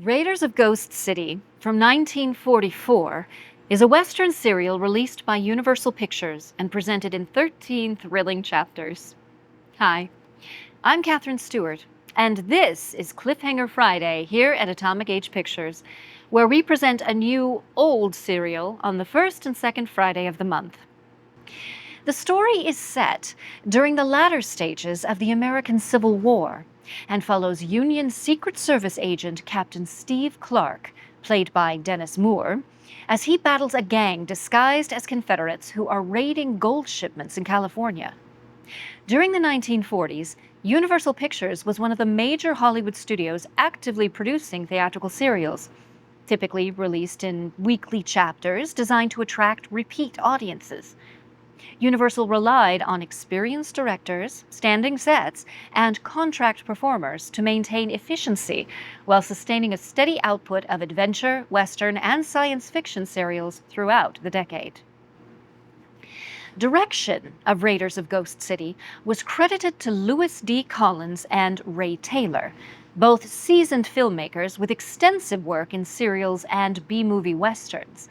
Raiders of Ghost City from 1944 is a Western serial released by Universal Pictures and presented in 13 thrilling chapters. Hi, I'm Catherine Stewart, and this is Cliffhanger Friday here at Atomic Age Pictures, where we present a new, old serial on the first and second Friday of the month. The story is set during the latter stages of the American Civil War and follows Union Secret Service agent Captain Steve Clark, played by Dennis Moore, as he battles a gang disguised as Confederates who are raiding gold shipments in California. During the 1940s, Universal Pictures was one of the major Hollywood studios actively producing theatrical serials, typically released in weekly chapters designed to attract repeat audiences. Universal relied on experienced directors, standing sets, and contract performers to maintain efficiency while sustaining a steady output of adventure, western, and science fiction serials throughout the decade. Direction of Raiders of Ghost City was credited to Louis D. Collins and Ray Taylor, both seasoned filmmakers with extensive work in serials and B-movie westerns.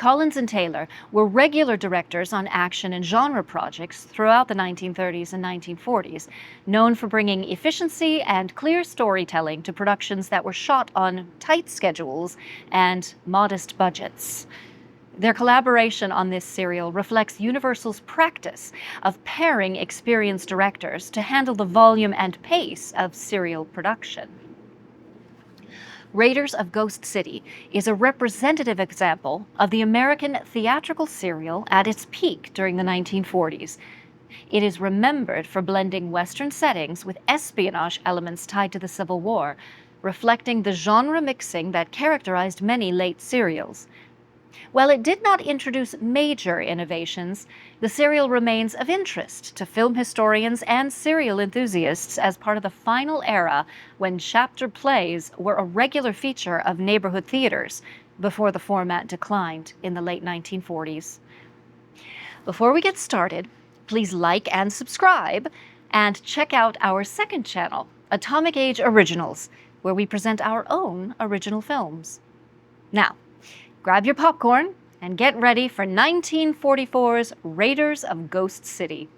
Collins and Taylor were regular directors on action and genre projects throughout the 1930s and 1940s, known for bringing efficiency and clear storytelling to productions that were shot on tight schedules and modest budgets. Their collaboration on this serial reflects Universal's practice of pairing experienced directors to handle the volume and pace of serial production. Raiders of Ghost City is a representative example of the American theatrical serial at its peak during the 1940s. It is remembered for blending Western settings with espionage elements tied to the Civil War, reflecting the genre mixing that characterized many late serials. While it did not introduce major innovations, the serial remains of interest to film historians and serial enthusiasts as part of the final era when chapter plays were a regular feature of neighborhood theaters before the format declined in the late 1940s. Before we get started, please like and subscribe, and check out our second channel, Atomic Age Originals, where we present our own original films. Now, grab your popcorn and get ready for 1944's Raiders of Ghost City.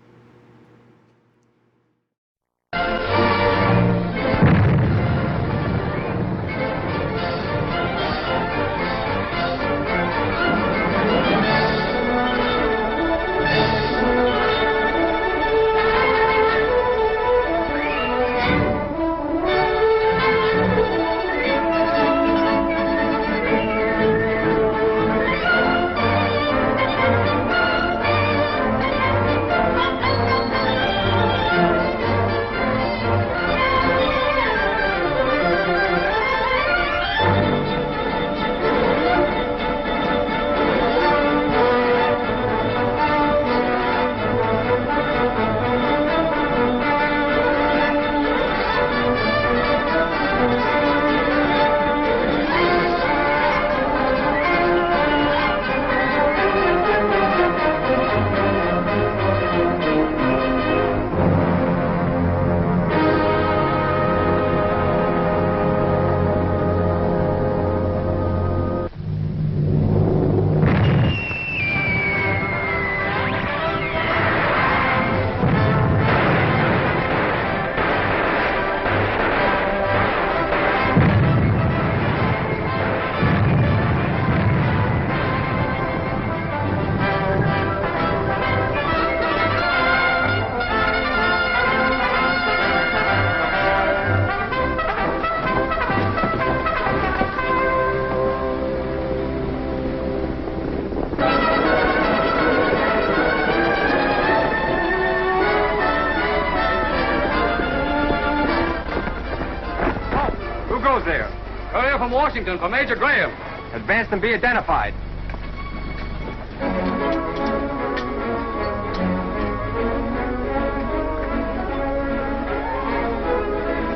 From Washington for Major Graham. Advance and be identified.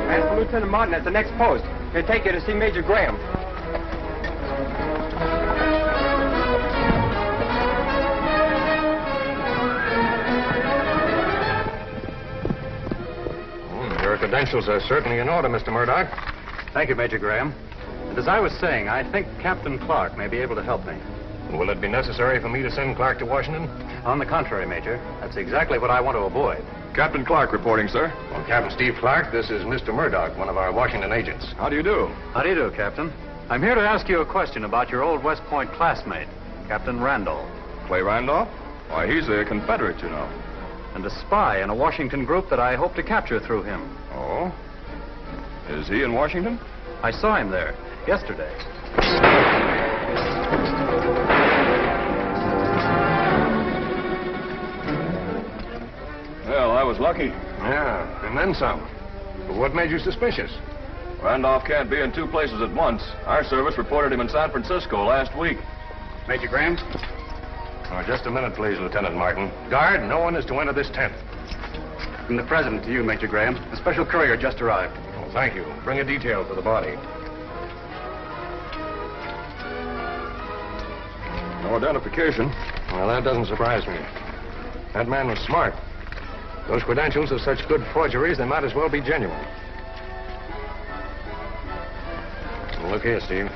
Ask for Lieutenant Martin at the next post. He'll take you to see Major Graham. Your credentials are certainly in order, Mr. Murdoch. Thank you, Major Graham. As I was saying, I think Captain Clark may be able to help me. Will it be necessary for me to send Clark to Washington? On the contrary, Major. That's exactly what I want to avoid. Captain Clark reporting, sir. Well, Captain Steve Clark, this is Mr. Murdoch, one of our Washington agents. How do you do? How do you do, Captain? I'm here to ask you a question about your old West Point classmate, Captain Randolph. Clay Randolph? Why, he's a Confederate, you know. And a spy in a Washington group that I hope to capture through him. Oh? Is he in Washington? I saw him there yesterday. Well, I was lucky. Yeah, and then some. But what made you suspicious? Randolph can't be in two places at once. Our service reported him in San Francisco last week. Major Graham? Oh, just a minute, please, Lieutenant Martin. Guard, no one is to enter this tent. From the President to you, Major Graham. A special courier just arrived. Oh, thank you. Bring a detail for the body. No identification. Well, that doesn't surprise me. That man was smart. Those credentials are such good forgeries, they might as well be genuine. Well, look here, Steve.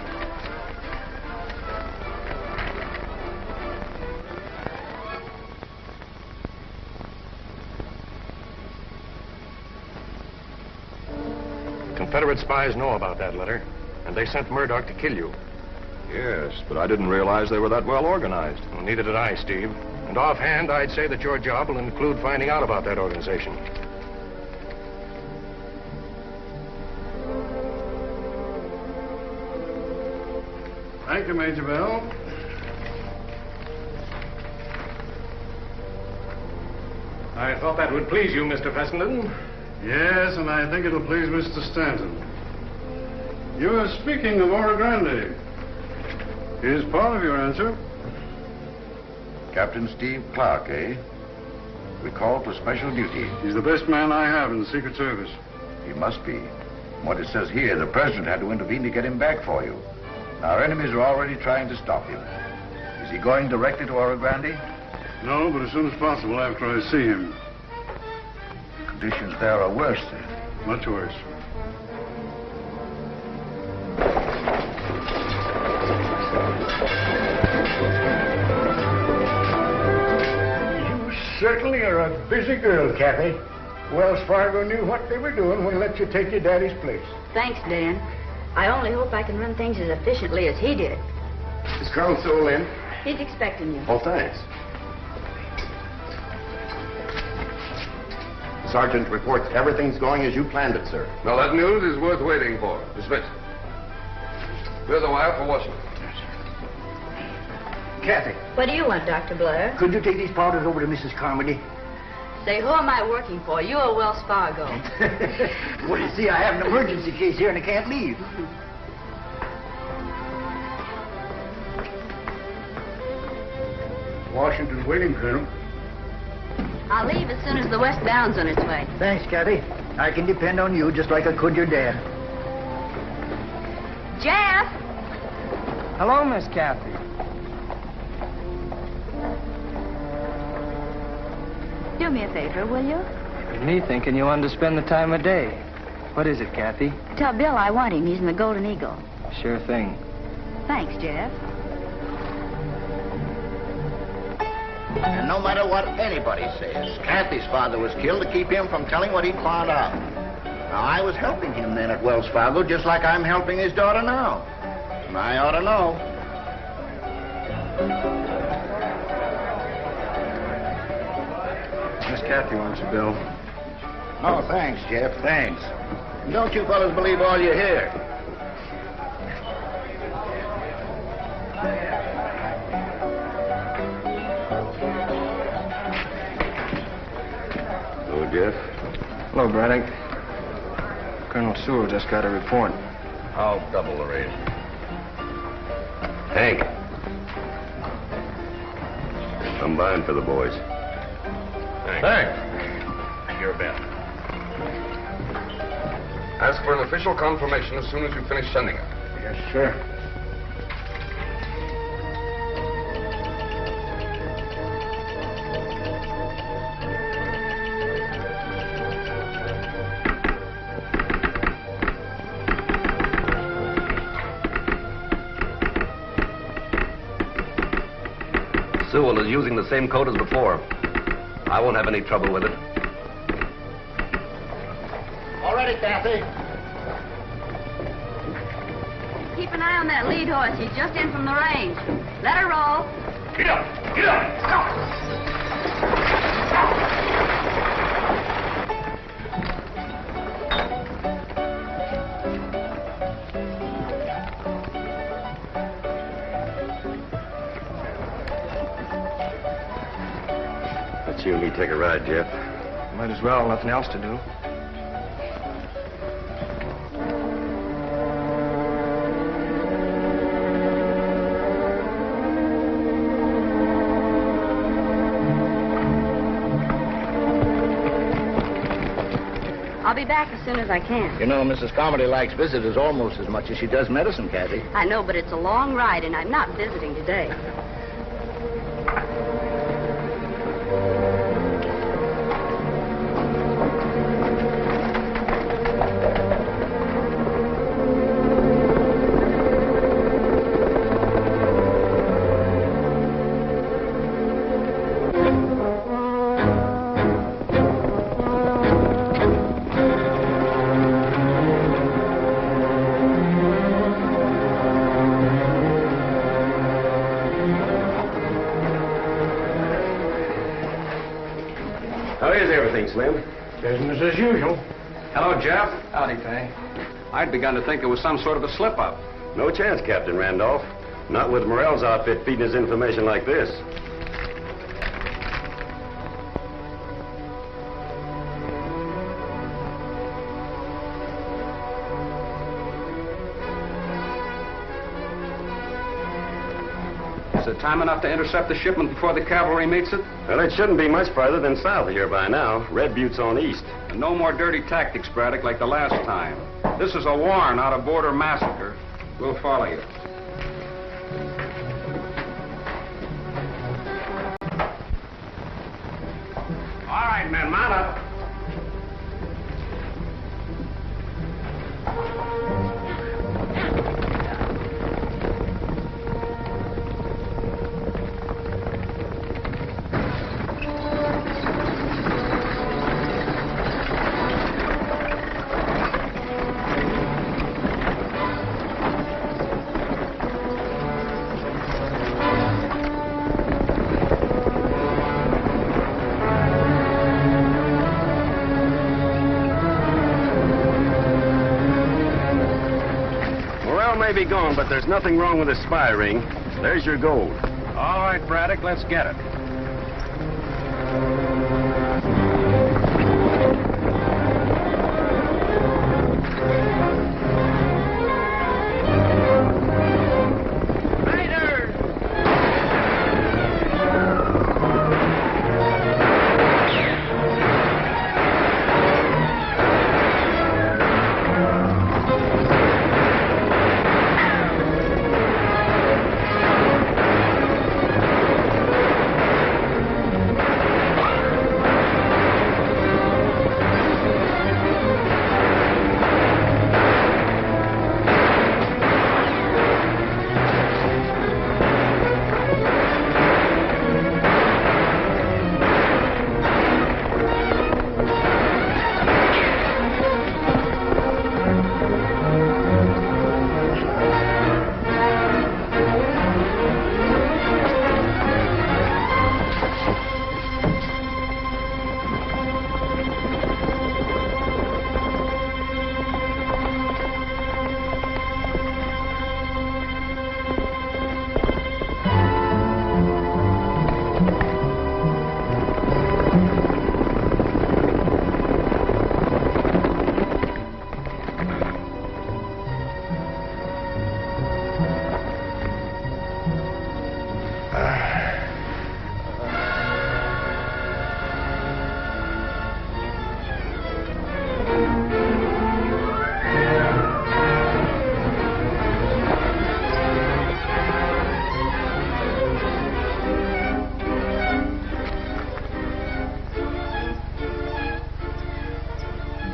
Confederate spies know about that letter, and they sent Murdoch to kill you. Yes, but I didn't realize they were that well organized. Well, neither did I, Steve. And offhand, I'd say that your job will include finding out about that organization. Thank you, Major Bell. I thought that would please you, Mr. Fessenden. Yes, and I think it'll please Mr. Stanton. You were speaking of Oro Grande. Here's part of your answer. Captain Steve Clark, eh? We called for special duty. He's the best man I have in the Secret Service. He must be. From what it says here, the president had to intervene to get him back for you. Our enemies are already trying to stop him. Is he going directly to Oro Grande? No, but as soon as possible after I see him. Conditions there are worse, sir. Much worse. You certainly are a busy girl, Kathy. Wells Fargo knew what they were doing when they let you take your daddy's place. Thanks, Dan. I only hope I can run things as efficiently as he did. Is Colonel Sewell in? He's expecting you. Oh, thanks. Sergeant reports everything's going as you planned it, sir. Now, that news is worth waiting for. Dismissed. Here's a wire for Washington. Kathy, What do you want, Dr. Blair? could you take these powders over to Mrs. Carmody? Say, who am I working for? You or Wells Fargo? Well, you see, I have an emergency case here and I can't leave. Washington's waiting, Colonel. I'll leave as soon as the westbound's on its way. Thanks, Kathy. I can depend on you just like I could your dad. Jeff! Hello, Miss Kathy. Do me a favor, will you? With me thinking you wanted to spend the time of day. What is it, Kathy? Tell Bill I want him. He's in the Golden Eagle. Sure thing. Thanks, Jeff. And no matter what anybody says, Kathy's father was killed to keep him from telling what he'd found out. Now, I was helping him then at Wells Fargo, just like I'm helping his daughter now. And I ought to know. Miss Kathy wants you, Bill. Oh, thanks, Jeff, thanks. And don't you fellas believe all you hear. Hello, Jeff. Hello, Braddock. Colonel Sewell just got a report. I'll double the rate. Hank. I'm buying for the boys. Thanks. You're bet. Ask for an official confirmation as soon as you finish sending it. Yes, sir. Atwill is using the same code as before. I won't have any trouble with it. All ready, Kathy. Keep an eye on that lead horse. He's just in from the range. Let her roll. Get up! Get up! Let you and me take a ride, Jeff. Might as well, nothing else to do. I'll be back as soon as I can. You know, Mrs. Carmody likes visitors almost as much as she does medicine, Kathy. I know, but it's a long ride, and I'm not visiting today. How is everything, Slim? Business as usual. Hello, Jeff. Howdy, Fay. I'd begun to think it was some sort of a slip-up. No chance, Captain Randolph. Not with Morel's outfit feeding us information like this. Is it time enough to intercept the shipment before the cavalry meets it? Well, it shouldn't be much farther than south of here by now. Red Butte's on east. And no more dirty tactics, Braddock, like the last time. This is a warrant, not a border massacre. We'll follow you. All right, men, mount up. May be gone, but there's nothing wrong with the spy ring. There's your gold. All right, Braddock, let's get it.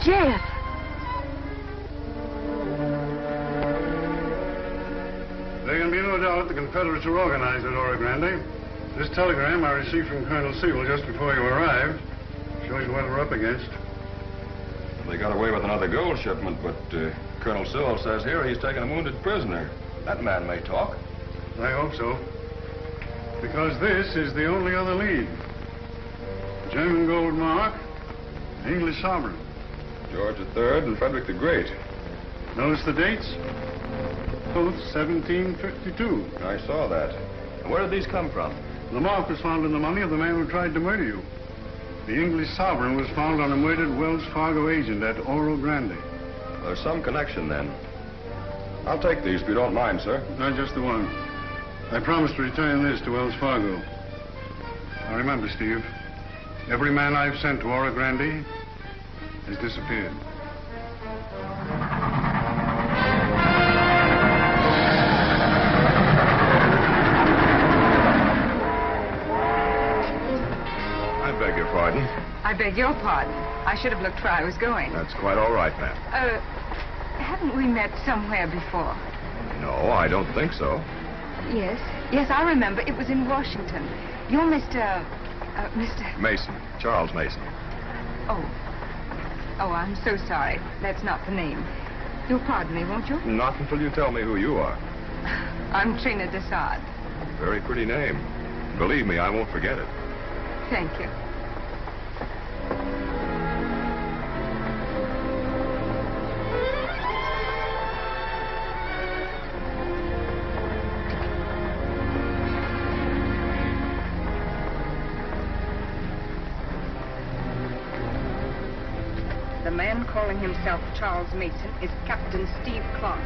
Jeff! There can be no doubt the Confederates are organized at Oro Grande. This telegram I received from Colonel Sewell just before you arrived shows you what we're up against. They got away with another gold shipment, but Colonel Sewell says here he's taken a wounded prisoner. That man may talk. I hope so. Because this is the only other lead. German gold mark, English sovereign. George III and Frederick the Great. Notice the dates? Both 1752. I saw that. Where did these come from? The mark was found in the money of the man who tried to murder you. The English sovereign was found on a murdered Wells Fargo agent at Oro Grande. There's some connection then. I'll take these if you don't mind, sir. Not just the one. I promised to return this to Wells Fargo. Now remember, Steve, every man I've sent to Oro Grande has disappeared. I beg your pardon. I beg your pardon. I should have looked where I was going. That's quite all right, ma'am. Haven't we met somewhere before? No, I don't think so. Yes. Yes, I remember. It was in Washington. You're Mr. Mason. Charles Mason. Oh. Oh, I'm so sorry. That's not the name. You'll pardon me, won't you? Not until you tell me who you are. I'm Trina Desad. Very pretty name. Believe me, I won't forget it. Thank you. The man calling himself Charles Mason is Captain Steve Clark.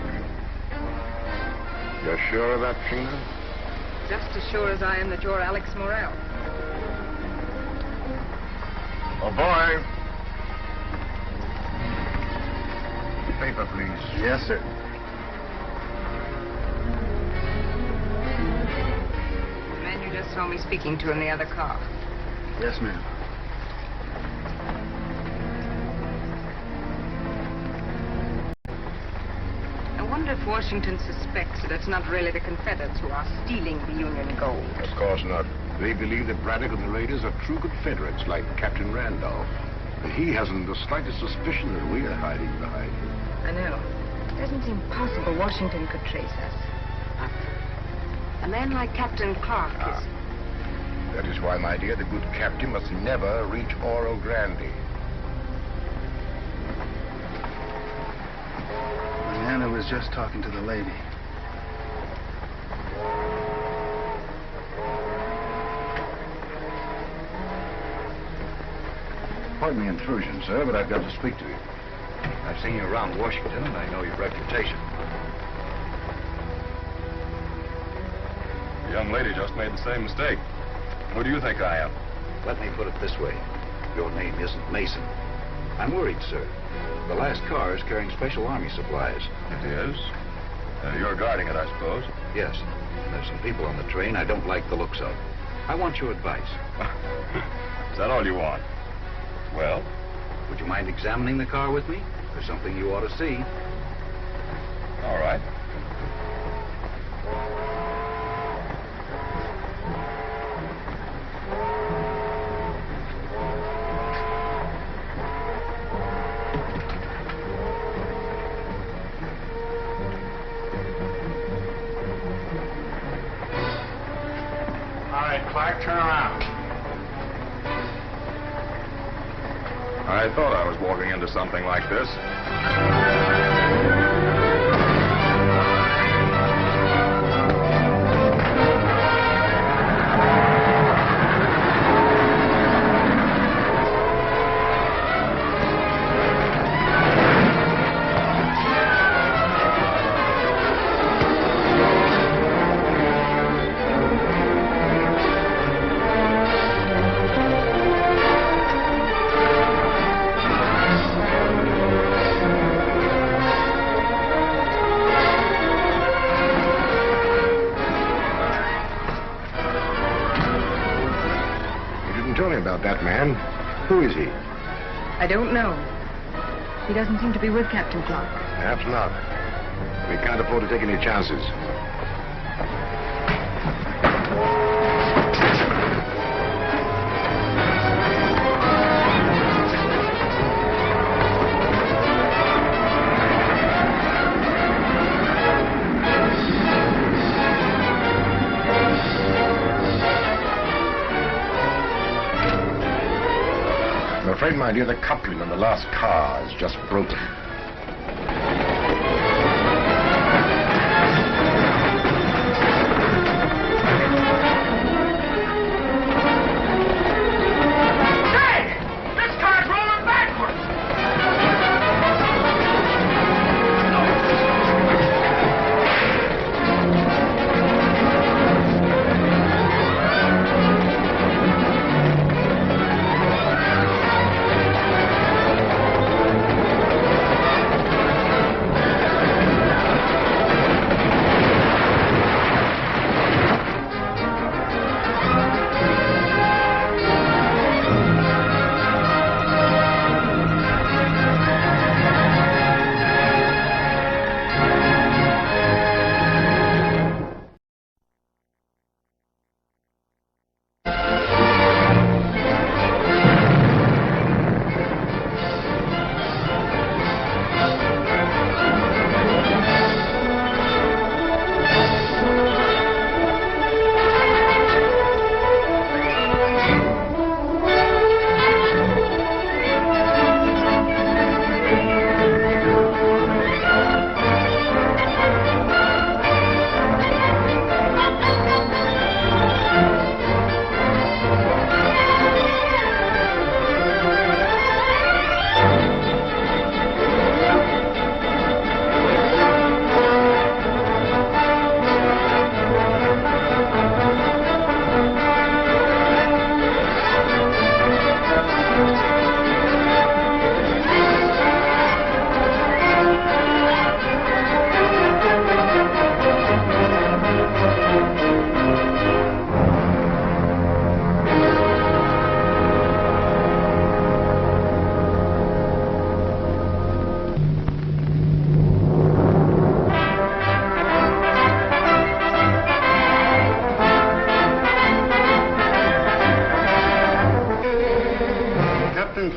You're sure of that, Trina? Just as sure as I am that you're Alex Morel. Oh, boy. Paper, please. Yes, sir. The man you just saw me speaking to in the other car. Yes, ma'am. I wonder if Washington suspects that it's not really the Confederates who are stealing the Union gold. Of course not. They believe that Braddock and the raiders are true Confederates, like Captain Randolph. And he hasn't the slightest suspicion that we are hiding behind him. I know. It doesn't seem possible Washington could trace us. A man like Captain Clark is... That is why, my dear, the good captain must never reach Oro Grande. Diana was just talking to the lady. Pardon the intrusion, sir, but I've got to speak to you. I've seen you around Washington, and I know your reputation. The young lady just made the same mistake. Who do you think I am? Let me put it this way. Your name isn't Mason. I'm worried, sir. The last car is carrying special army supplies. It is? You're guarding it, I suppose? Yes. There's some people on the train I don't like the looks of. I want your advice. Is that all you want? Well? Would you mind examining the car with me? There's something you ought to see. All right. All right, Clark, turn around. I thought I was walking into something like this. Tell me about that man. Who is he? I don't know. He doesn't seem to be with Captain Clark. Perhaps not. We can't afford to take any chances. my dear, the coupling on the last car is just broken.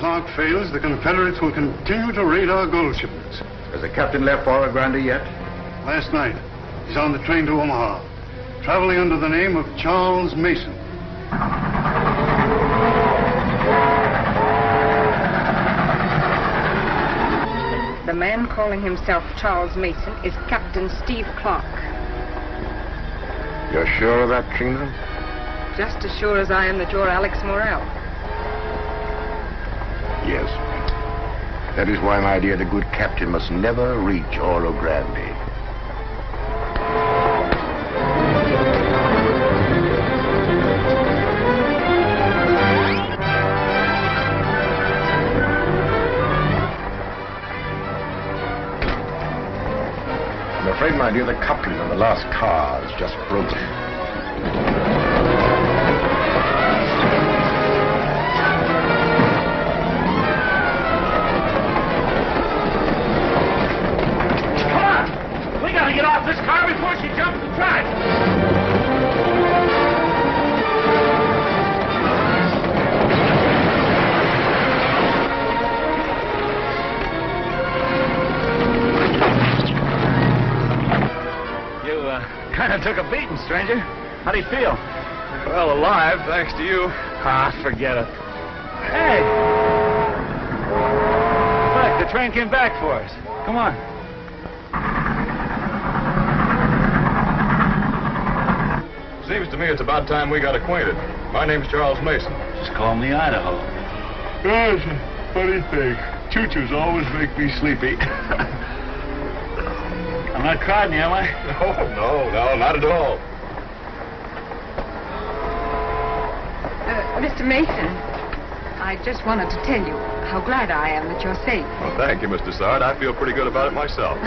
Clark fails, the Confederates will continue to raid our gold shipments. Has the captain left Oro Grande yet? Last night, he's on the train to Omaha, traveling under the name of Charles Mason. The man calling himself Charles Mason is Captain Steve Clark. You're sure of that, Trina? Just as sure as I am that you're Alex Morel. Yes. That is why, my dear, the good captain must never reach Oro Grande. I'm afraid, my dear, the coupling on the last car is just broken. Get off this car before she jumps the track. You, kind of took a beating, stranger. How do you feel? Well, alive, thanks to you. Ah, forget it. Hey! Look, the train came back for us. Come on. Seems to me it's about time we got acquainted. My name's Charles Mason. Just call me Idaho. That's a funny thing. Choo-choos always make me sleepy. I'm not crowding you, am I? No, not at all. Mr. Mason, I just wanted to tell you how glad I am that you're safe. Well, thank you, Mr. Sard. I feel pretty good about it myself.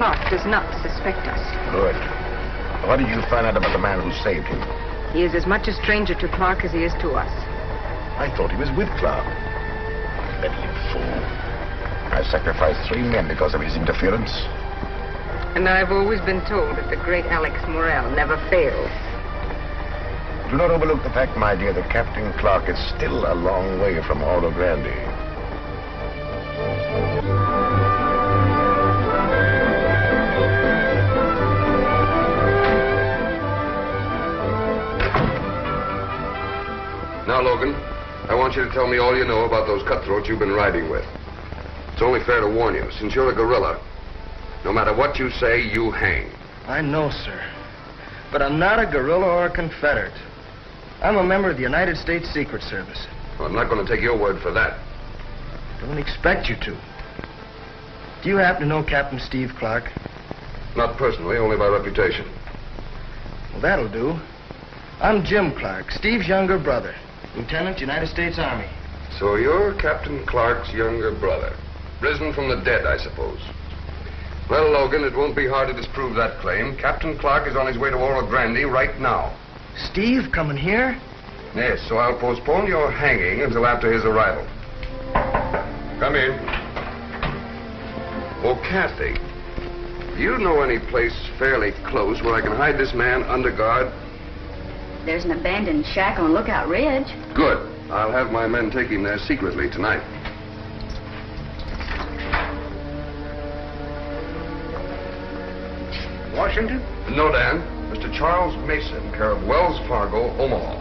Clark does not suspect us. Good. What did you find out about the man who saved him? He is as much a stranger to Clark as he is to us. I thought he was with Clark. Meddling fool. I sacrificed 3 men because of his interference. And I've always been told that the great Alex Morel never fails. Do not overlook the fact, my dear, that Captain Clark is still a long way from Oro Grande. want you to tell me all you know about those cutthroats you've been riding with. It's only fair to warn you, since you're a guerrilla, no matter what you say, you hang. I know, sir. But I'm not a guerrilla or a Confederate. I'm a member of the United States Secret Service. Well, I'm not going to take your word for that. Don't expect you to. Do you happen to know Captain Steve Clark? Not personally, only by reputation. Well, that'll do. I'm Jim Clark, Steve's younger brother, Lieutenant, United States Army. So you're Captain Clark's younger brother. Risen from the dead, I suppose. Well, Logan, it won't be hard to disprove that claim. Captain Clark is on his way to Oro Grande right now. Steve coming here? Yes, so I'll postpone your hanging until after his arrival. Come in. Oh, Kathy, do you know any place fairly close where I can hide this man under guard? There's an abandoned shack on Lookout Ridge. Good. I'll have my men take him there secretly tonight. Washington? No, Dan. Mr. Charles Mason, care of Wells Fargo, Omaha.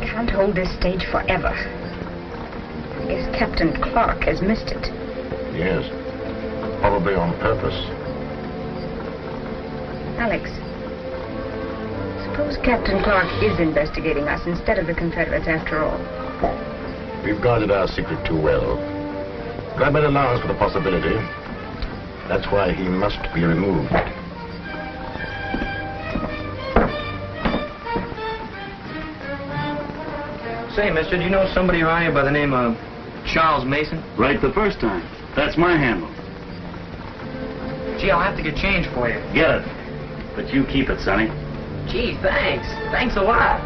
Can't hold this stage forever. I guess Captain Clark has missed it. Yes. Probably on purpose. Alex, suppose Captain Clark is investigating us instead of the Confederates after all. We've guarded our secret too well. Grabman allows for the possibility. That's why he must be removed. Say, mister, do you know somebody around here by the name of Charles Mason? Right the first time. That's my handle. Gee, I'll have to get change for you. Get it. But you keep it, Sonny. Gee, thanks. Thanks a lot.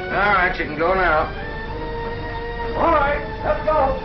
All right, you can go now. All right, let's go.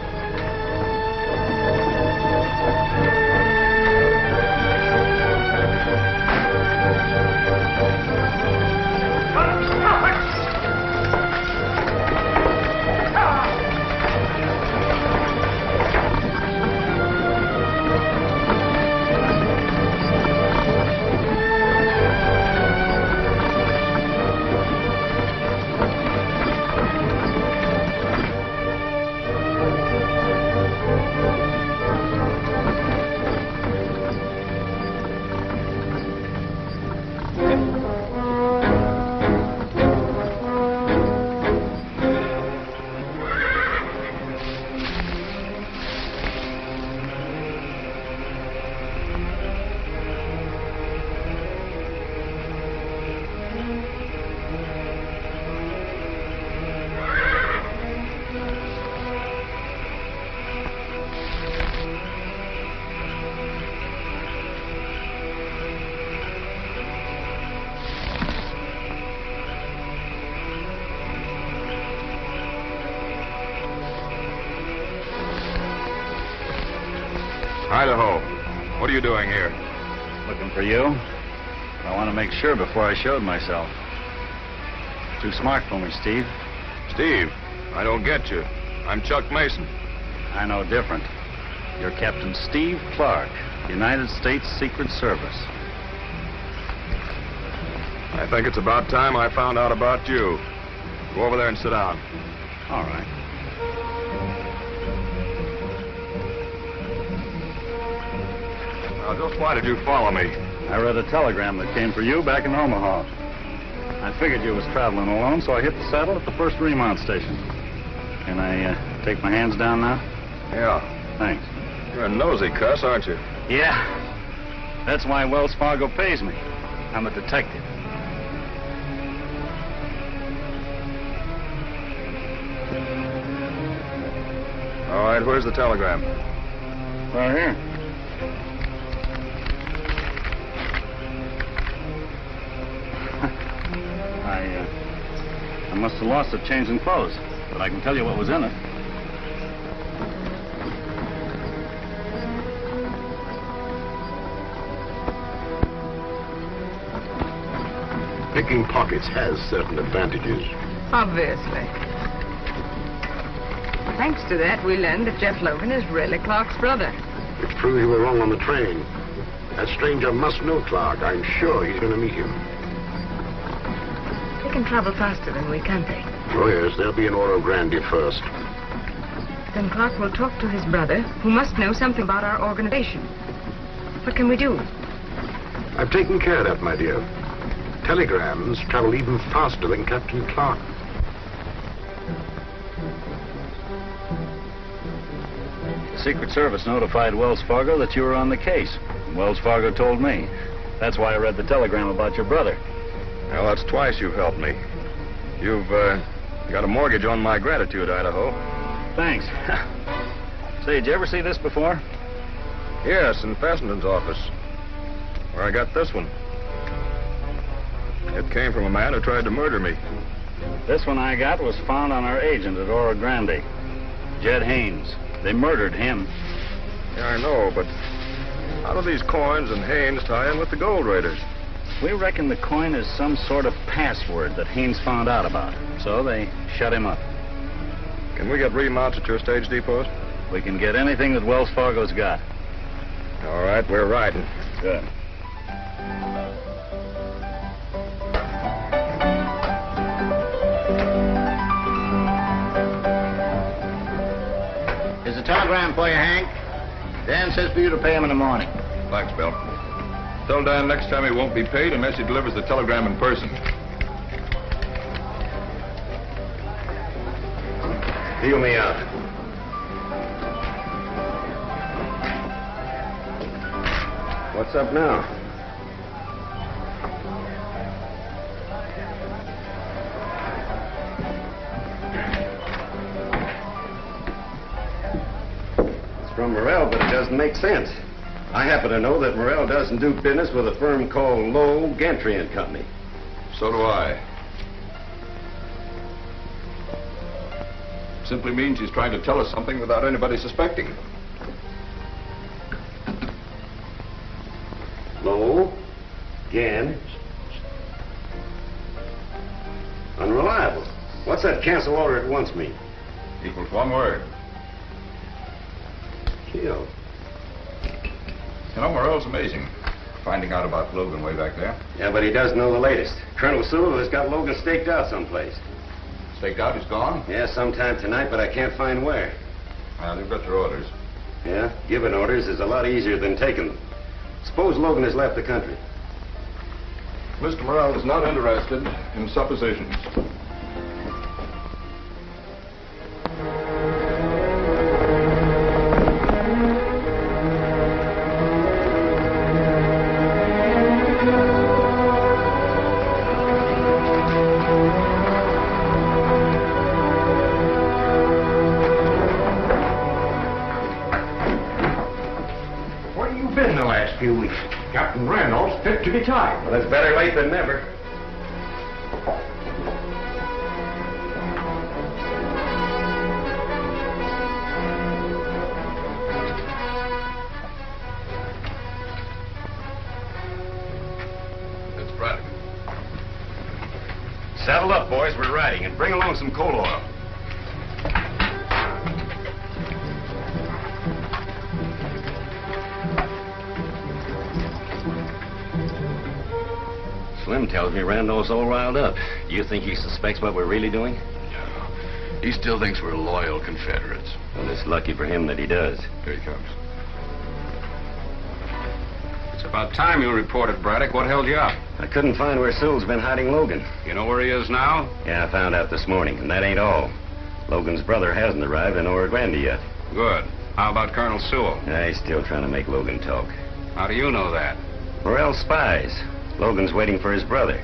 Idaho, what are you doing here? Looking for you. I want to make sure before I showed myself. Too smart for me, Steve. Steve, I don't get you. I'm Chuck Mason. I know different. You're Captain Steve Clark, United States Secret Service. I think it's about time I found out about you. Go over there and sit down. All right. Now, just why did you follow me? I read a telegram that came for you back in Omaha. I figured you was traveling alone, so I hit the saddle at the first Remount station. Can I take my hands down now? Yeah. Thanks. You're a nosy cuss, aren't you? Yeah. That's why Wells Fargo pays me. I'm a detective. All right, where's the telegram? Right here. I must have lost it changing clothes, but I can tell you what was in it. Picking pockets has certain advantages. Obviously. Thanks to that, we learned that Jeff Logan is really Clark's brother. Which proves you were wrong on the train. That stranger must know Clark. I'm sure he's going to meet him. They can travel faster than we, can't they? Oh, yes, they'll be in Oro Grande first. Then Clark will talk to his brother, who must know something about our organization. What can we do? I've taken care of that, my dear. Telegrams travel even faster than Captain Clark. The Secret Service notified Wells Fargo that you were on the case. Wells Fargo told me. That's why I read the telegram about your brother. Well, that's twice you've helped me. You've got a mortgage on my gratitude, Idaho. Thanks. Say, did you ever see this before? Yes, in Fessenden's office, where I got this one. It came from a man who tried to murder me. This one I got was found on our agent at Oro Grande, Jed Haynes. They murdered him. Yeah, I know, but how do these coins and Haynes tie in with the gold raiders? We reckon the coin is some sort of password that Haynes found out about. So they shut him up. Can we get remounts at your stage depots? We can get anything that Wells Fargo's got. All right, we're riding. Good. Here's a telegram for you, Hank. Dan says for you to pay him in the morning. Thanks, Bill. Tell Dan next time he won't be paid unless he delivers the telegram in person. Feel me out. What's up now? It's from Morel, but it doesn't make sense. I happen to know that Morel doesn't do business with a firm called Lowe, Gantry and Company. So do I. Simply means he's trying to tell us something without anybody suspecting. Low, Gan. Unreliable. What's that cancel order at once mean? Equals one word. Kill. You know, Morel's amazing. Finding out about Logan way back there. Yeah, but he does know the latest. Colonel Sewell has got Logan staked out someplace. Staked out? He's gone? Yeah, sometime tonight, but I can't find where. Well, you've got your orders. Yeah, giving orders is a lot easier than taking them. Suppose Logan has left the country. Mr. Morel is not interested in suppositions. Few weeks. Captain Randolph's fit to be tied. Well, it's better late than never. It's Braddock. Saddle up, boys. We're riding, and bring along some coal oil. Slim tells me Randolph's all riled up. Do you think he suspects what we're really doing? No. He still thinks we're loyal Confederates. Well, it's lucky for him that he does. Here he comes. It's about time you reported, Braddock. What held you up? I couldn't find where Sewell's been hiding Logan. You know where he is now? Yeah, I found out this morning, and that ain't all. Logan's brother hasn't arrived in Oro Grande yet. Good. How about Colonel Sewell? He's still trying to make Logan talk. How do you know that? Morel spies. Logan's waiting for his brother.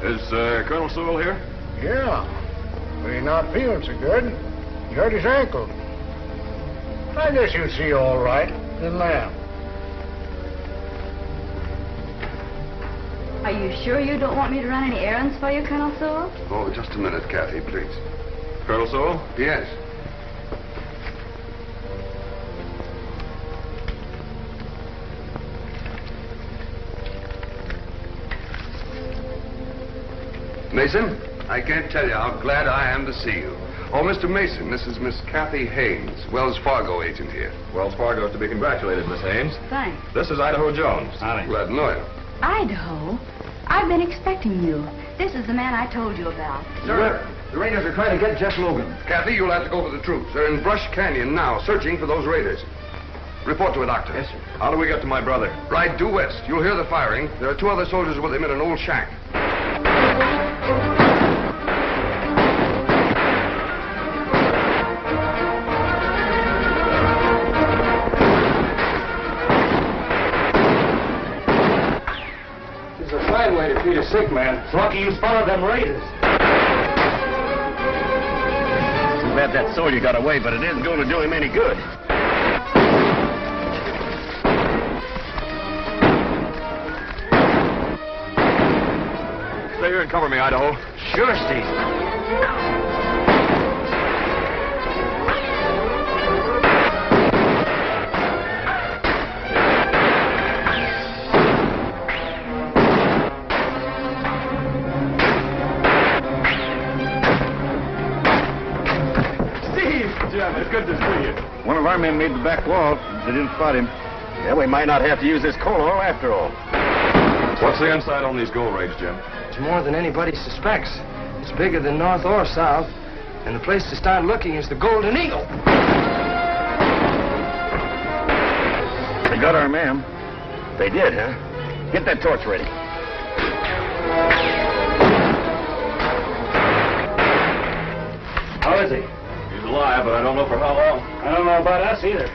Is Colonel Sewell here? Yeah. But he's not feeling so good. He hurt his ankle. I guess you'll see all right in Lamb. Are you sure you don't want me to run any errands for you, Colonel Sewell? Oh, just a minute, Kathy, please. Colonel Sewell? Yes. Mason, I can't tell you how glad I am to see you. Oh, Mr. Mason, this is Miss Kathy Haynes, Wells Fargo agent here. Wells Fargo is to be congratulated, Miss Haynes. Thanks. This is Idaho Jones. Howdy. Glad to know you. Idaho? I've been expecting you. This is the man I told you about. Sir, the raiders are trying to get Jeff Logan. Kathy, you'll have to go for the troops. They're in Brush Canyon now, searching for those raiders. Report to a doctor. Yes, sir. How do we get to my brother? Ride due west. You'll hear the firing. There are 2 other soldiers with him in an old shack. This is a fine way to treat a sick man. It's lucky you spotted them raiders. Too bad that soldier got away, but it isn't going to do him any good. Stay here and cover me, Idaho. Sure, Steve. It's good to see you. One of our men made the back wall. They didn't spot him. Yeah, we might not have to use this coal oil after all. What's the inside on these gold raids, Jim? It's more than anybody suspects. It's bigger than north or south. And the place to start looking is the Golden Eagle. They got our man. They did, huh? Get that torch ready. How is he? He's alive, but I don't know for how long. I don't know about us either.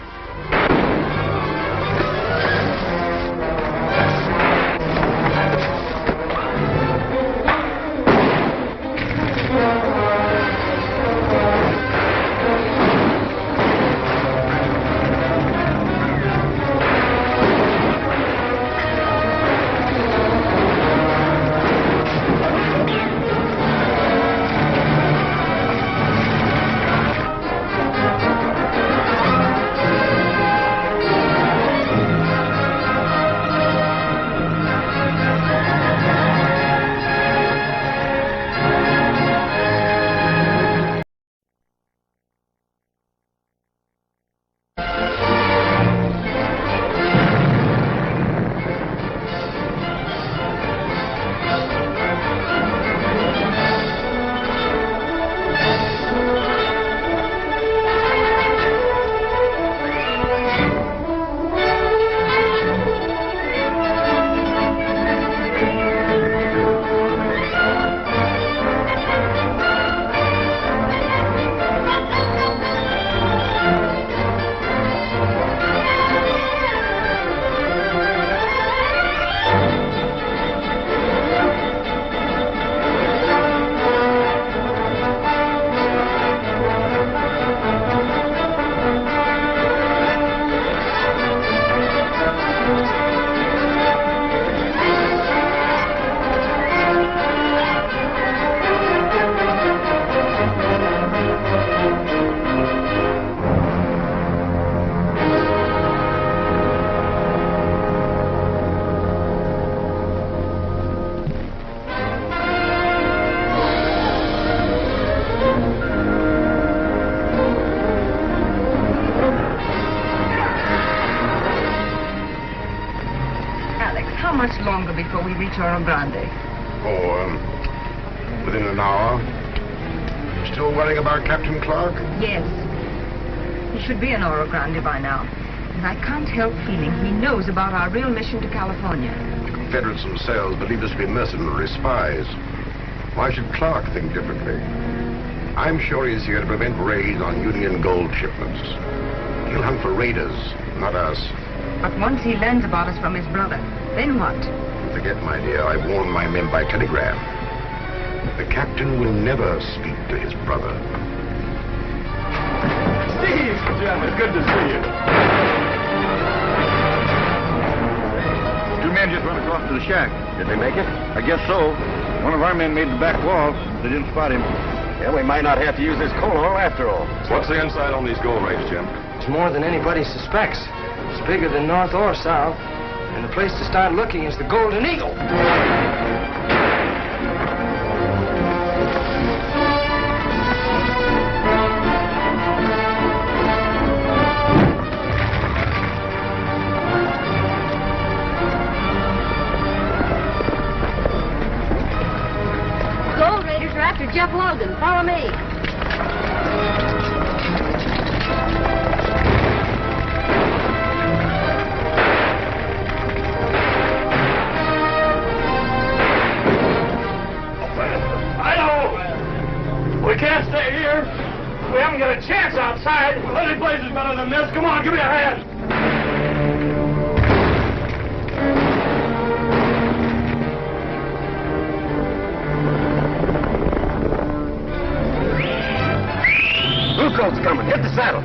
longer before we reach Oro Grande. Oh, within an hour. Still worrying about Captain Clark? Yes. He should be in Oro Grande by now. And I can't help feeling he knows about our real mission to California. The Confederates themselves believe us to be mercenary spies. Why should Clark think differently? I'm sure he's here to prevent raids on Union gold shipments. He'll hunt for raiders, not us. But once he learns about us from his brother, then what? Forget, my dear, I've warned my men by telegram. The captain will never speak to his brother. Steve! Jim, it's good to see you. Two men just run across to the shack. Did they make it? I guess so. One of our men made the back wall. They didn't spot him. Yeah, we might not have to use this coal oil after all. What's the inside on these gold raids, Jim? It's more than anybody suspects. It's bigger than north or south. And the place to start looking is the Golden Eagle. Gold raiders are after Jeff Logan. Follow me. We can't stay here. We haven't got a chance outside. Any place is better than this. Come on, give me a hand. Blue coat's coming. Hit the saddle.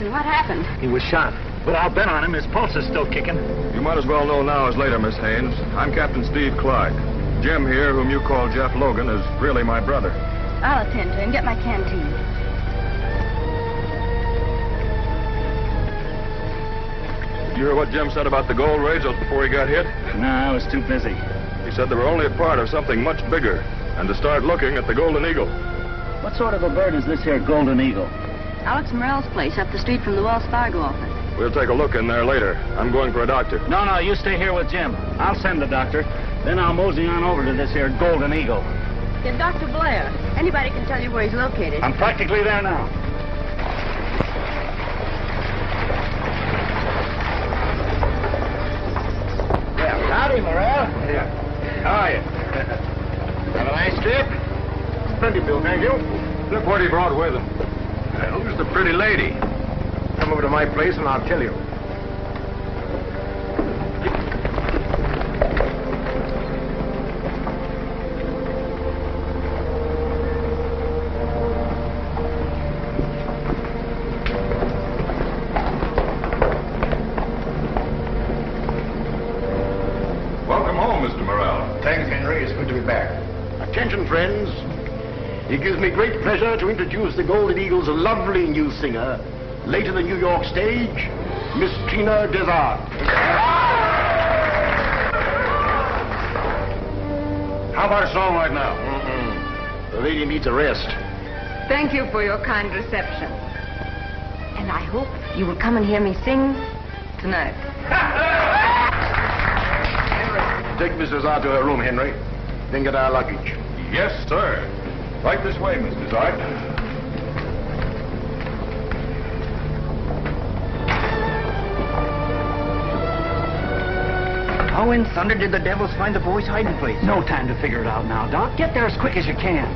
What happened? He was shot. But I'll bet on him. His pulse is still kicking. You might as well know now as later, Miss Haynes. I'm Captain Steve Clark. Jim here, whom you call Jeff Logan, is really my brother. I'll attend to him. Get my canteen. Did you hear what Jim said about the gold raids just before he got hit? No, I was too busy. He said they were only a part of something much bigger, and to start looking at the Golden Eagle. What sort of a bird is this here Golden Eagle? Alex Morel's place up the street from the Wells Fargo office. We'll take a look in there later. I'm going for a doctor. No, you stay here with Jim. I'll send the doctor. Then I'll mosey on over to this here Golden Eagle. Get Dr. Blair. Anybody can tell you where he's located. I'm practically there now. Yeah, howdy, Morel. Yeah. How are you? Have a nice trip? Plenty, Bill, thank you. Look what he brought with him. Who's the pretty lady? Come over to my place and I'll tell you. Welcome home, Mr. Morel. Thanks, Henry. It's good to be back. Attention, friends. It gives me great pleasure to introduce the Golden Eagle's lovely new singer, late in the New York stage, Miss Tina Desart. How about a song right now? The lady needs a rest. Thank you for your kind reception. And I hope you will come and hear me sing tonight. Take Mrs. R to her room, Henry. Then get our luggage. Yes, sir. Right this way, Mr. Zart. How in thunder did the devils find the boy's hiding place? No time to figure it out now, Doc. Get there as quick as you can.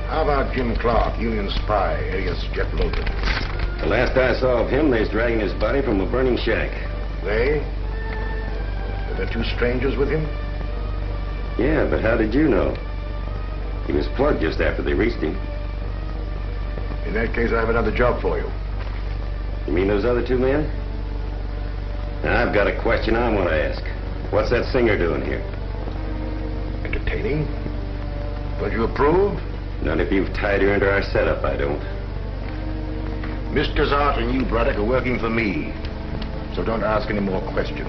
How about Jim Clark, Union spy, alias Jeff Logan? The last I saw of him, they's dragging his body from a burning shack. They? Were there two strangers with him? Yeah, but how did you know? He was plugged just after they reached him. In that case, I have another job for you. You mean those other two men? Now, I've got a question I want to ask. What's that singer doing here? Entertaining? Don't you approve? Not if you've tied her into our setup, I don't. Mr. Zart and you, Braddock, are working for me. So don't ask any more questions.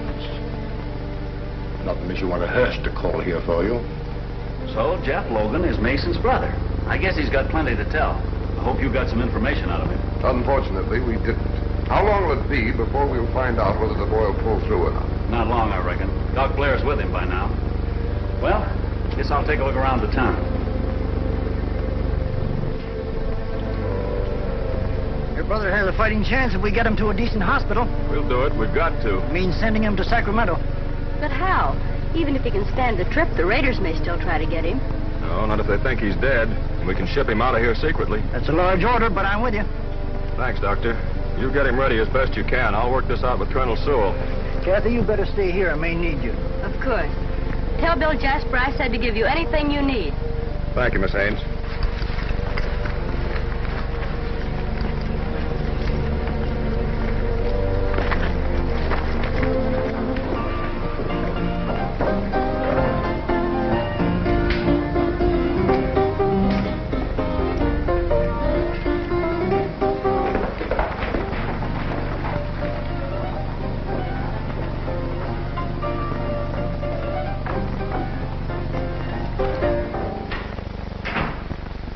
Not unless you want a hearse to call here for you. So, Jeff Logan is Mason's brother. I guess he's got plenty to tell. I hope you got some information out of him. Unfortunately, we didn't. How long will it be before we'll find out whether the boy will pull through or not? Not long, I reckon. Doc Blair's with him by now. Well, guess I'll take a look around the town. Your brother has a fighting chance if we get him to a decent hospital. We'll do it. We've got to. Means sending him to Sacramento. But how? Even if he can stand the trip, the raiders may still try to get him. No, not if they think he's dead. We can ship him out of here secretly. That's a large order, but I'm with you. Thanks, Doctor. You get him ready as best you can. I'll work this out with Colonel Sewell. Kathy, you better stay here. I may need you. Of course. Tell Bill Jasper I said to give you anything you need. Thank you, Miss Haynes.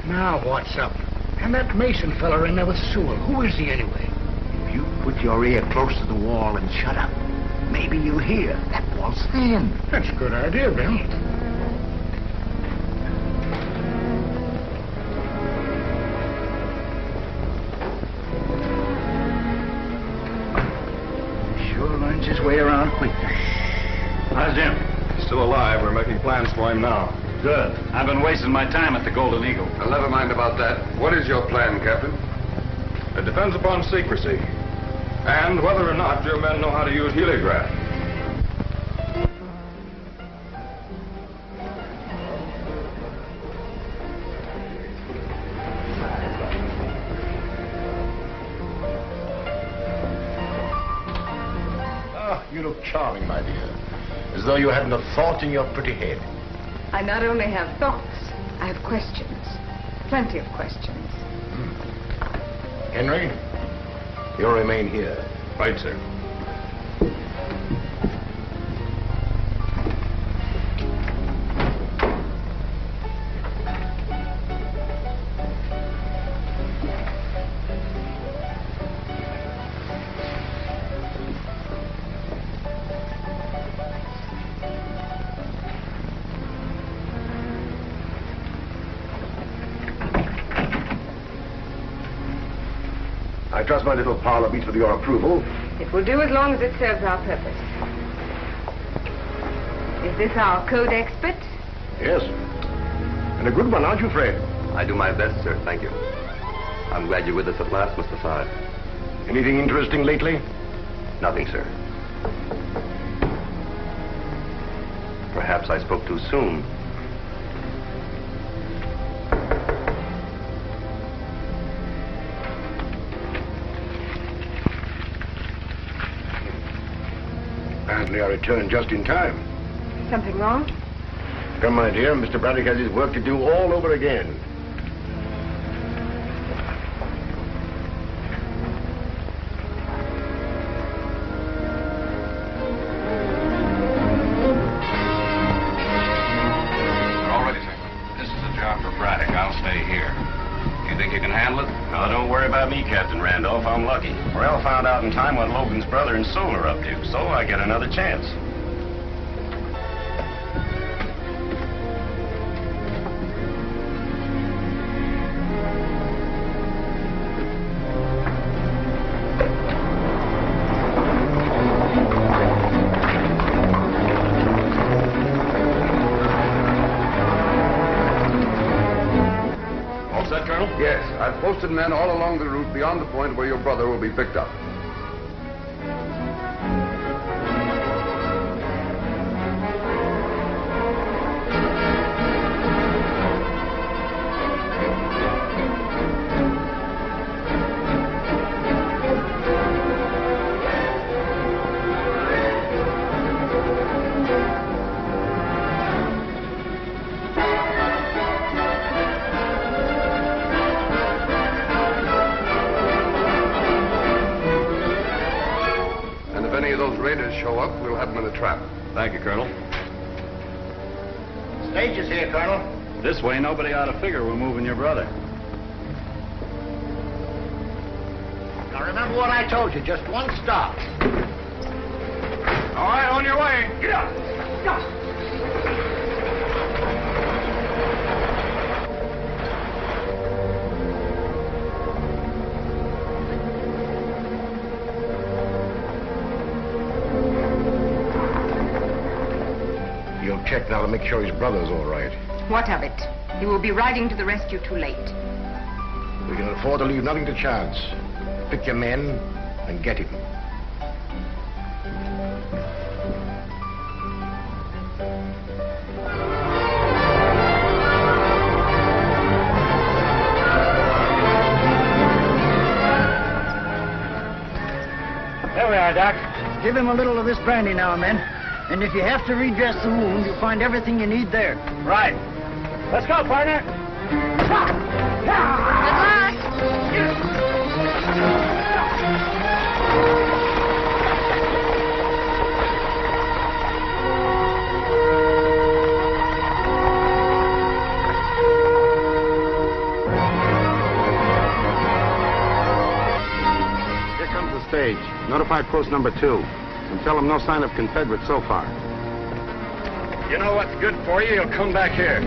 Now, what's up? And that Mason fella in there with Sewell. Who is he, anyway? If you put your ear close to the wall and shut up, maybe you'll hear. That wall's thin. That's a good idea, Bill. Sure learns his way around quick. How's Jim? He's still alive. We're making plans for him now. Good. I've been wasting my time at the Golden Eagle. Well, never mind about that. What is your plan, Captain? It depends upon secrecy. And whether or not your men know how to use heliograph. Ah, you look charming, my dear. As though you hadn't a thought in your pretty head. I not only have thoughts, I have questions. Plenty of questions. Henry, you'll remain here. Right, sir. I trust my little parlor meets with your approval. It will do as long as it serves our purpose. Is this our code expert? Yes. And a good one, aren't you, Fred? I do my best, sir. Thank you. I'm glad you're with us at last, Mr. Sard. Anything interesting lately? Nothing, sir. Perhaps I spoke too soon. Apparently I returned just in time. Something wrong? Come, my dear, Mr. Braddock has his work to do all over again. All ready, sir. This is a job for Braddock. I'll stay here. You think you can handle it? Oh, don't worry about me, Captain Randolph. I'm lucky. Morel found out in time what Logan's brother and Sewell are up to, so I get another chance. Yes, I've posted men all along the route beyond the point where your brother will be picked up. Show up, we'll have them in a trap. Thank you, Colonel. Stage is here, Colonel. This way, nobody ought to figure we're moving your brother. Now remember what I told you, just one stop. All right, on your way. Get up. Get up. You'll check now to make sure his brother's all right. What of it? He will be riding to the rescue too late. We can afford to leave nothing to chance. Pick your men and get him. There we are, Doc. Give him a little of this brandy now and then. And if you have to redress the wound, you'll find everything you need there. Right. Let's go, partner. Here comes the stage. Notify post number 2. And tell them no sign of Confederates so far. You know what's good for you? You'll come back here.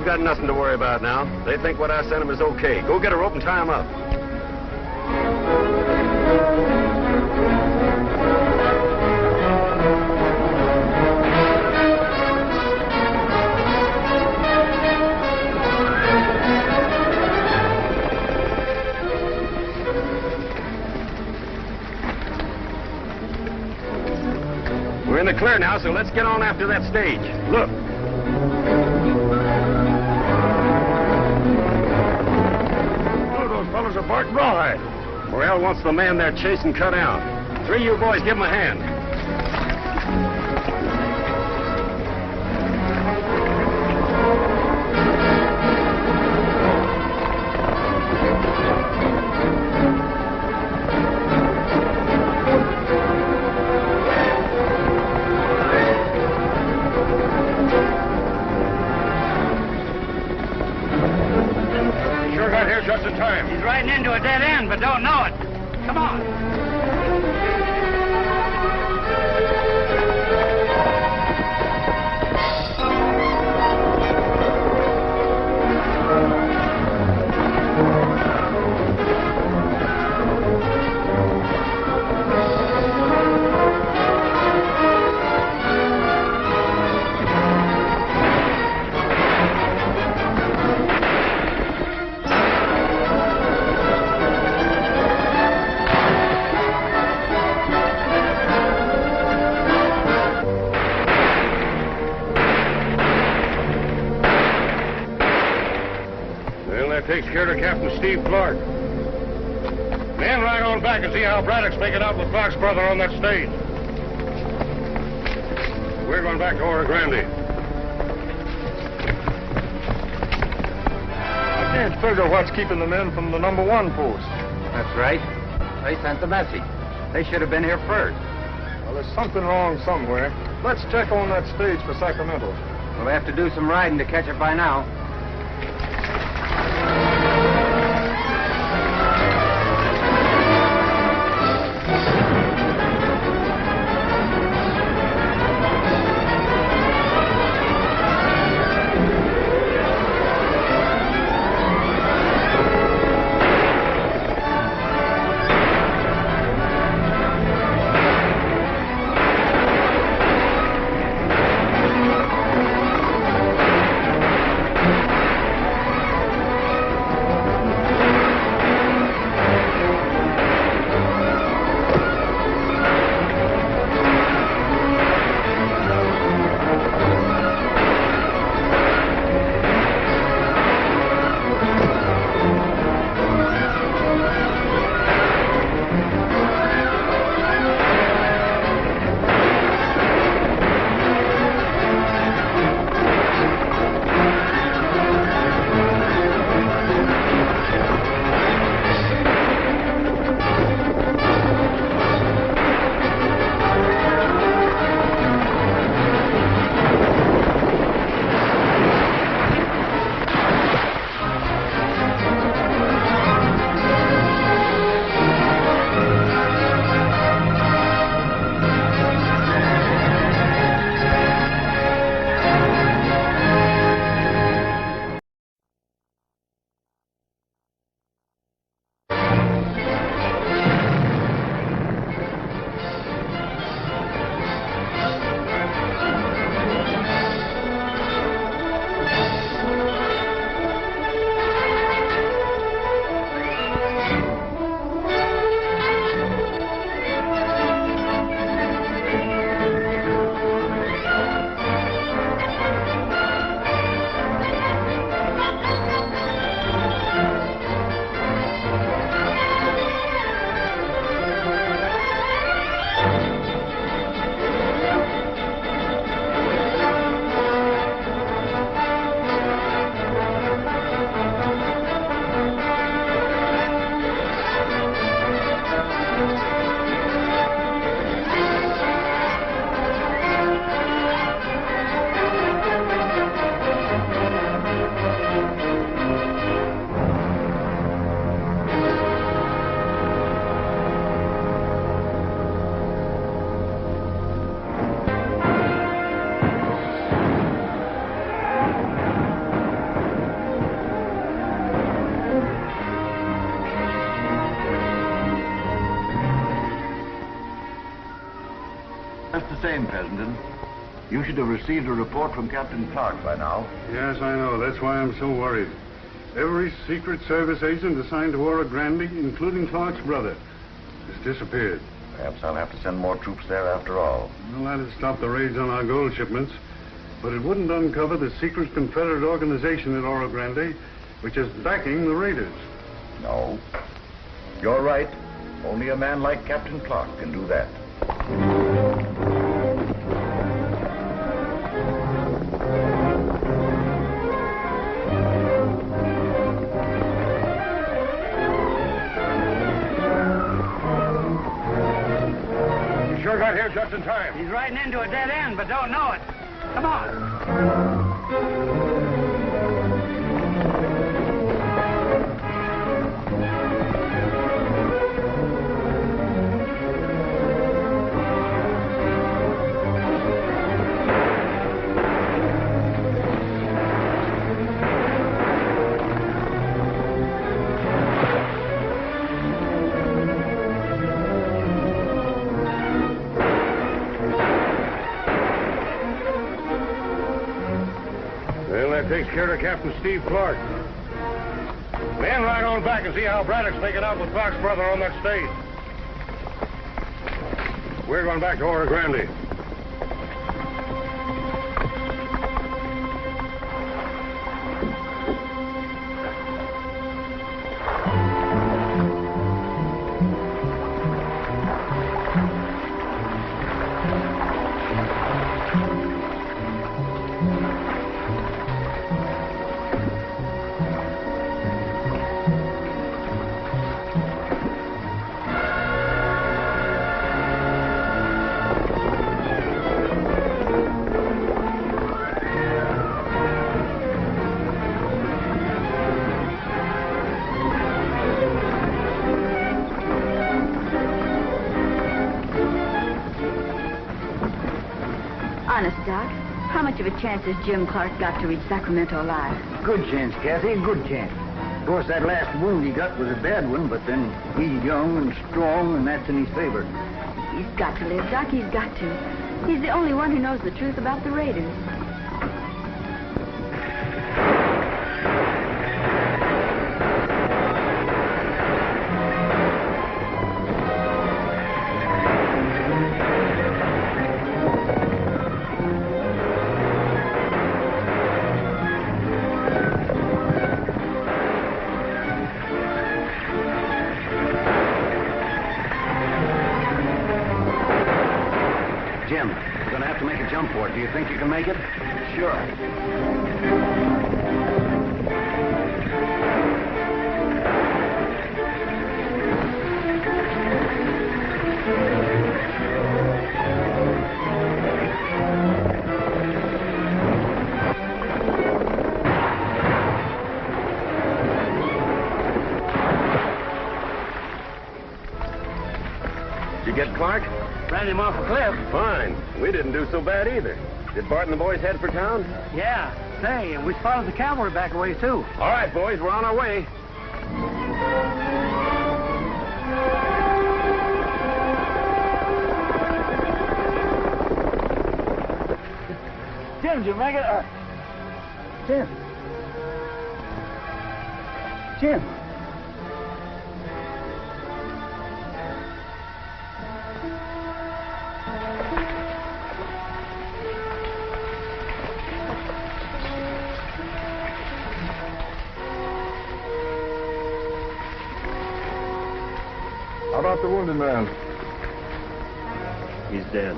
Got nothing to worry about now. They think what I sent them is okay. Go get a rope and tie them up. We're in the clear now, so let's get on after that stage. Look. Fellas are barking rawhide. Morel wants the man they're chasing cut out. 3 of you boys, give him a hand. Sure got here just in time. He's riding into a dead end, but don't know it. Come on. Takes care of Captain Steve Clark. Man, ride on back and see how Braddock's making out with Clark's brother on that stage. We're going back to Oro Grande. I can't figure what's keeping the men from the number 1 post. That's right. They sent the message. They should have been here first. Well, there's something wrong somewhere. Let's check on that stage for Sacramento. We'll have to do some riding to catch it by now. You should have received a report from Captain Clark by now. Yes, I know. That's why I'm so worried. Every Secret Service agent assigned to Oro Grande, including Clark's brother, has disappeared. Perhaps I'll have to send more troops there after all. Well, that'd stop the raids on our gold shipments, but it wouldn't uncover the secret Confederate organization at Oro Grande, which is backing the raiders. No. You're right. Only a man like Captain Clark can do that. You sure got here just in time. He's riding into a dead end, but don't know it. Come on. Well, that takes care of Captain Steve Clark. Man, ride on back and see how Braddock's making out with Clark's brother on that stage. We're going back to Oro Grande. Honest, Doc, how much of a chance has Jim Clark got to reach Sacramento alive? Good chance, Kathy, a good chance. Of course, that last wound he got was a bad one, but then he's young and strong, and that's in his favor. He's got to live, Doc, he's got to. He's the only one who knows the truth about the raiders. Jim, you're going to have to make a jump for it. Do you think you can make it? Sure. Did you get Clark? Ran him off a cliff. Fine. We didn't do so bad either. Did Bart and the boys head for town? Yeah. Say, we spotted the cavalry back away, too. All right, boys, we're on our way. Jim, did you make it? Jim. Jim. How about the wounded man? He's dead.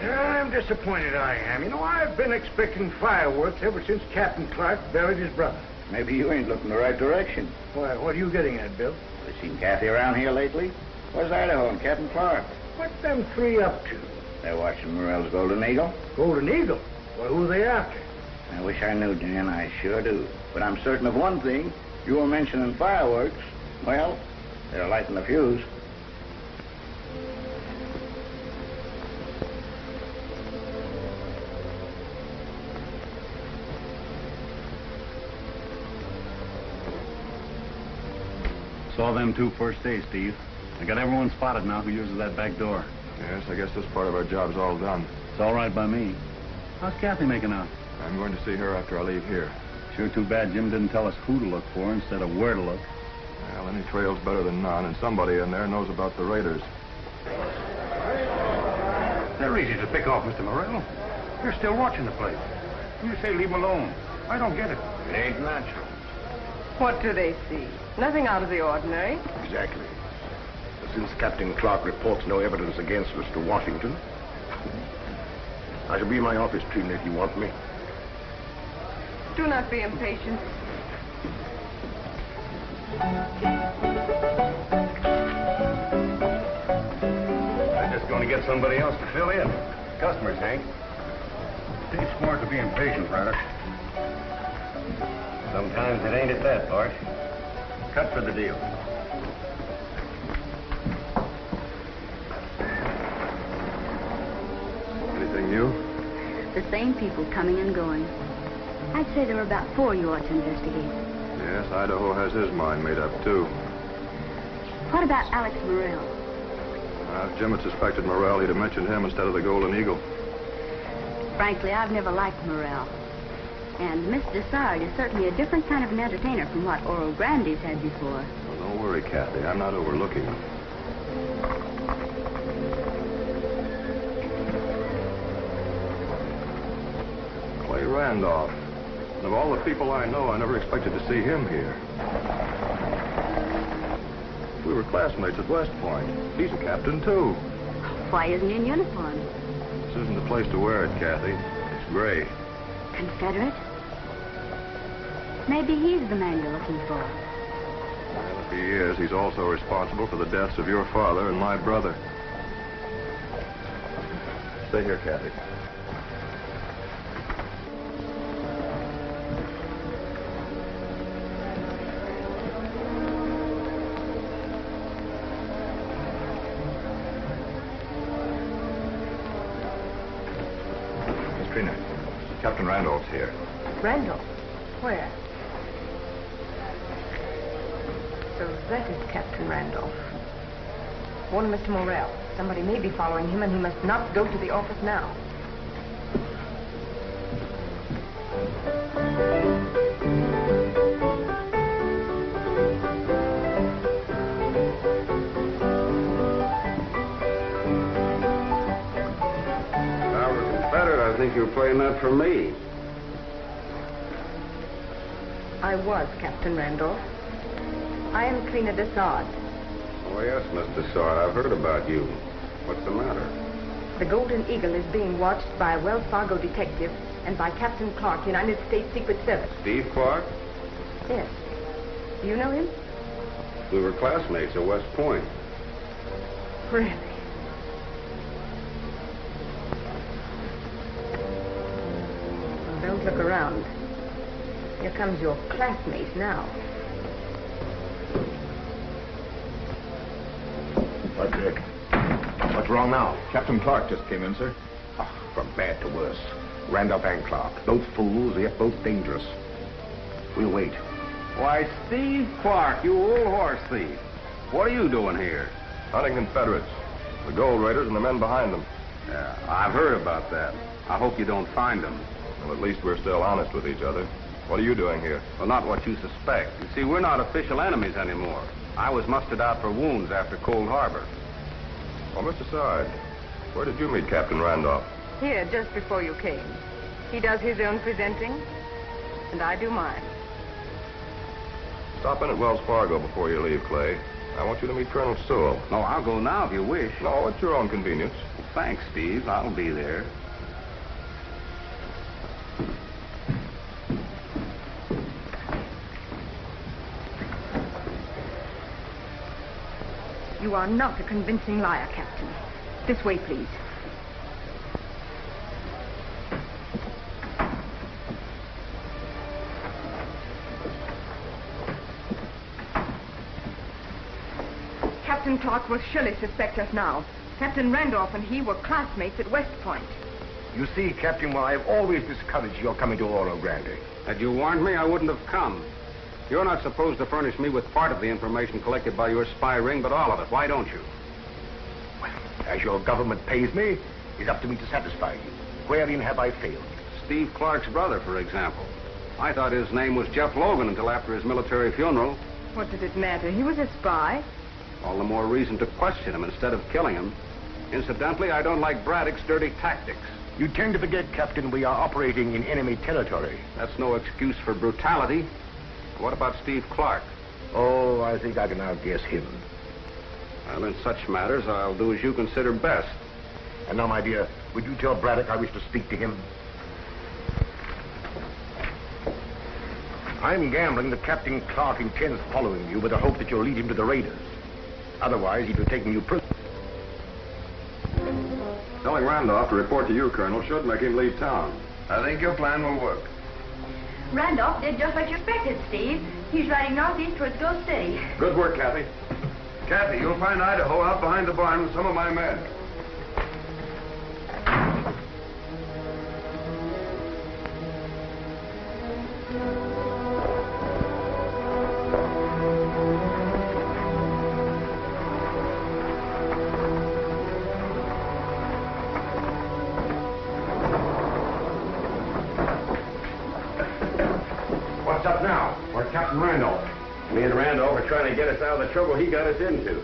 I'm disappointed I am. You know, I've been expecting fireworks ever since Captain Clark buried his brother. Maybe you ain't looking the right direction. Why, what are you getting at, Bill? You seen Kathy around here lately? Where's Idaho and Captain Clark? What them three up to? They're watching Morel's Golden Eagle. Golden Eagle? Well, who are they after? I wish I knew, Dan. I sure do. But I'm certain of one thing. You were mentioning fireworks. Well, they're lighting the fuse. Saw them two first days, Steve. I got everyone spotted now who uses that back door. Yes, I guess this part of our job's all done. It's all right by me. How's Kathy making out? I'm going to see her after I leave here. Sure too bad Jim didn't tell us who to look for instead of where to look. Well, any trail's better than none, and somebody in there knows about the raiders. They're easy to pick off, Mr. Morel. You're still watching the place. You say leave them alone. I don't get it. It ain't natural. What do they see? Nothing out of the ordinary. Exactly. Since Captain Clark reports no evidence against Mr. Washington, I shall be in my office, Trina, if you want me. Do not be impatient. I'm just going to get somebody else to fill in. Customers, Hank. It ain't smart to be impatient, Ryder. Sometimes it ain't at that, Bart. Cut for the deal. Anything new? The same people coming and going. I'd say there are about 4 you ought to investigate. Yes, Idaho has his mind made up, too. What about Alex Morel? If Jim had suspected Morel, he'd have mentioned him instead of the Golden Eagle. Frankly, I've never liked Morel. And Miss Desard is certainly a different kind of an entertainer from what Oro Grande's had before. Well, don't worry, Kathy. I'm not overlooking him. Clay Randolph. And of all the people I know, I never expected to see him here. We were classmates at West Point. He's a captain, too. Why isn't he in uniform? This isn't the place to wear it, Kathy. It's gray. Confederate? Maybe he's the man you're looking for. Well, if he is, he's also responsible for the deaths of your father and my brother. Stay here, Kathy. Miss Trina, Captain Randolph's here. Randolph? Where? So that is Captain Randolph. Warn Mr. Morel. Somebody may be following him, and he must not go to the office now. If I were a Confederate, I think you were playing that for me. I was Captain Randolph. I am Trina Desard. Oh, yes, Miss Desard. I've heard about you. What's the matter? The Golden Eagle is being watched by a Wells Fargo detective and by Captain Clark, United States Secret Service. Steve Clark? Yes. Do you know him? We were classmates at West Point. Really? Well, don't look around. Here comes your classmate now. What, Dick? What's wrong now? Captain Clark just came in, sir. From bad to worse. Randolph and Clark. Both fools, yet both dangerous. We'll wait. Why, Steve Clark, you old horse thief. What are you doing here? Hunting Confederates. The gold raiders and the men behind them. Yeah, I've heard about that. I hope you don't find them. Well, at least we're still honest with each other. What are you doing here? Well, not what you suspect. You see, we're not official enemies anymore. I was mustered out for wounds after Cold Harbor. Well, Mr. Sard, where did you meet Captain Randolph? Here, just before you came. He does his own presenting, and I do mine. Stop in at Wells Fargo before you leave, Clay. I want you to meet Colonel Sewell. No, I'll go now if you wish. No, at your own convenience. Well, thanks, Steve. I'll be there. You are not a convincing liar, Captain. This way, please. Captain Clark will surely suspect us now. Captain Randolph and he were classmates at West Point. You see, Captain, while I've always discouraged your coming to Oro Grande. Had you warned me, I wouldn't have come. You're not supposed to furnish me with part of the information collected by your spy ring, but all of it. Why don't you? Well, as your government pays me, it's up to me to satisfy you. Wherein have I failed? Steve Clark's brother, for example. I thought his name was Jeff Logan until after his military funeral. What did it matter? He was a spy. All the more reason to question him instead of killing him. Incidentally, I don't like Braddock's dirty tactics. You tend to forget, Captain, we are operating in enemy territory. That's no excuse for brutality. What about Steve Clark? Oh, I think I can outguess him. Well, in such matters, I'll do as you consider best. And now, my dear, would you tell Braddock I wish to speak to him? I'm gambling that Captain Clark intends following you with the hope that you'll lead him to the raiders. Otherwise, he'd be taking you prisoner. Telling Randolph to report to you, Colonel, should make him leave town. I think your plan will work. Randolph did just like you expected, Steve. He's riding northeast towards Ghost City. Good work, Kathy. Kathy, you'll find Idaho out behind the barn with some of my men. What's up now? Where's Captain Randolph? Me and Randolph are trying to get us out of the trouble he got us into.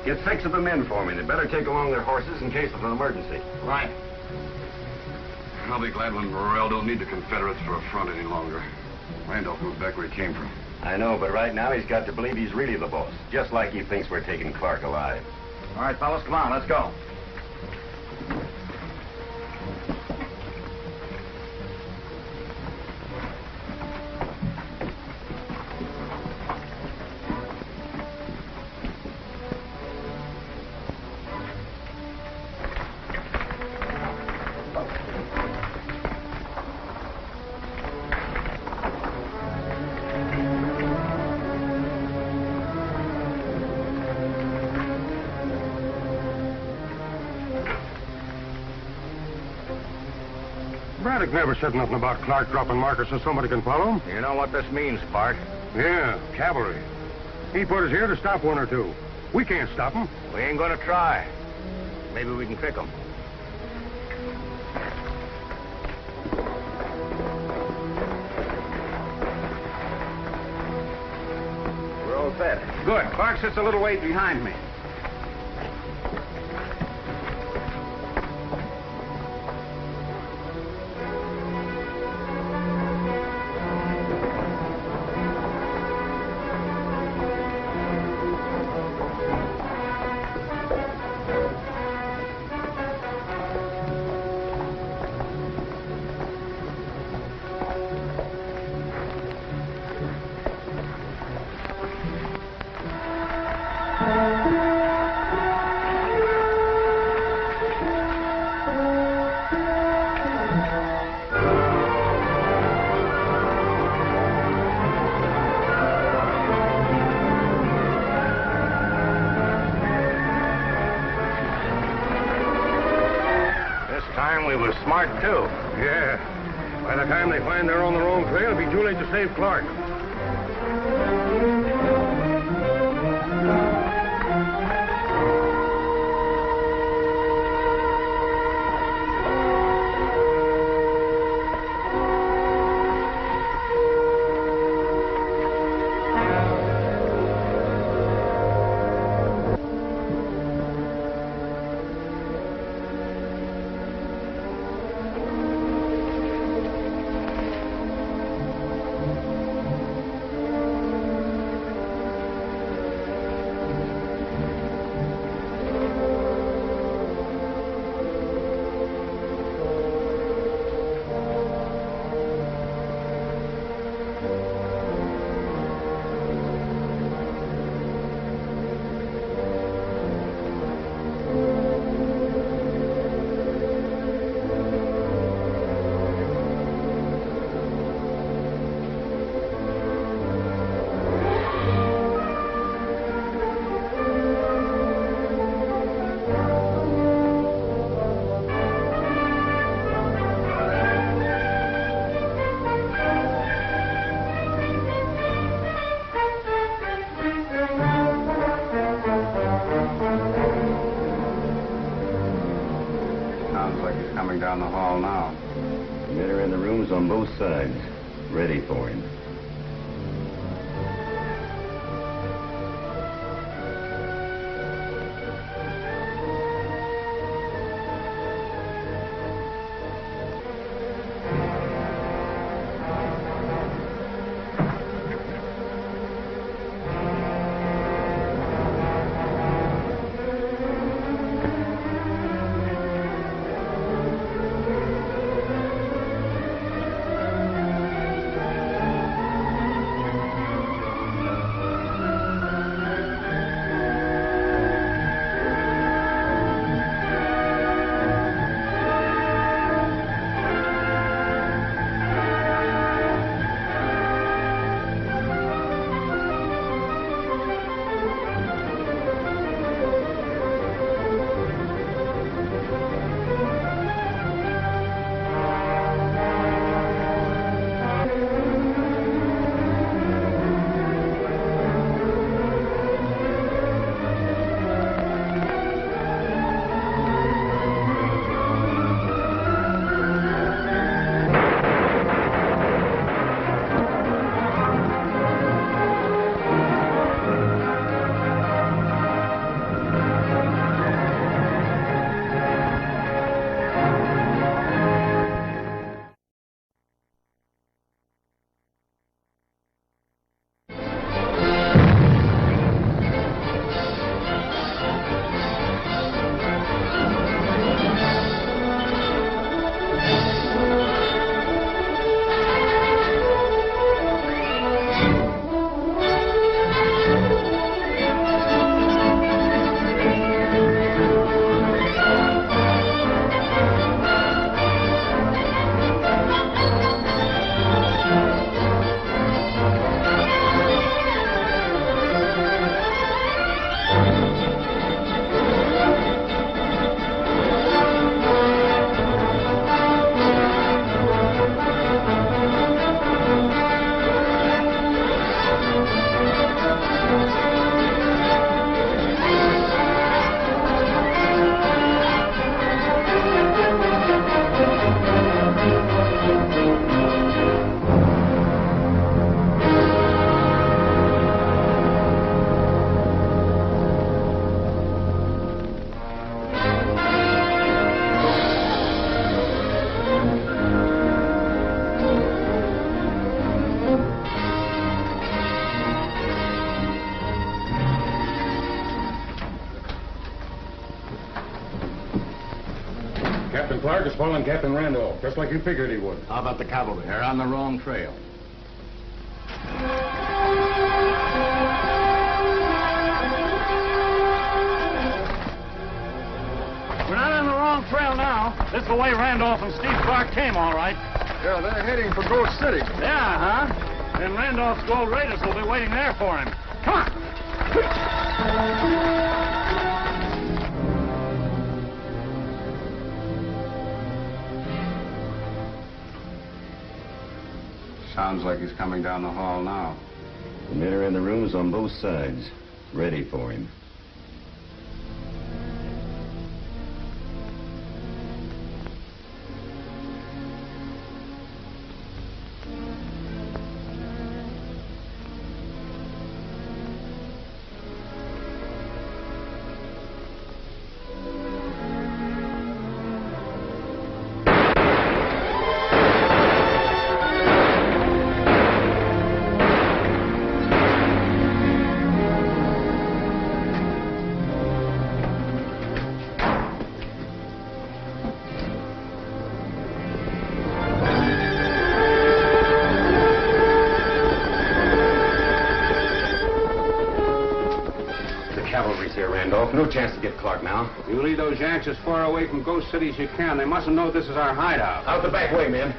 Get 6 of the men for me. They better take along their horses in case of an emergency. Right. I'll be glad when Morel don't need the Confederates for a front any longer. Randolph moved back where he came from. I know, but right now he's got to believe he's really the boss. Just like he thinks we're taking Clark alive. All right, fellas, come on, let's go. Braddock never said nothing about Clark dropping markers so somebody can follow him. You know what this means, Bart? Yeah, cavalry. He put us here to stop one or two. We can't stop him. We ain't gonna try. Maybe we can trick them. We're all set. Good. Clark sits a little way behind me. We were smart, too. Yeah. By the time they find they're on the wrong trail, it'll be too late to save Clark. rooms on both sides, ready for him. Captain Clark is following Captain Randolph, just like you figured he would. How about the cavalry? They're on the wrong trail. We're not on the wrong trail now. This is the way Randolph and Steve Clark came, all right. Yeah, they're heading for Gold City. Yeah, huh? Then Randolph's gold raiders will be waiting there for him. Come on! Sounds like he's coming down the hall now. The men are in the rooms on both sides, ready for him. No chance to get Clark now. You lead those Yanks as far away from Ghost City as you can. They mustn't know this is our hideout. Out the back way, men.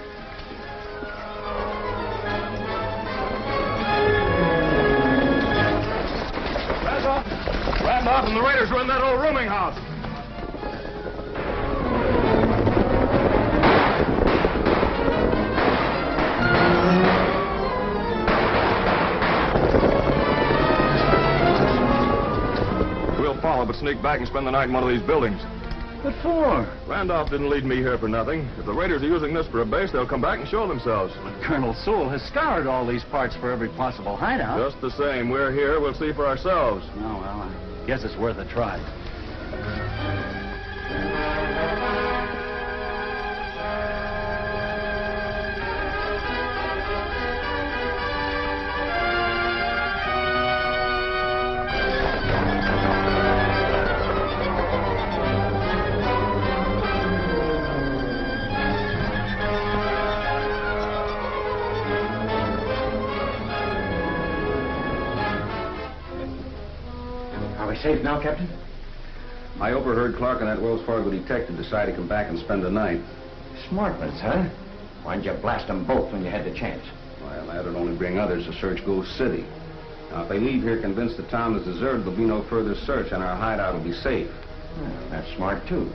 Randolph and the raiders are in that old rooming house. Follow, but sneak back and spend the night in one of these buildings. What for? Randolph didn't lead me here for nothing. If the raiders are using this for a base, they'll come back and show themselves. But Colonel Sewell has scoured all these parts for every possible hideout. Just the same, we're here. We'll see for ourselves. Oh, well, I guess it's worth a try. Safe now, Captain? I overheard Clark and that Wells Fargo detective decide to come back and spend the night. Smart ones, huh? Why didn't you blast them both when you had the chance? Well, that'd only bring others to search Gold City. Now, if they leave here convinced the town is deserted, there'll be no further search and our hideout will be safe. Well, that's smart, too.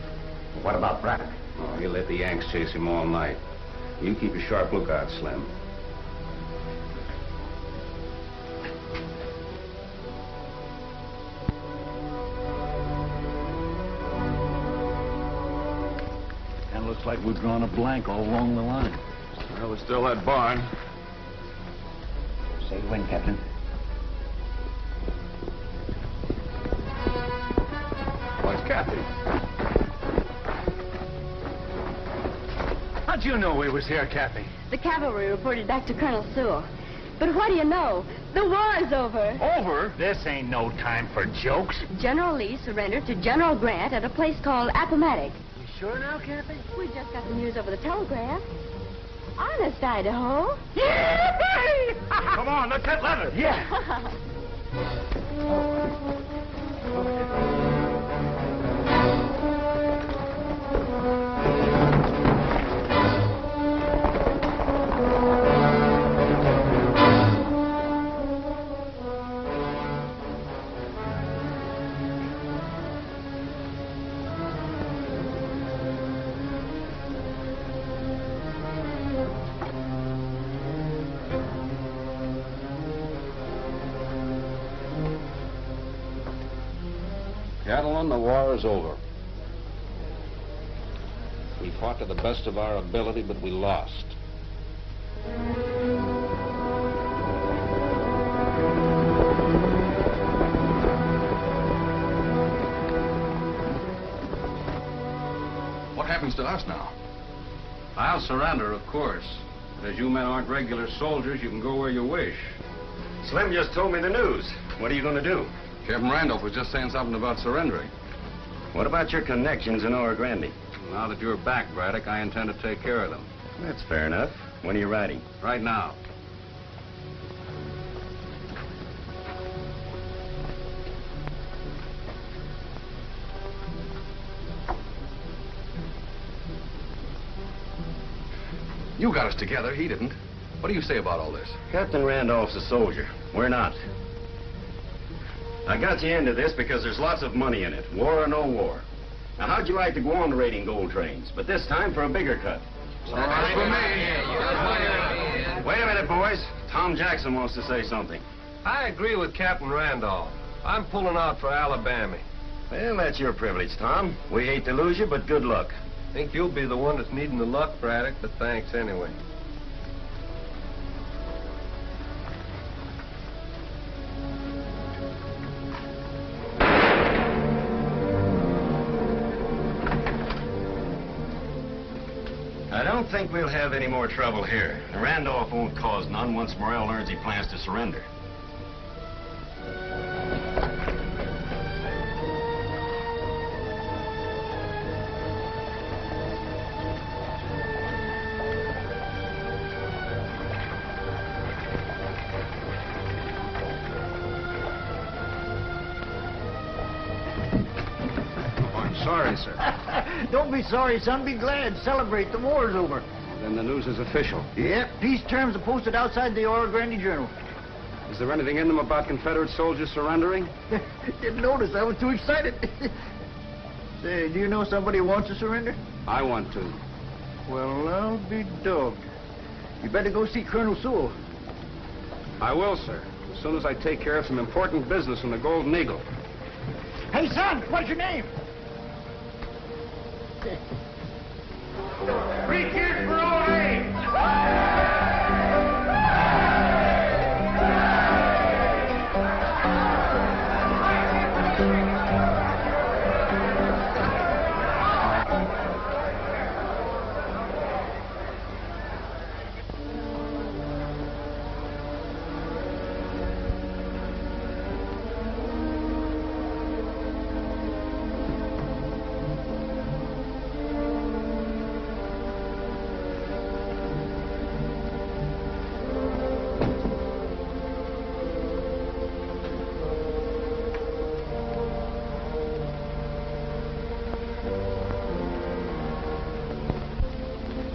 But what about Braddock? Oh, he'll let the Yanks chase him all night. You keep a sharp lookout, Slim. Looks like we've drawn a blank all along the line. Well, we still had barn. Say when, Captain? What's Kathy? How'd you know we was here, Kathy? The cavalry reported back to Colonel Sewell. But what do you know? The war's over. Over? This ain't no time for jokes. General Lee surrendered to General Grant at a place called Appomattox. Sure now, Kathy? We just got the news over the telegraph. Honest, Idaho. Come on, let's hit leather. Yeah. Gentlemen, the war is over. We fought to the best of our ability, but we lost. What happens to us now? I'll surrender, of course. But as you men aren't regular soldiers, you can go where you wish. Slim just told me the news. What are you going to do? Captain Randolph was just saying something about surrendering. What about your connections in Oro Grande? Now that you're back, Braddock, I intend to take care of them. That's fair enough. When are you riding? Right now. You got us together. He didn't. What do you say about all this? Captain Randolph's a soldier. We're not. I got you into this because there's lots of money in it, war or no war. Now, how'd you like to go on raiding gold trains, but this time for a bigger cut? All right for me. Wait a minute, boys. Tom Jackson wants to say something. I agree with Captain Randolph. I'm pulling out for Alabama. Well, that's your privilege, Tom. We hate to lose you, but good luck. Think you'll be the one that's needing the luck, Braddock, but thanks anyway. I don't think we'll have any more trouble here. Randolph won't cause none once Morel learns he plans to surrender. Sorry, sir. Don't be sorry, son. Be glad. Celebrate. The war's over. Then the news is official. Yep. Peace terms are posted outside the Oro Grande Journal. Is there anything in them about Confederate soldiers surrendering? Didn't notice. I was too excited. Say, do you know somebody who wants to surrender? I want to. Well, I'll be dogged. You better go see Colonel Sewell. I will, sir. As soon as I take care of some important business from the Golden Eagle. Hey, son, what's your name? Three cheers for old Abe!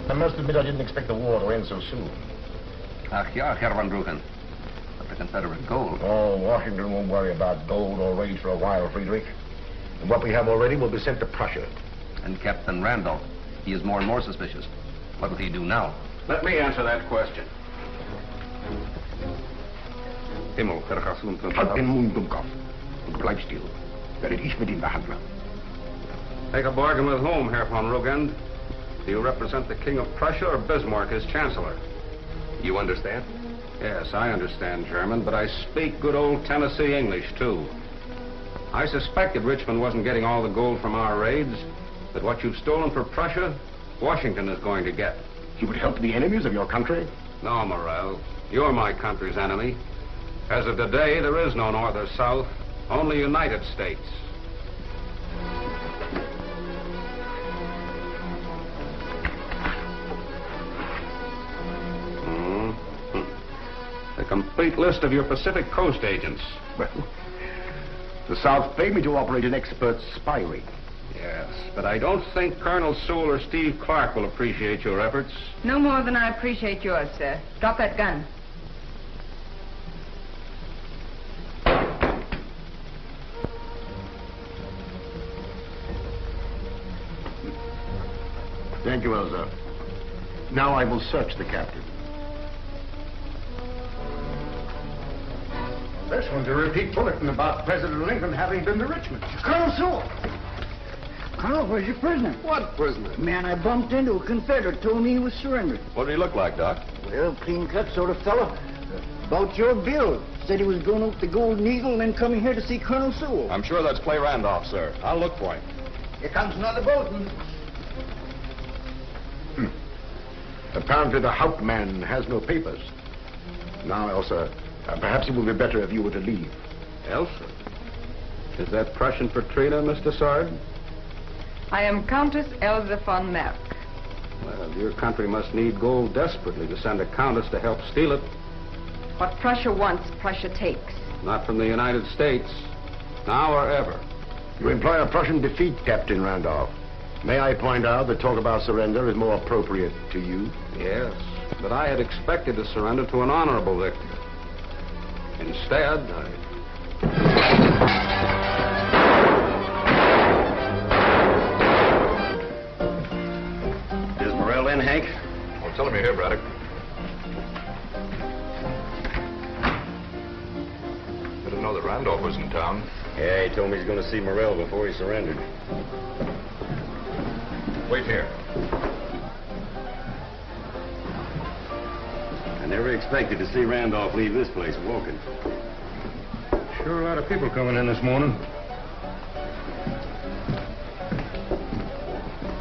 I must admit I didn't expect the war to end so soon. Ach ja, Herr Van Bruggen. But the Confederate gold. Oh, Washington won't worry about gold or raids for a while, Friedrich. And what we have already will be sent to Prussia. And Captain Randolph, he is more and more suspicious. What will he do now? Let me answer that question. Himmel, Halt den Mund, Dummkopf. Und bleib still. Werdet ich mit ihm behandeln. Take a bargain with whom, Herr von Rugend? Do you represent the King of Prussia or Bismarck as Chancellor? You understand? Yes, I understand German, but I speak good old Tennessee English, too. I suspected Richmond wasn't getting all the gold from our raids, but what you've stolen for Prussia, Washington is going to get. You would help the enemies of your country? No, Morel. You're my country's enemy. As of today, there is no North or South, only United States. A complete list of your Pacific Coast agents. Well, the South paid me to operate an expert spy ring. Yes, but I don't think Colonel Sewell or Steve Clark will appreciate your efforts. No more than I appreciate yours, sir. Drop that gun. Thank you, Elsa. Now I will search the captain. This one's a repeat bulletin about President Lincoln having been to Richmond. Colonel Sewell! Colonel, where's your prisoner? What prisoner? Man I bumped into, a Confederate, told me he was surrendered. What did he look like, Doc? Well, clean-cut sort of fellow. About your build. Said he was going out the Golden Eagle and then coming here to see Colonel Sewell. I'm sure that's Clay Randolph, sir. I'll look for him. Here comes another boatman. Apparently the Hauptmann has no papers. Now, Elsa, perhaps it would be better if you were to leave. Elsa? Is that Prussian for Trina, Mr. Sard? I am Countess Elsa von Merck. Well, your country must need gold desperately to send a countess to help steal it. What Prussia wants, Prussia takes. Not from the United States. Now or ever. You imply a Prussian defeat, Captain Randolph. May I point out that talk about surrender is more appropriate to you? Yes, but I had expected to surrender to an honorable victory. Instead, Is Morel in, Hank? Well, tell him you're here, Braddock. I didn't know that Randolph was in town. Yeah, he told me he's going to see Morel before he surrendered. Wait here. I never expected to see Randolph leave this place walking. Sure a lot of people coming in this morning.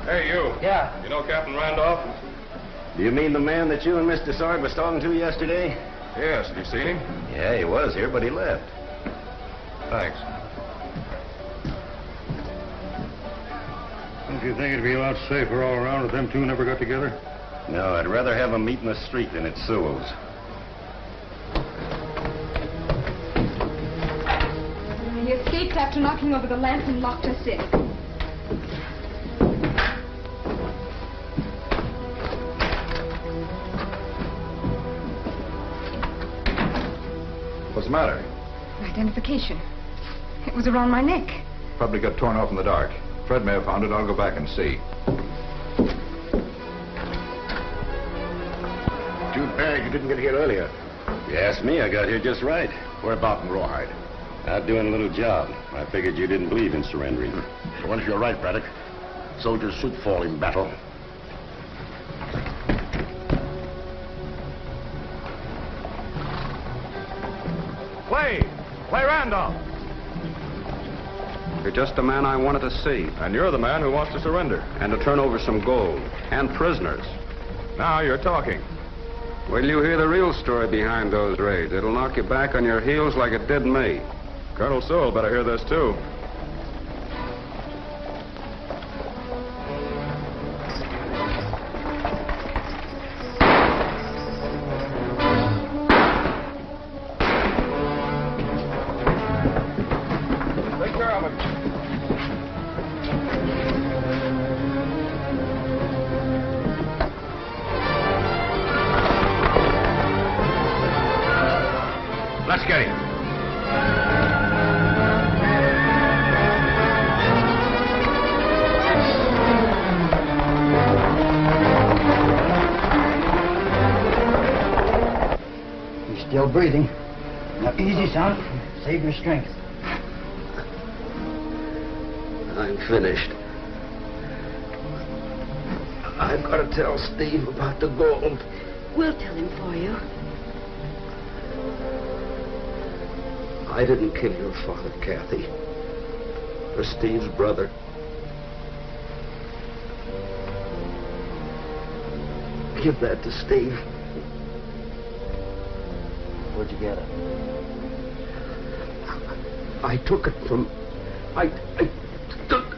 Hey, you. Yeah. You know Captain Randolph? Do you mean the man that you and Mr. Sard was talking to yesterday? Yes. Have you seen him? Yeah, he was here, but he left. Thanks. Don't you think it'd be a lot safer all around if them two never got together? No, I'd rather have them meet in the street than at Sewell's. He escaped after knocking over the lamp and locked us in. What's the matter? Identification. It was around my neck. Probably got torn off in the dark. Fred may have found it. I'll go back and see. Too bad you didn't get here earlier. You asked me, I got here just right. Where about in Rawhide? Out doing a little job. I figured you didn't believe in surrendering. So once you're right, Braddock. Soldiers should fall in battle. Clay Randolph. You're just the man I wanted to see. And you're the man who wants to surrender. And to turn over some gold. And prisoners. Now you're talking. Wait till you hear the real story behind those raids. It'll knock you back on your heels like it did me. Colonel Sewell better hear this, too. Take care of him. Let's get him. He's still breathing. Now, easy, son. Save your strength. I'm finished. I've got to tell Steve about the gold. We'll tell him for you. I didn't kill your father, Kathy. Or Steve's brother. Give that to Steve. Where'd you get it? I took it from... I took...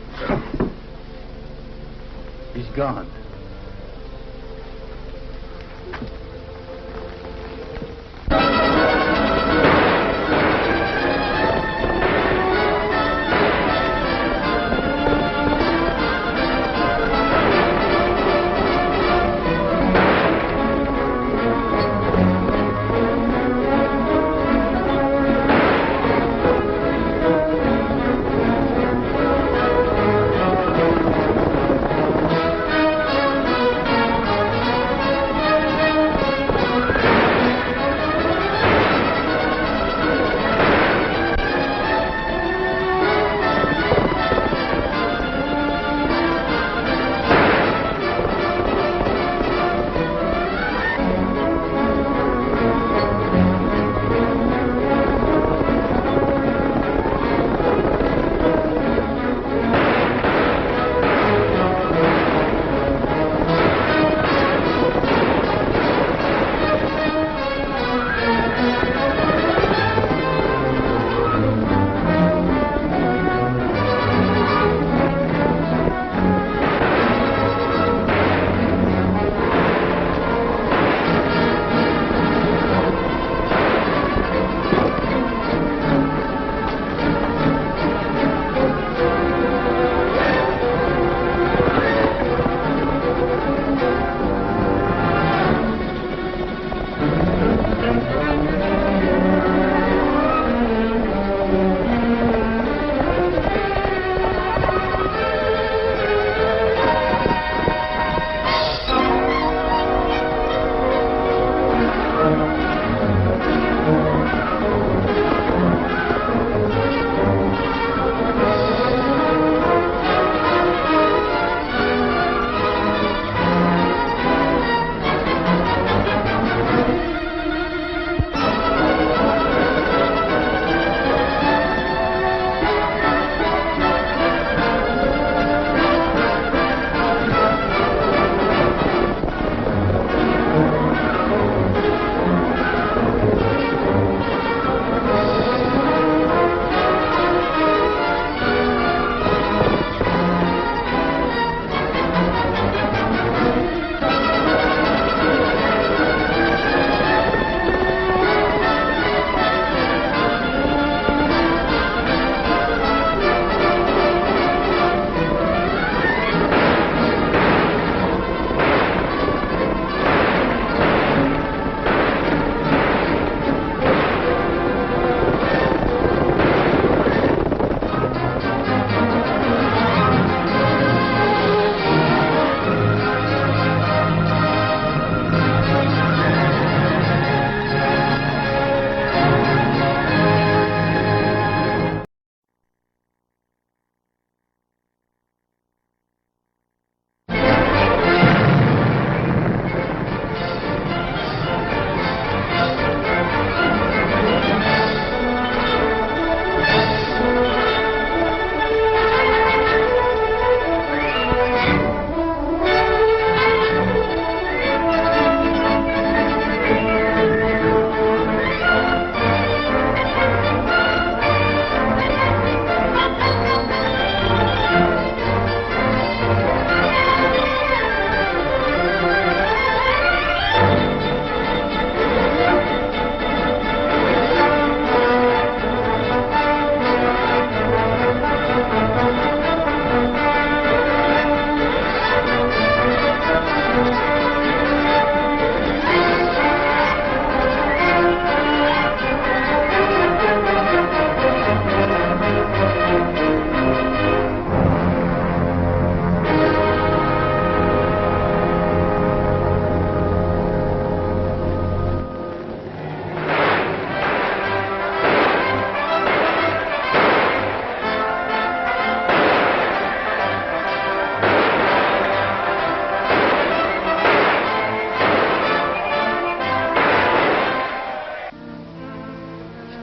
He's gone.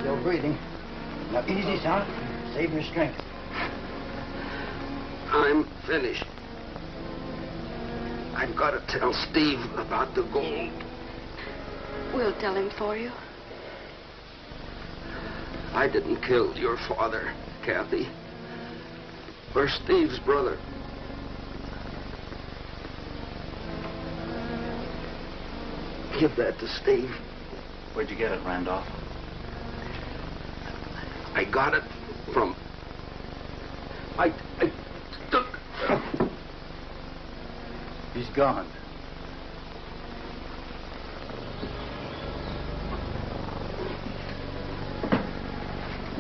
Still breathing. Now, easy, son. Save your strength. I'm finished. I've got to tell Steve about the gold. We'll tell him for you. I didn't kill your father, Kathy. Or Steve's brother. Give that to Steve. Where'd you get it, Randolph? I got it from... I took... He's gone.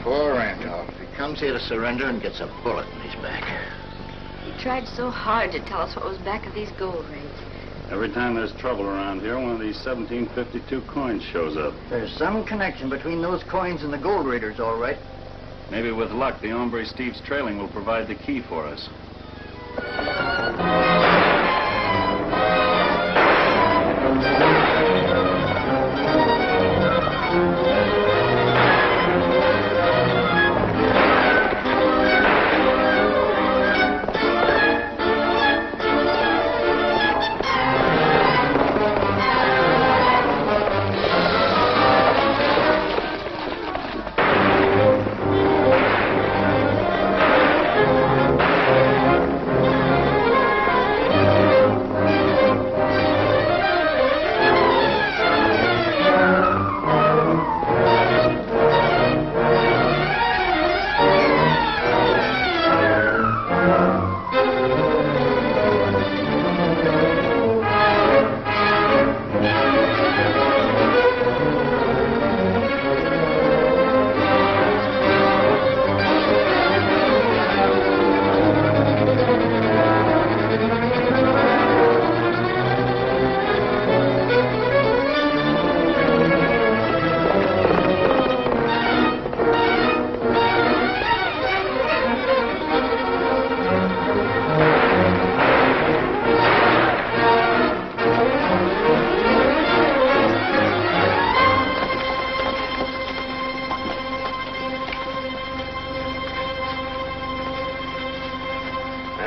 Poor Randolph. He comes here to surrender and gets a bullet in his back. He tried so hard to tell us what was back of these gold raids. Every time there's trouble around here, one of these 1752 coins shows up. There's some connection between those coins and the gold raiders, all right. Maybe with luck, the hombre Steve's trailing will provide the key for us.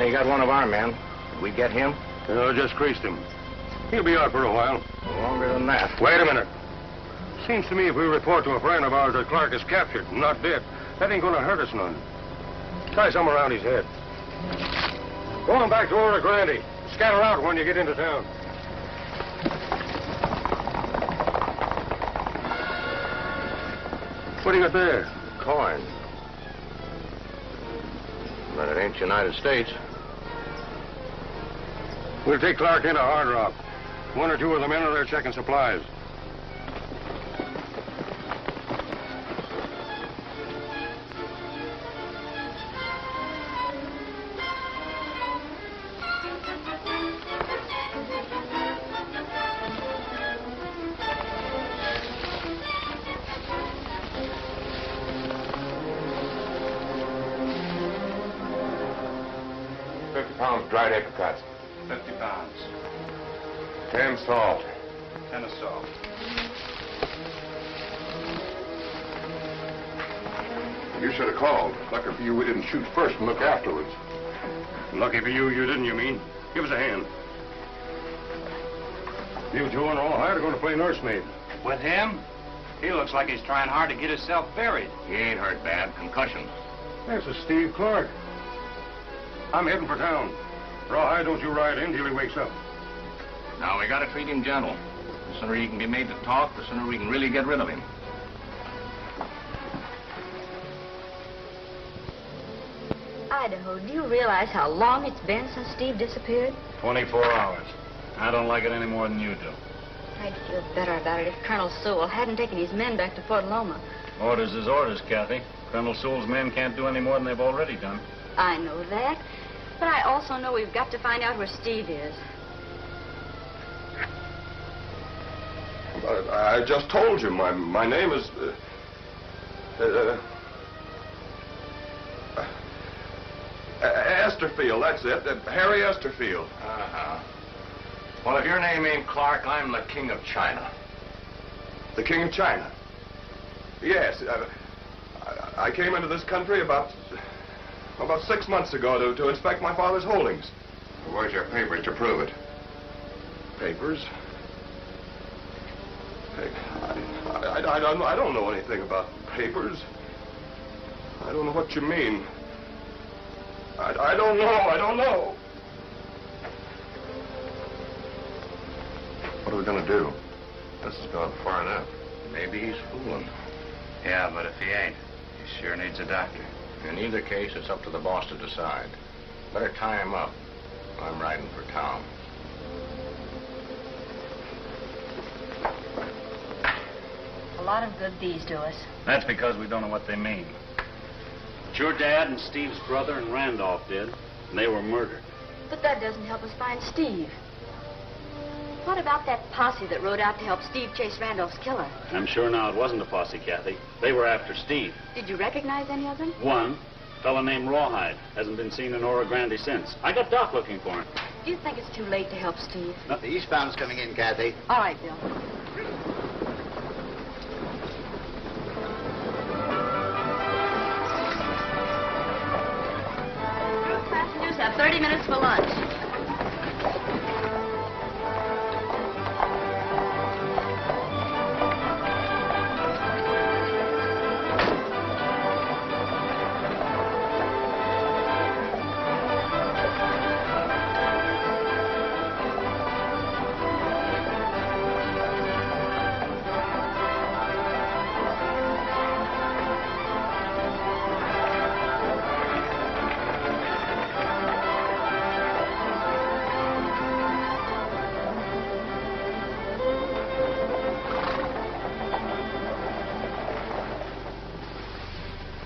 You got one of our men. Did we get him? No, just creased him. He'll be out for a while. Longer than that. Wait a minute. Seems to me if we report to a friend of ours that Clark is captured and not dead, that ain't gonna hurt us none. Tie some around his head. Go on back to Oro Grande. Scatter out when you get into town. What do you got there? Coin. But it ain't United States. We'll take Clark into Hard Rock. One or two of the men are there checking supplies. £50 dried apricots. 50 pounds. 10 salt. 10 of salt. You should have called. Lucky for you, we didn't shoot first and look afterwards. Lucky for you, you didn't, you mean? Give us a hand. You two and all hired are going to play nursemaid. With him? He looks like he's trying hard to get himself buried. He ain't hurt bad. Concussion. This is Steve Clark. I'm heading for town. Rawhide, don't you ride in till he wakes up. Now, we gotta treat him gentle. The sooner he can be made to talk, the sooner we can really get rid of him. Idaho, do you realize how long it's been since Steve disappeared? 24 hours. I don't like it any more than you do. I'd feel better about it if Colonel Sewell hadn't taken his men back to Fort Loma. Orders is orders, Kathy. Colonel Sewell's men can't do any more than they've already done. I know that. But I also know we've got to find out where Steve is. I just told you, my name is... Esterfield, that's it. Harry Esterfield. Uh-huh. Well, if your name ain't Clark, I'm the King of China. The King of China? Yes. I came into this country about 6 months ago to inspect my father's holdings. Where's your papers to prove it? Papers? I don't know anything about papers. I don't know what you mean. I don't know. What are we going to do? This has gone far enough. Maybe he's fooling. Yeah, but if he ain't, he sure needs a doctor. In either case, it's up to the boss to decide. Better tie him up. I'm riding for town. A lot of good these do us. That's because we don't know what they mean. But your dad and Steve's brother and Randolph did, and they were murdered. But that doesn't help us find Steve. What about that posse that rode out to help Steve chase Randolph's killer? I'm sure now it wasn't a posse, Kathy. They were after Steve. Did you recognize any of them? One, a fellow named Rawhide, hasn't been seen in Oro Grande since. I got Doc looking for him. Do you think it's too late to help Steve? The eastbound's coming in, Kathy. All right, Bill. Passengers have 30 minutes for lunch.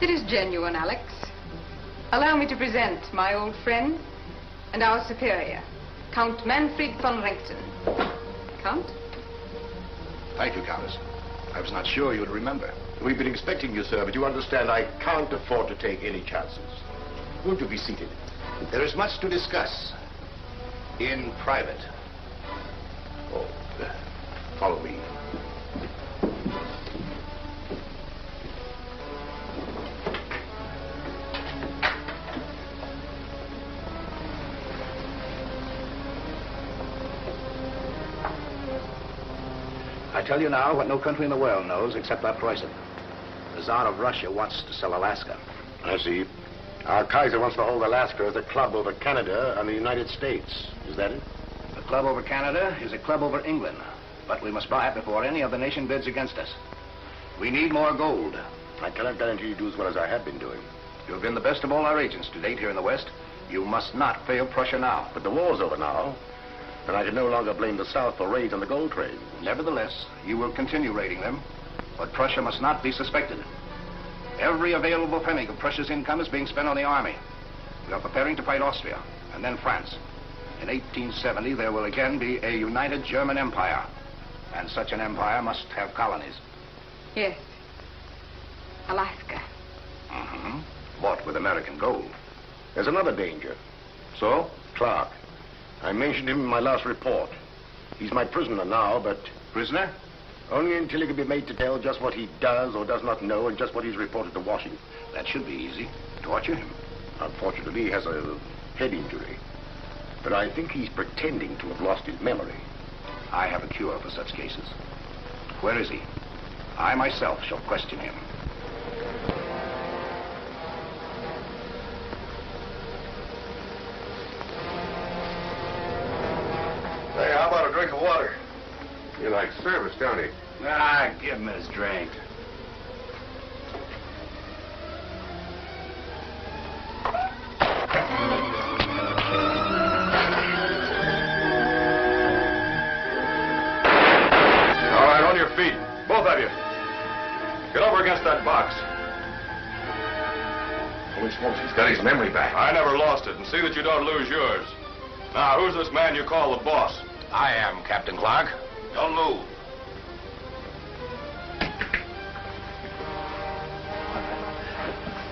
It is genuine, Alex. Allow me to present my old friend and our superior, Count Manfred von Renkton. Count? Thank you, Countess. I was not sure you'd remember. We've been expecting you, sir, but you understand I can't afford to take any chances. Won't you be seated? There is much to discuss. In private. Oh, follow me. I tell you now what no country in the world knows except our Preußen. The Tsar of Russia wants to sell Alaska. I see. Our Kaiser wants to hold Alaska as a club over Canada and the United States. Is that it? A club over Canada is a club over England. But we must buy it before any other nation bids against us. We need more gold. I cannot guarantee you do as well as I have been doing. You've been the best of all our agents to date here in the West. You must not fail Prussia now. But the war's over now. And I can no longer blame the South for raids on the gold trade. Nevertheless, you will continue raiding them, but Prussia must not be suspected. Every available penny of Prussia's income is being spent on the army. We are preparing to fight Austria, and then France. In 1870, there will again be a united German empire, and such an empire must have colonies. Yes. Alaska. Mm-hmm. Bought with American gold. There's another danger. So? Clark. I mentioned him in my last report. He's my prisoner now, but... Prisoner? Only until he can be made to tell just what he does or does not know and just what he's reported to Washington. That should be easy. Torture him. Unfortunately, he has a head injury. But I think he's pretending to have lost his memory. I have a cure for such cases. Where is he? I myself shall question him. Hey, how about a drink of water? You like service, don't you? Ah, give him his drink. All right, on your feet. Both of you. Get over against that box. Holy smokes, he's got his memory back. I never lost it, and see that you don't lose yours. Now, who's this man you call the boss? I am, Captain Clark. Don't move.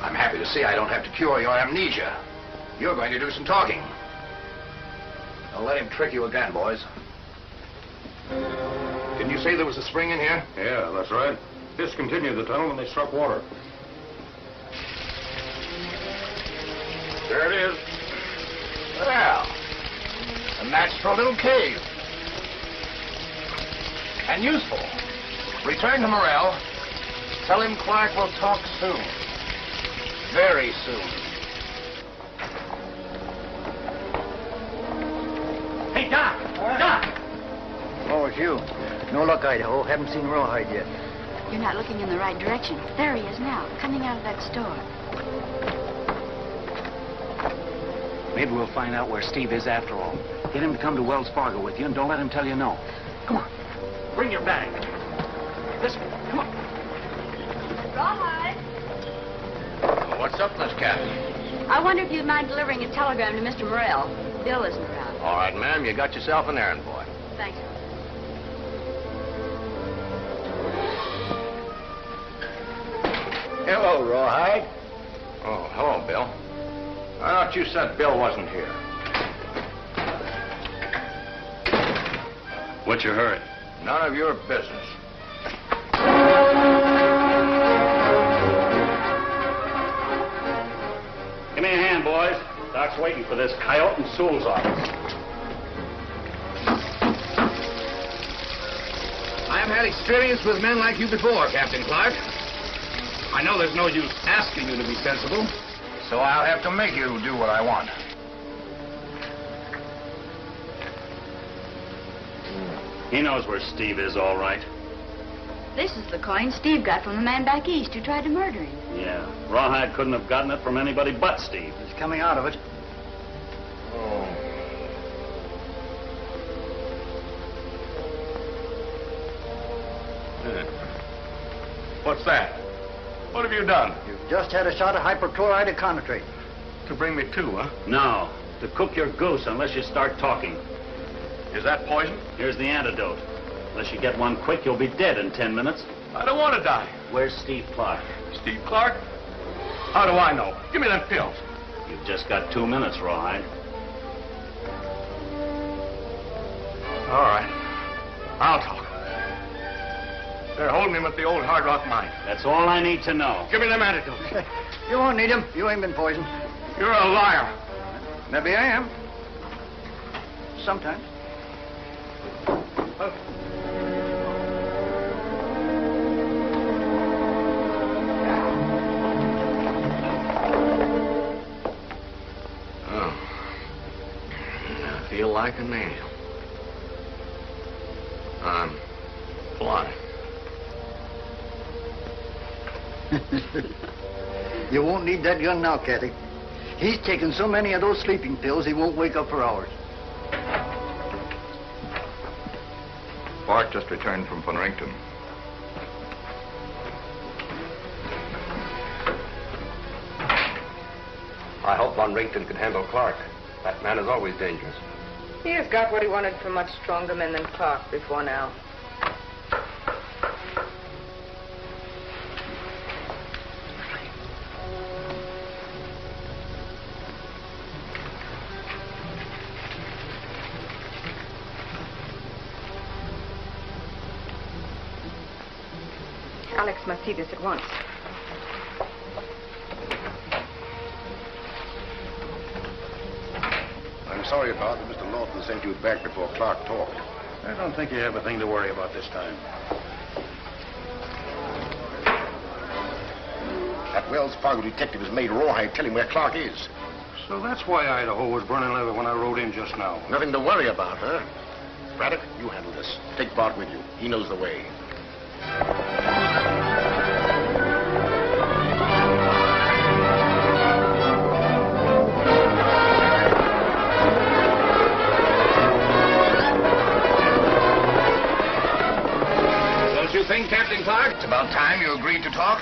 I'm happy to see I don't have to cure your amnesia. You're going to do some talking. Don't let him trick you again, boys. Didn't you say there was a spring in here? Yeah, that's right. discontinued the tunnel when they struck water. There it is. Well, a natural little cave. And useful. Return to Morel. Tell him Clark will talk soon. Very soon. Hey, Doc! Doc! Oh, it's you. No luck, Idaho. Haven't seen Rawhide yet. You're not looking in the right direction. There he is now, coming out of that store. Maybe we'll find out where Steve is after all. Get him to come to Wells Fargo with you and don't let him tell you no. Come on. Bring your bag. This way. Come on. Rawhide. What's up, Miss Kathy? I wonder if you'd mind delivering a telegram to Mr. Morel. Bill isn't around. All right, ma'am. You got yourself an errand boy. Thanks. Hello, Rawhide. Oh, hello, Bill. I thought you said Bill wasn't here. What's your hurry? None of your business. Give me a hand, boys. Doc's waiting for this coyote in Sewell's office. I have had experience with men like you before, Captain Clark. I know there's no use asking you to be sensible, so I'll have to make you do what I want. He knows where Steve is, all right. This is the coin Steve got from the man back east who tried to murder him. Yeah, Rawhide couldn't have gotten it from anybody but Steve. He's coming out of it. Oh. What's that? What have you done? You've just had a shot of hypochlorite of concentrate. To bring me to, huh? No, to cook your goose unless you start talking. Is that poison? Here's the antidote. Unless you get one quick, you'll be dead in 10 minutes. I don't want to die. Where's Steve Clark? Steve Clark? How do I know? Give me them pills. You've just got 2 minutes, Rawhide. All right. I'll talk. They're holding him at the old Hard Rock mine. That's all I need to know. Give me them antidotes. You won't need him. You ain't been poisoned. You're a liar. Maybe I am. Sometimes. Oh. I feel like a nail. I'm flying. You won't need that gun now, Kathy. He's taken so many of those sleeping pills he won't wake up for hours. Bart just returned from Funrington. I hope Von Rington can handle Clark. That man is always dangerous. He has got what he wanted from much stronger men than Clark before now. Alex must see this at once. I'm sorry, Bob, that Mr. Lawton sent you back before Clark talked. I don't think you have a thing to worry about this time. That Wells Fargo detective has made Rawhide tell him where Clark is. So that's why Idaho was burning leather when I rode in just now. Nothing to worry about, huh? Braddock, you handle this. Take Bart with you. He knows the way. Don't you think, Captain Clark, it's about time you agreed to talk?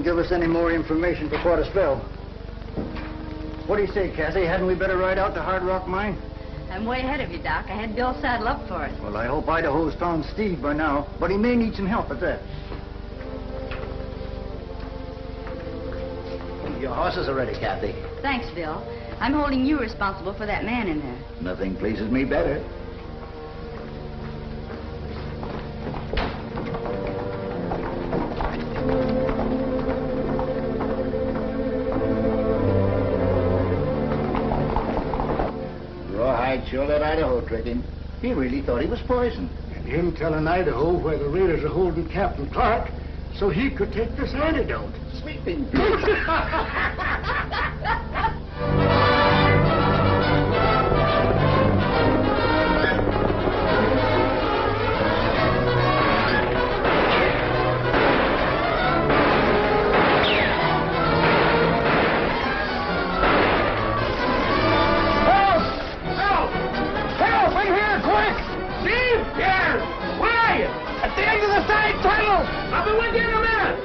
give us any more information for quite a spell. What do you say, Kathy? Hadn't we better ride out to Hard Rock Mine? I'm way ahead of you, Doc. I had Bill saddle up for us. Well, I hope Idaho's found Steve by now, but he may need some help at that. Your horses are ready, Kathy. Thanks, Bill. I'm holding you responsible for that man in there. Nothing pleases me better. Rawhide sure let Idaho trick him. He really thought he was poisoned. And him telling Idaho where the raiders are holding Captain Clark so he could take this antidote. Sleeping pills. I'll be with you in a minute!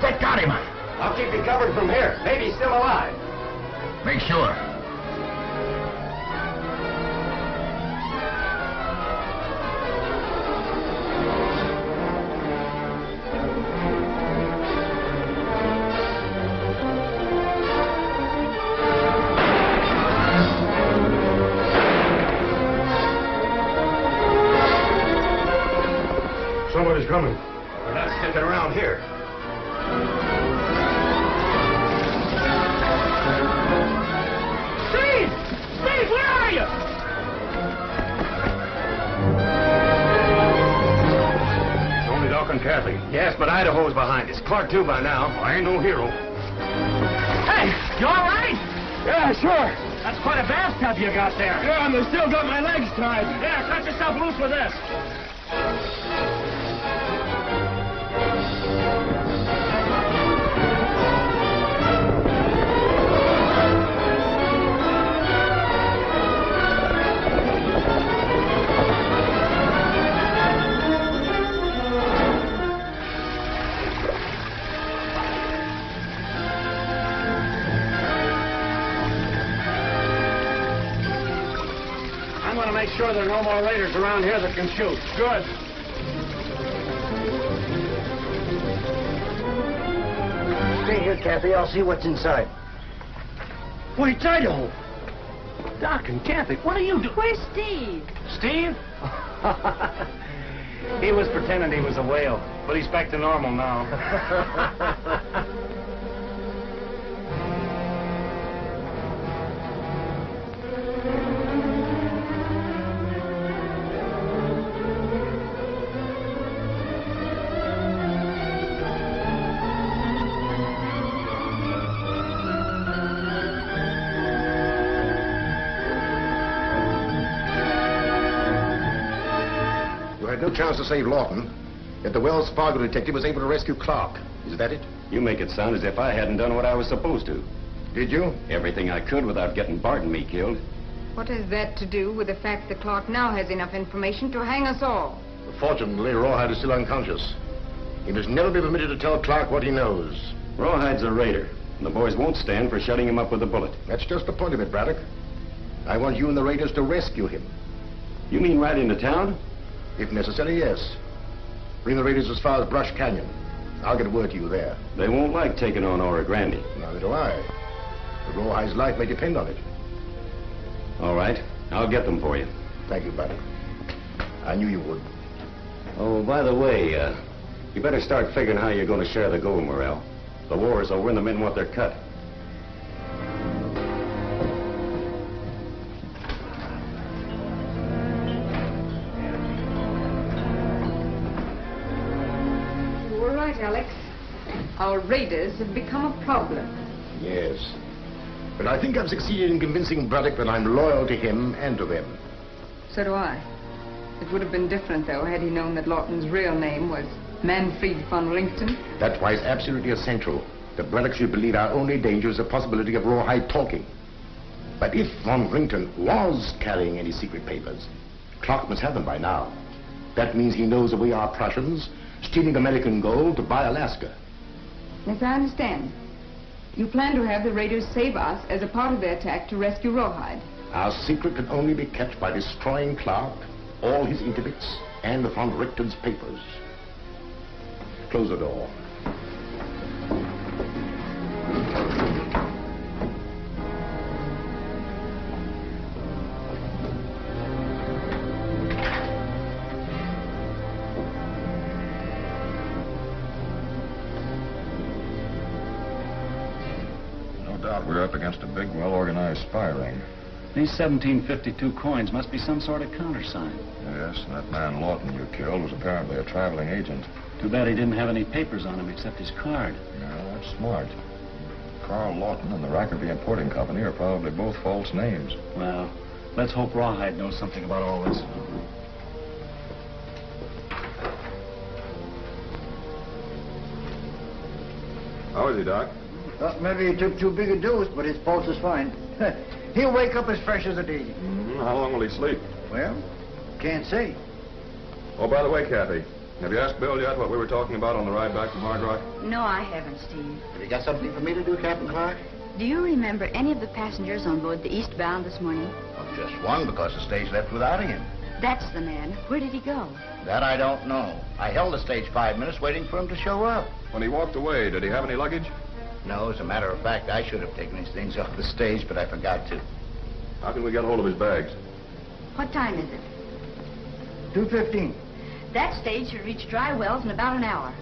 That got him. I'll keep you covered from here. Maybe he's still alive. Make sure. Somebody's coming. We're not sticking around here. Steve! Steve, where are you? It's only Doc and Kathy. Yes, but Idaho's behind us. Clark, too, by now. I ain't no hero. Hey, you all right? Yeah, sure. That's quite a bathtub you got there. Yeah, and they still got my legs tied. Yeah, cut yourself loose with this. I'm going to make sure there are no more raiders around here that can shoot. Good. Stay here, Kathy. I'll see what's inside. Why, it's Idaho. Doc and Kathy, what are you doing? Where's Steve? Steve? He was pretending he was a whale, but he's back to normal now. No chance to save Lawton, yet the Wells Fargo detective was able to rescue Clark. Is that it? You make it sound as if I hadn't done what I was supposed to. Did you? Everything I could without getting Bart and me killed. What has that to do with the fact that Clark now has enough information to hang us all? Fortunately, Rawhide is still unconscious. He must never be permitted to tell Clark what he knows. Rawhide's a raider, and the boys won't stand for shutting him up with a bullet. That's just the point of it, Braddock. I want you and the raiders to rescue him. You mean right into town? If necessary, yes. Bring the raiders as far as Brush Canyon. I'll get word to you there. They won't like taking on Oro Grande. Neither do I. The Rawhide's life may depend on it. All right. I'll get them for you. Thank you, Braddock. I knew you would. Oh, by the way, you better start figuring how you're going to share the gold, Morel. The war is over and the men want their cut. Alex. Our raiders have become a problem. Yes. But I think I've succeeded in convincing Braddock that I'm loyal to him and to them. So do I. It would have been different, though, had he known that Lawton's real name was Manfred von Richten. That's why it's absolutely essential that Braddock should believe our only danger is the possibility of Rawhide talking. But if von Rington was carrying any secret papers, Clark must have them by now. That means he knows that we are Prussians, stealing American gold to buy Alaska. Yes, I understand. You plan to have the raiders save us as a part of their attack to rescue Rawhide. Our secret can only be kept by destroying Clark, all his intimates, and von Richten's papers. Close the door. We're up against a big, well-organized spy ring. These 1752 coins must be some sort of countersign. Yes, and that man Lawton you killed was apparently a traveling agent. Too bad he didn't have any papers on him except his card. Yeah, that's smart. Carl Lawton and the Rackerby Importing Company are probably both false names. Well, let's hope Rawhide knows something about all this. How is he, Doc? Well, maybe he took too big a dose, but his pulse is fine. He'll wake up as fresh as a daisy. How long will he sleep? Well, can't say. Oh, by the way, Kathy, have you asked Bill yet what we were talking about on the ride back from Hard Rock? No, I haven't, Steve. Have you got something for me to do, Captain Clark? Do you remember any of the passengers on board the eastbound this morning? Well, just one, because the stage left without him. That's the man. Where did he go? That I don't know. I held the stage 5 minutes waiting for him to show up. When he walked away, did he have any luggage? No, as a matter of fact, I should have taken his things off the stage, but I forgot to. How can we get hold of his bags? What time is it? 2:15. That stage should reach Dry Wells in about an hour.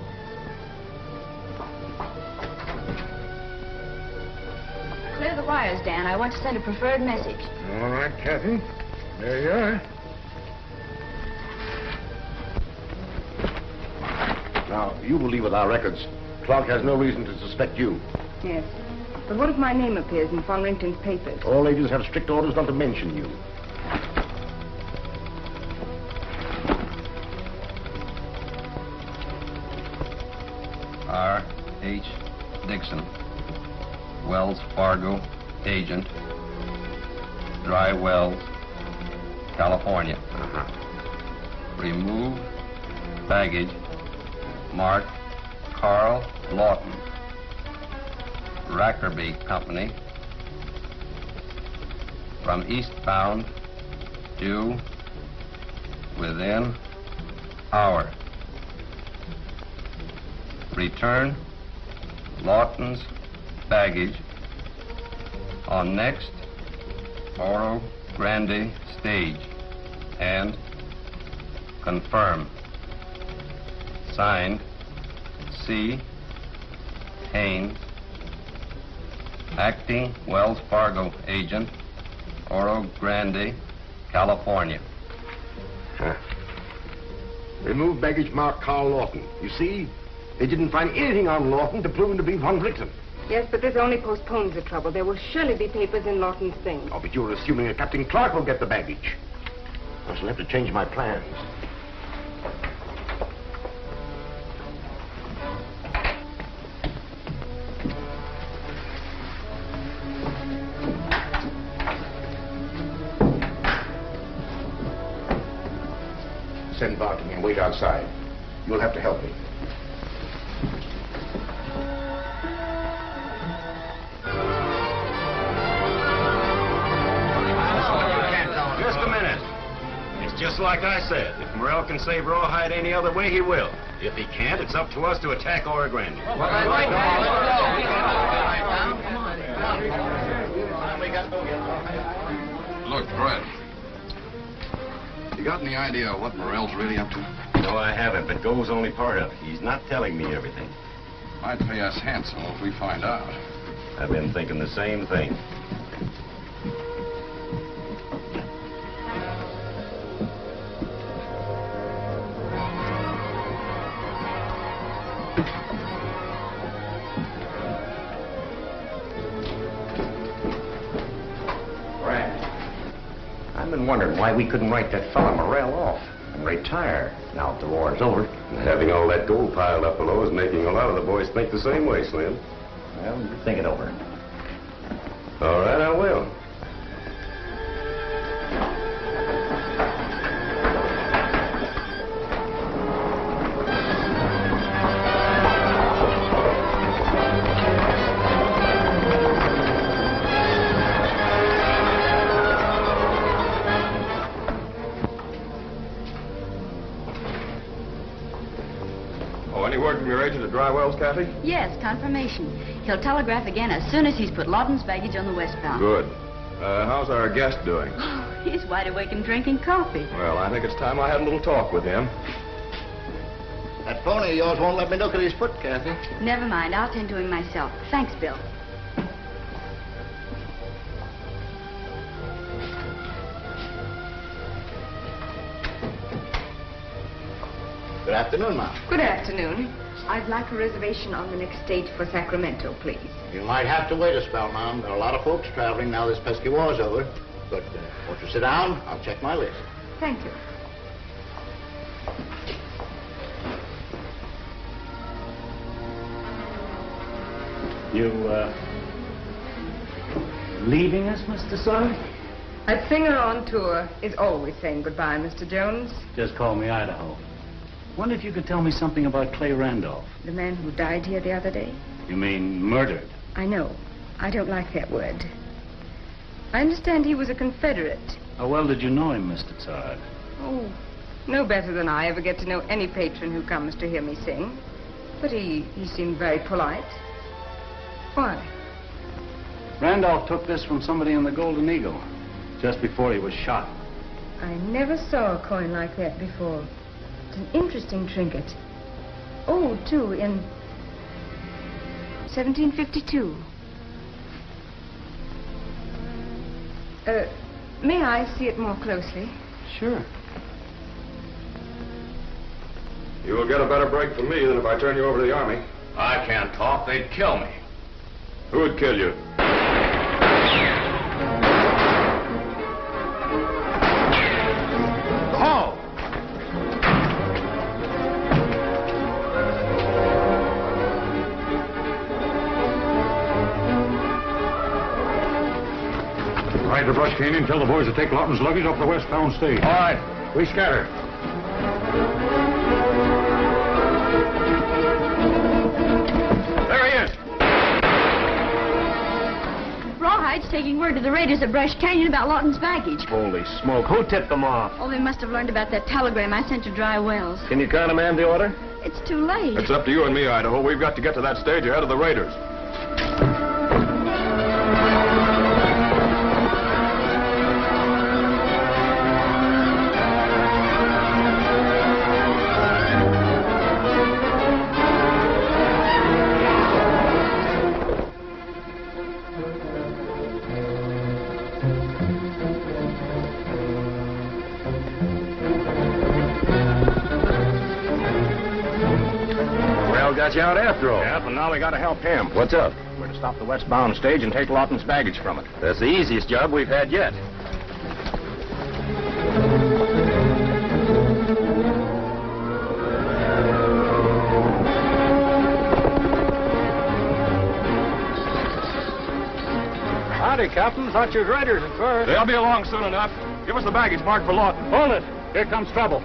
Clear the wires, Dan. I want to send a preferred message. All right, Kathy. There you are. Now, you will leave with our records. Clark has no reason to suspect you. Yes. But what if my name appears in von Rington's papers? All agents have strict orders not to mention you. R. H. Dixon, Wells Fargo agent, Dry Wells, California. Remove baggage marked Carl Lawton, Rackerby Company, from eastbound due within hour. Return Lawton's baggage on next Oro Grande stage and confirm. Signed, C. Haynes, acting Wells Fargo agent, Oro Grande, California. Remove baggage marked Carl Lawton. You see, they didn't find anything on Lawton to prove him to be von Richten. Yes, but this only postpones the trouble. There will surely be papers in Lawton's things. Oh, but you're assuming that Captain Clark will get the baggage. I shall have to change my plans. Send Bart to me and wait outside. You'll have to help me. Just a minute. It's just like I said. If Morel can save Rawhide any other way, he will. If he can't, it's up to us to attack Oro Grande. Look, Fred. You got any idea what Morel's really up to? No, I haven't, but go's only part of it. He's not telling me everything. Might pay us handsome if we find out. I've been thinking the same thing. I've been wondering why we couldn't write that fella Morel off and retire now that the war's over. Having all that gold piled up below is making a lot of the boys think the same way, Slim. Well, you think it over. All right, I will. Oh, any word from your agent at Dry Wells, Kathy? Yes, confirmation. He'll telegraph again as soon as he's put Lawton's baggage on the westbound. Good. How's our guest doing? Oh, he's wide awake and drinking coffee. Well, I think it's time I had a little talk with him. That phony of yours won't let me look at his foot, Kathy. Never mind. I'll tend to him myself. Thanks, Bill. Good afternoon, ma'am. Good afternoon. I'd like a reservation on the next stage for Sacramento, please. You might have to wait a spell, ma'am. There are a lot of folks traveling now this pesky war's over. But won't you sit down? I'll check my list. Thank you. You, leaving us, Mr. Sawyer? A singer on tour is always saying goodbye, Mr. Jones. Just call me Idaho. Wonder if you could tell me something about Clay Randolph. The man who died here the other day? You mean murdered? I know. I don't like that word. I understand he was a Confederate. How well did you know him, Mr. Tsard? Oh, no better than I ever get to know any patron who comes to hear me sing. But he seemed very polite. Why? Randolph took this from somebody in the Golden Eagle, just before he was shot. I never saw a coin like that before. It's an interesting trinket. Oh, too, in 1752. May I see it more closely? Sure. You will get a better break from me than if I turn you over to the Army. I can't talk. They'd kill me. Who would kill you? Oh! Ride the brush cane and tell the boys to take Lawton's luggage off the westbound stage. All right. We scatter. There he is. Rawhide's taking word to the raiders at Brush Canyon about Lawton's baggage. Holy smoke. Who tipped them off? Oh, they must have learned about that telegram I sent to Dry Wells. Can you countermand the order? It's too late. It's up to you and me, Idaho. We've got to get to that stage ahead of the raiders. Got you out after all. Yeah, but now we gotta help him. What's up? We're to stop the westbound stage and take Lawton's baggage from it. That's the easiest job we've had yet. Howdy, Captain. Thought you'd raiders at first. They'll be along soon enough. Give us the baggage marked for Lawton. Hold it. Here comes trouble.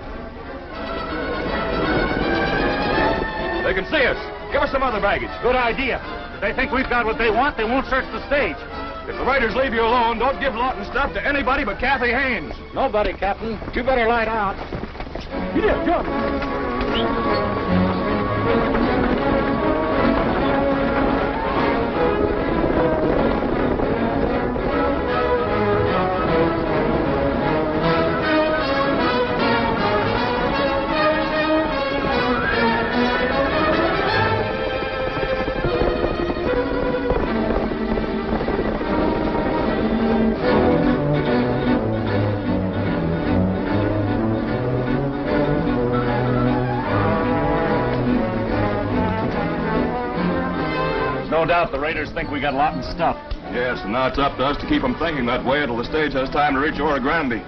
They can see us. Give us some other baggage. Good idea. If they think we've got what they want, they won't search the stage. If the raiders leave you alone, don't give Lawton stuff to anybody but Kathy Haynes. Nobody, Captain. You better light out. Yeah, jump. No doubt the raiders think we got Lawton's stuff. Yes, and now it's up to us to keep them thinking that way until the stage has time to reach Oro Grande.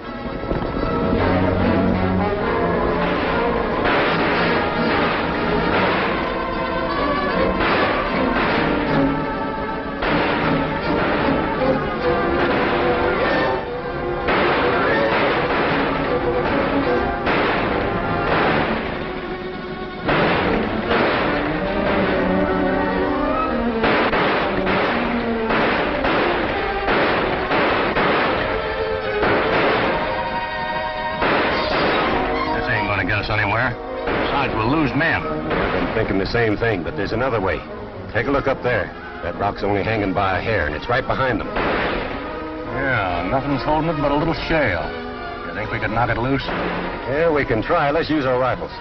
Anywhere. Besides, we'll lose men. I've been thinking the same thing, but there's another way. Take a look up there. That rock's only hanging by a hair, and it's right behind them. Yeah, nothing's holding it but a little shale. You think we could knock it loose? Yeah, we can try. Let's use our rifles.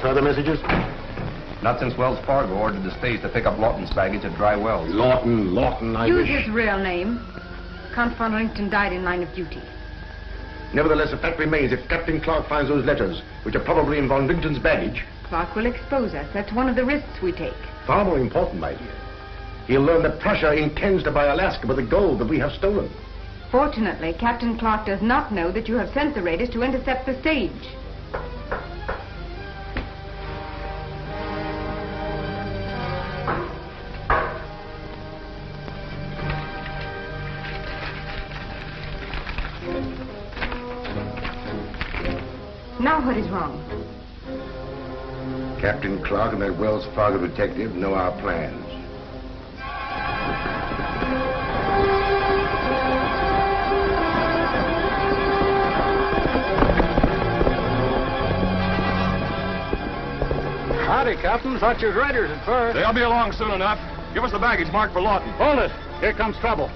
Further messages? Not since Wells Fargo ordered the stage to pick up Lawton's baggage at Dry Wells. Lawton, I Use wish. his real name. Count von Rington died in line of duty. Nevertheless, the fact remains, if Captain Clark finds those letters, which are probably in von Rington's baggage... Clark will expose us. That's one of the risks we take. Far more important, my dear. He'll learn that Prussia intends to buy Alaska with the gold that we have stolen. Fortunately, Captain Clark does not know that you have sent the raiders to intercept the stage. Now what is wrong? Captain Clark and that Wells Fargo detective know our plans. Howdy, Captain. Thought you was raiders at first. They'll be along soon enough. Give us the baggage marked for Lawton. Hold it. Here comes trouble.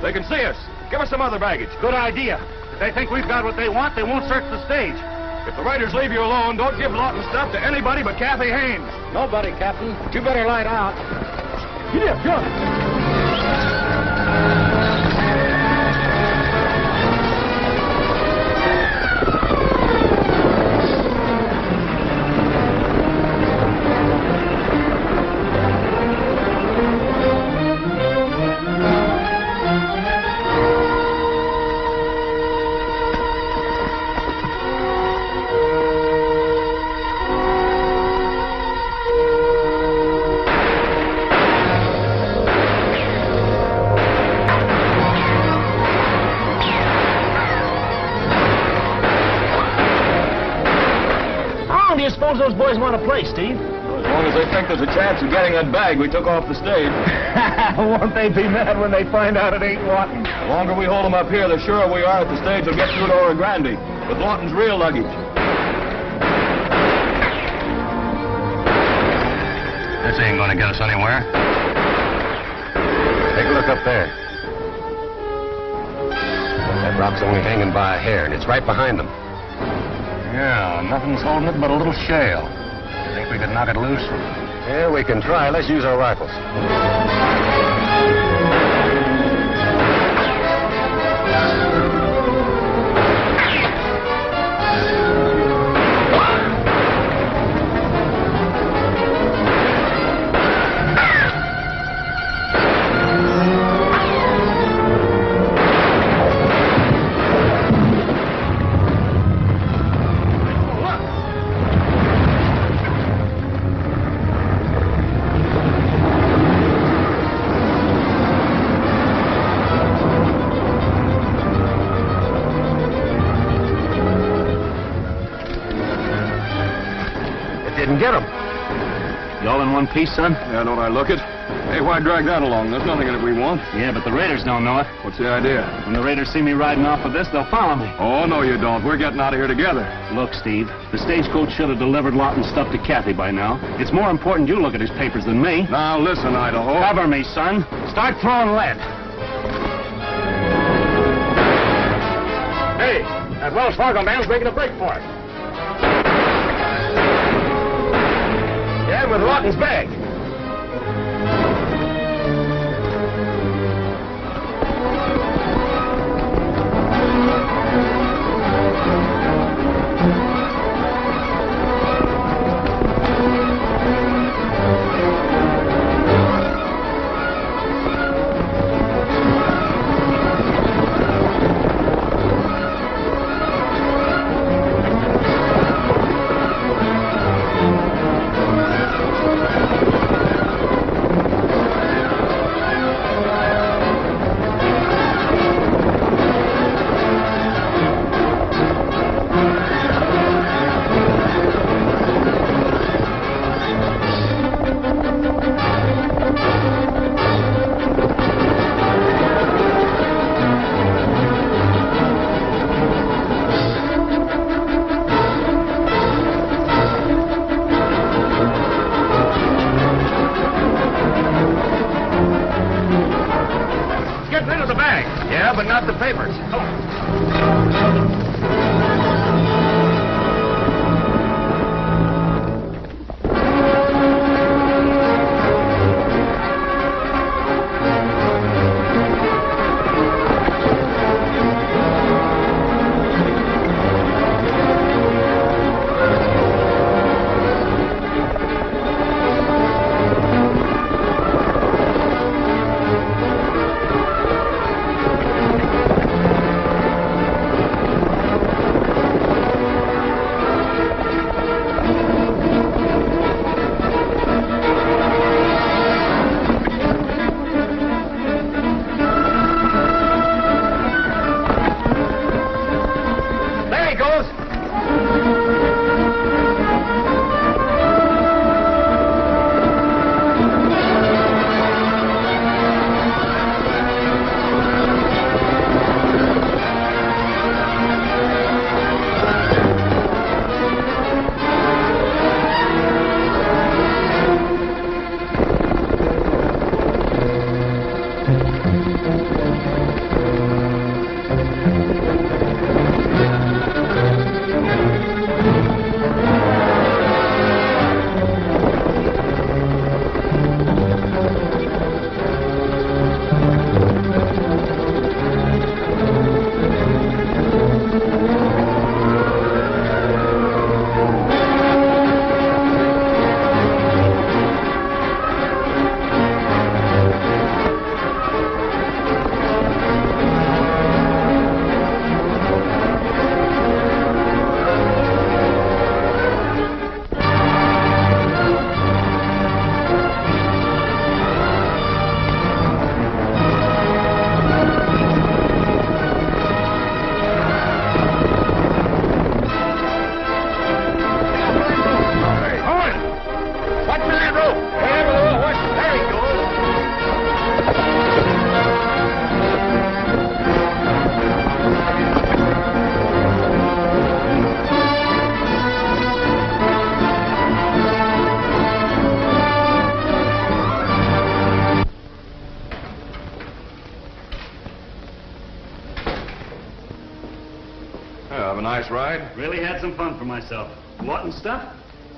They can see us. Give us some other baggage. Good idea. If they think we've got what they want, they won't search the stage. If the raiders leave you alone, don't give Lawton's stuff to anybody but Kathy Haynes. Nobody, Captain. But you better light out. Get up, jump. Suppose those boys want to play, Steve? As long as they think there's a chance of getting that bag we took off the stage. Won't they be mad when they find out it ain't Lawton? The longer we hold them up here, the surer we are that the stage will get through to Oro Grande with Lawton's real luggage. This ain't gonna get us anywhere. Take a look up there. That rock's only hanging by a hair, and it's right behind them. Yeah, nothing's holding it but a little shale. You think we could knock it loose? Yeah, we can try. Let's use our rifles. Didn't get him. You all in one piece, son? Yeah, don't I look it? Hey, why drag that along? There's nothing in it we want. Yeah, but the raiders don't know it. What's the idea? When the raiders see me riding off with this, they'll follow me. Oh, no, you don't. We're getting out of here together. Look, Steve, the stagecoach should have delivered Lawton's stuff to Kathy by now. It's more important you look at his papers than me. Now, listen, Idaho. Cover me, son. Start throwing lead. Hey, that Wells Fargo man's making a break for it. Yeah, with Lawton's bag. But not the papers. Come on. Have a nice ride? Really had some fun for myself. Lawton stuff?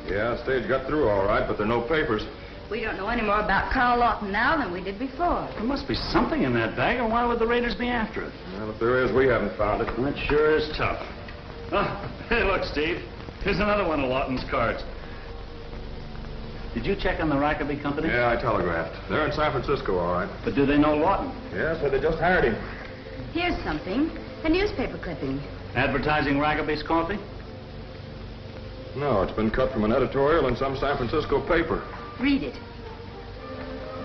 Yeah, stage got through all right, but there are no papers. We don't know any more about Carl Lawton now than we did before. There must be something in that bag, or why would the raiders be after it? Well, if there is, we haven't found it. That sure is tough. Oh, hey, look, Steve. Here's another one of Lawton's cards. Did you check on the Rackaby Company? Yeah, I telegraphed. They're in San Francisco, all right. But do they know Lawton? Yeah, so they just hired him. Here's something. A newspaper clipping. Advertising Rackaby's coffee? No, it's been cut from an editorial in some San Francisco paper. Read it.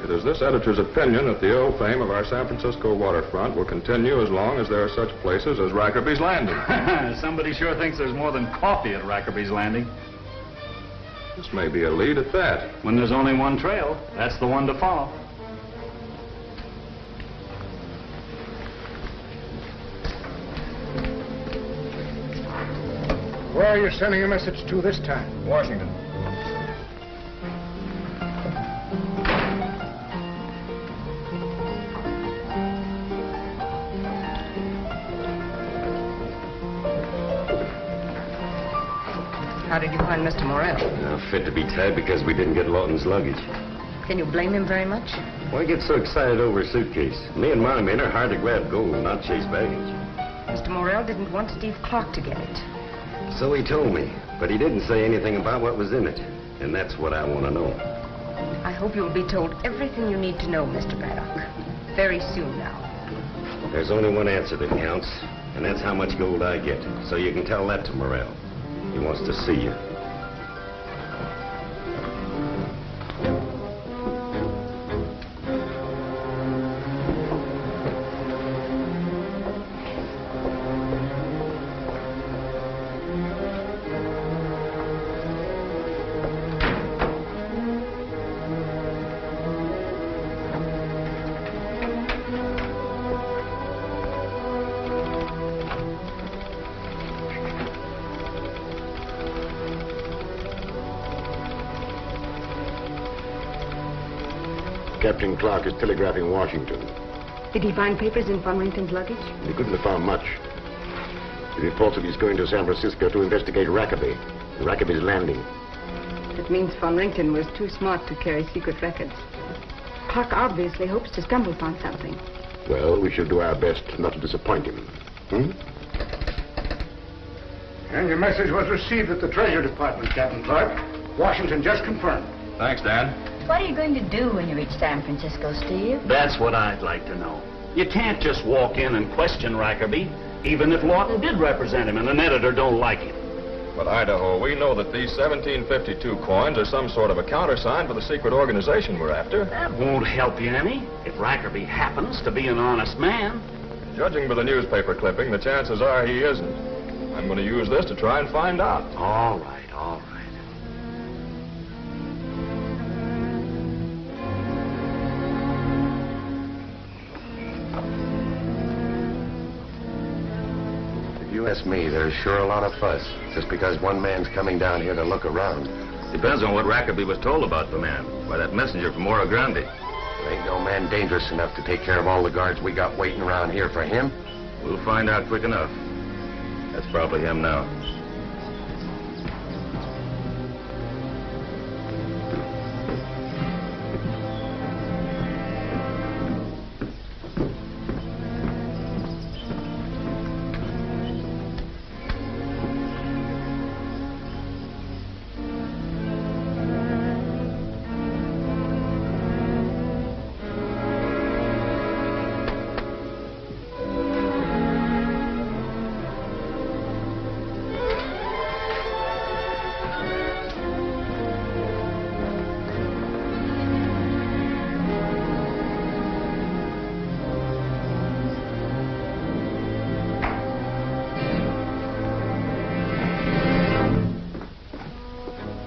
It is this editor's opinion that the ill fame of our San Francisco waterfront will continue as long as there are such places as Rackaby's Landing. Somebody sure thinks there's more than coffee at Rackaby's Landing. This may be a lead at that. When there's only one trail, that's the one to follow. Where are you sending a message to this time? Washington. How did you find Mr. Morel? Fit to be tied because we didn't get Lawton's luggage. Can you blame him very much? Why get so excited over a suitcase? Me and my men are hard to grab gold, not chase baggage. Mr. Morel didn't want Steve Clark to get it. So he told me, but he didn't say anything about what was in it. And that's what I want to know. I hope you'll be told everything you need to know, Mr. Braddock. Very soon now. There's only one answer that counts, and that's how much gold I get. So you can tell that to Morel. He wants to see you. Captain Clark is telegraphing Washington. Did he find papers in Von Rington's luggage? He couldn't have found much. He reports that he's going to San Francisco to investigate Rackaby. Rackaby's Landing. That means Von Rington was too smart to carry secret records. Clark obviously hopes to stumble upon something. Well, we shall do our best not to disappoint him. And your message was received at the Treasury Department, Captain Clark. Washington just confirmed. Thanks, Dad. What are you going to do when you reach San Francisco, Steve? That's what I'd like to know. You can't just walk in and question Rackaby, even if Lawton did represent him and an editor don't like him. But, Idaho, we know that these 1752 coins are some sort of a countersign for the secret organization we're after. That won't help you any if Rackaby happens to be an honest man. Judging by the newspaper clipping, the chances are he isn't. I'm going to use this to try and find out. All right, all right. If you ask me, there's sure a lot of fuss, just because one man's coming down here to look around. Depends on what Rackaby was told about the man by that messenger from Oro Grande. There ain't no man dangerous enough to take care of all the guards we got waiting around here for him. We'll find out quick enough. That's probably him now.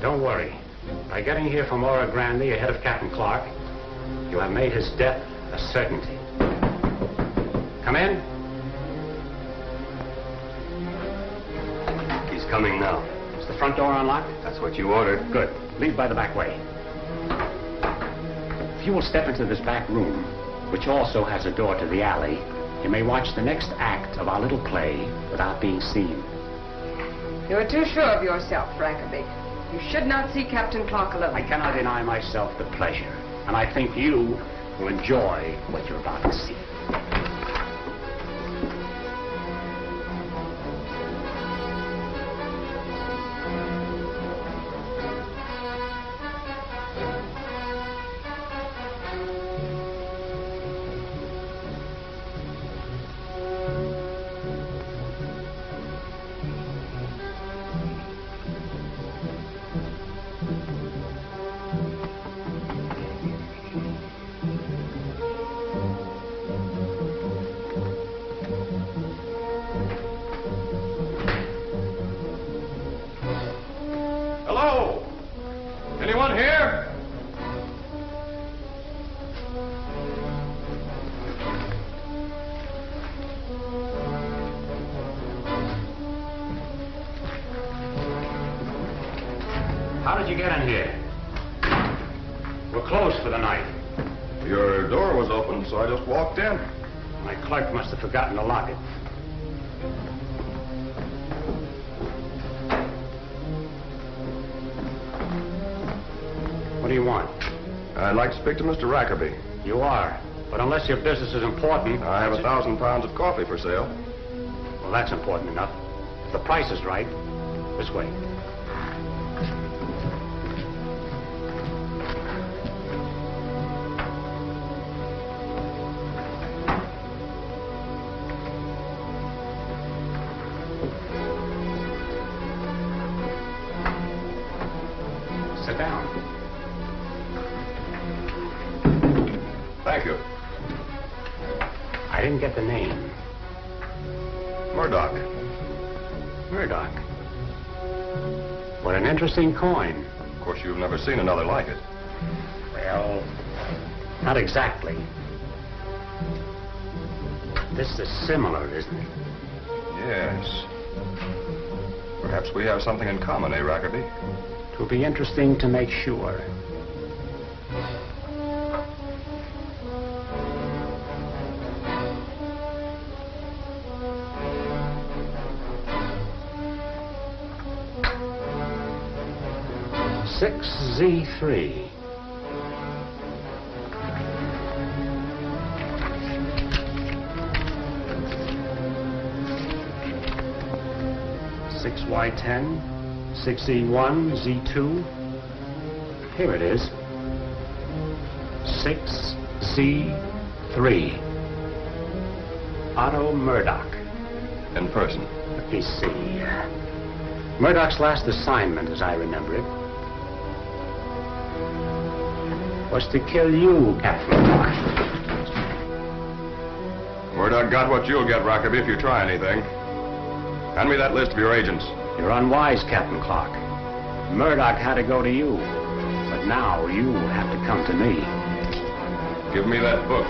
Don't worry. By getting here from Oro Grande ahead of Captain Clark, you have made his death a certainty. Come in. He's coming now. Is the front door unlocked? That's what you ordered. Good. Leave by the back way. If you will step into this back room, which also has a door to the alley, you may watch the next act of our little play without being seen. You're too sure of yourself, Rackaby. You should not see Captain Clark alone. I cannot deny myself the pleasure, and I think you will enjoy what you're about to see. Anyone here? How did you get in here? We're closed for the night. Your door was open, so I just walked in. My clerk must have forgotten to lock it. What do you want? I'd like to speak to Mr. Rackerby. You are. But unless your business is important... I have 1,000 pounds of coffee for sale. Well, that's important enough. If the price is right, this way. Sit down. Thank you. I didn't get the name. Murdoch. Murdoch. What an interesting coin. Of course, you've never seen another like it. Well, not exactly. This is similar, isn't it? Yes. Perhaps we have something in common, eh, Rackerby? It will be interesting to make sure. Z3. Y10, 6E1, Z2. Here it is. 6Z3. Otto Murdoch. In person. Let me see. Murdoch's last assignment, as I remember it, was to kill you, Captain Clark. Murdoch got what you'll get, Rackerby, if you try anything. Hand me that list of your agents. You're unwise, Captain Clark. Murdoch had to go to you, but now you have to come to me. Give me that book.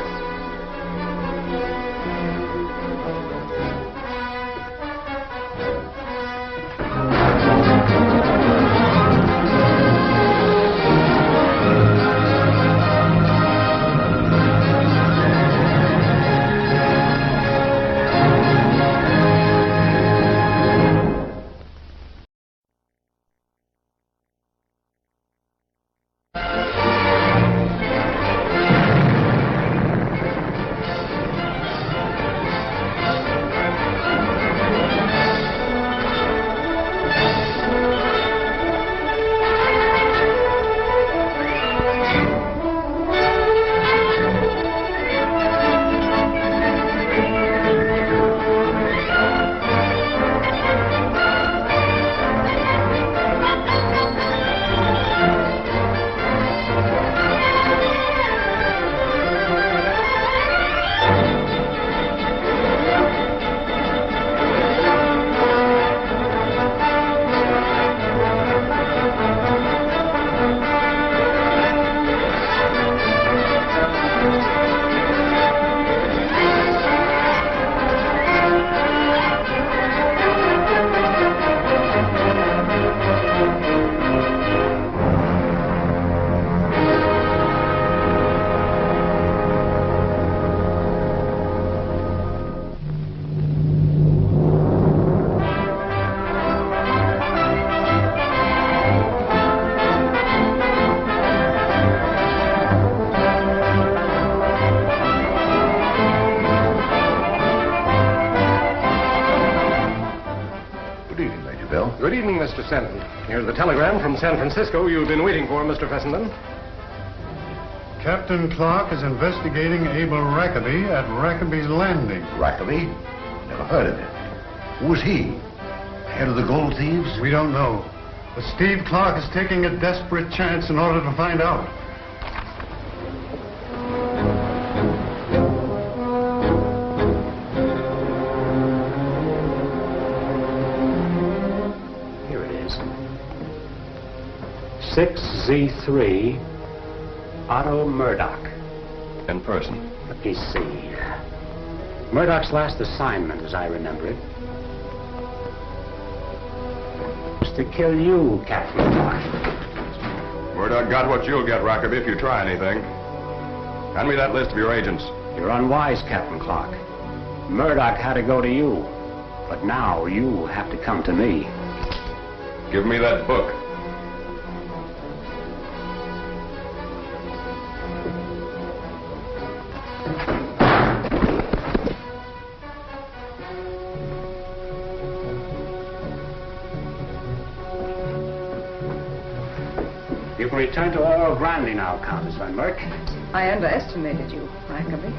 evening, Mr. Stanton. Here's the telegram from San Francisco you've been waiting for, Mr. Fessenden. Captain Clark is investigating Abel Rackaby at Rackaby's Landing. Rackaby? Never heard of him. Who is he? Head of the gold thieves? We don't know. But Steve Clark is taking a desperate chance in order to find out. Here it is. 6Z3, Otto Murdoch. In person. Let me see. Murdoch's last assignment, as I remember it, was to kill you, Captain Clark. Murdoch got what you'll get, Rackaby, if you try anything. Hand me that list of your agents. You're unwise, Captain Clark. Murdoch had to go to you, but now you have to come to me. Give me that book. You can return to Oro Grande now, Countess Van Merck. I underestimated you, Rackaby.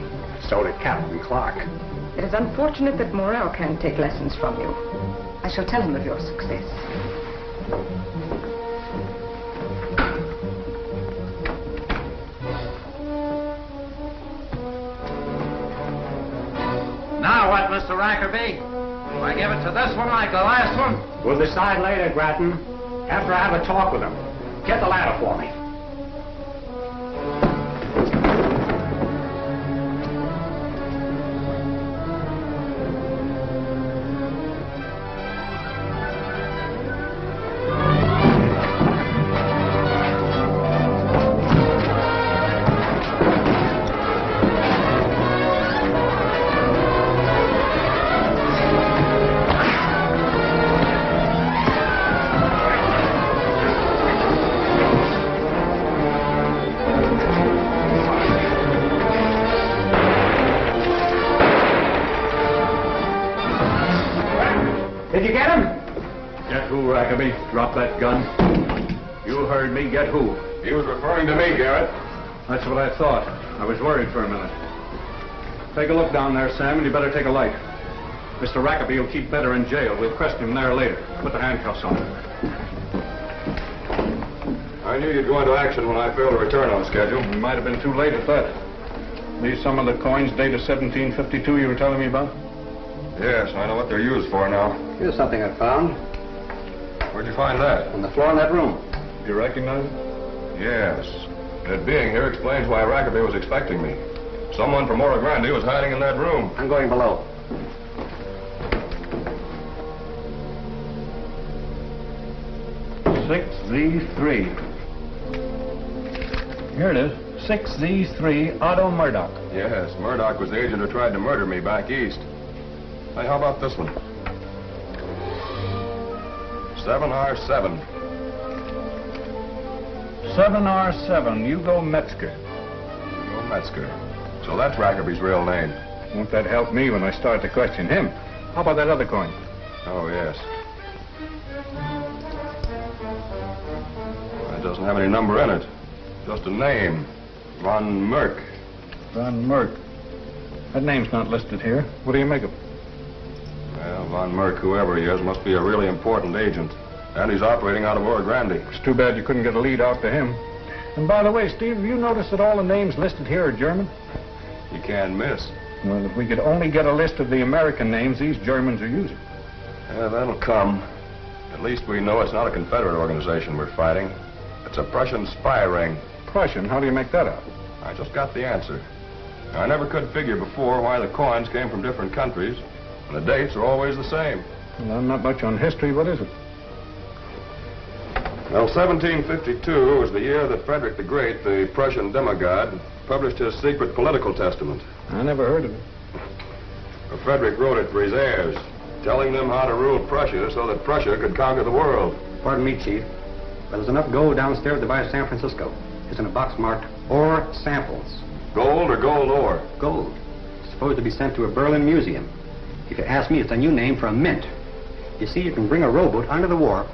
So did Captain Clark. It is unfortunate that Morel can't take lessons from you. I shall tell him of your success. Now what, Mr. Rackaby? Do I give it to this one like the last one? We'll decide later, Grattan, after I have a talk with him. Get the ladder for me. Drop that gun. You heard me. Get who? He was referring to me, Garrett. That's what I thought. I was worried for a minute. Take a look down there, Sam, and you better take a light. Mr. Rackaby will keep better in jail. We'll question him there later. Put the handcuffs on him. I knew you'd go into action when I failed to return on schedule. You might have been too late at that. These some of the coins dated 1752 you were telling me about? Yes, I know what they're used for now. Here's something I found. Where'd you find that? On the floor in that room. Do you recognize it? Yes. It being here explains why Rackaby was expecting me. Someone from Oro Grande was hiding in that room. I'm going below. Z3. Here it is. 6Z3, Otto Murdoch. Yes, Murdoch was the agent who tried to murder me back east. Hey, how about this one? 7R7. 7R7, Hugo Metzger. Hugo Metzger. So that's Rackaby's real name. Won't that help me when I start to question him? How about that other coin? Oh, yes. It doesn't have any number in it. Just a name. Von Merck. Von Merck. That name's not listed here. What do you make of it? Well, Von Merck, whoever he is, must be a really important agent. And he's operating out of Oro Grande. It's too bad you couldn't get a lead out to him. And by the way, Steve, have you noticed that all the names listed here are German? You can't miss. Well, if we could only get a list of the American names these Germans are using. Yeah, that'll come. At least we know it's not a Confederate organization we're fighting. It's a Prussian spy ring. Prussian? How do you make that out? I just got the answer. I never could figure before why the coins came from different countries, and the dates are always the same. Well, I'm not much on history. What is it? Well, 1752 was the year that Frederick the Great, the Prussian demigod, published his secret political testament. I never heard of it. Well, Frederick wrote it for his heirs, telling them how to rule Prussia so that Prussia could conquer the world. Pardon me, Chief, but there's enough gold downstairs to buy San Francisco. It's in a box marked Ore Samples. Gold or gold ore? Gold. It's supposed to be sent to a Berlin museum. If you ask me, it's a new name for a mint. You see, you can bring a rowboat under the wharf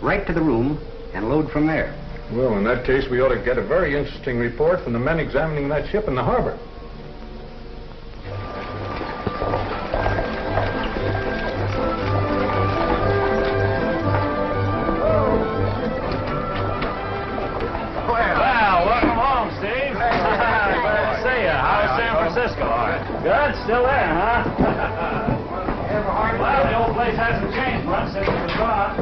right to the room and load from there. Well, in that case, we ought to get a very interesting report from the men examining that ship in the harbor. Well, welcome home, Steve. Glad to see you. How's San Francisco? Good, still there, huh? Well, the old place hasn't changed much since it was gone.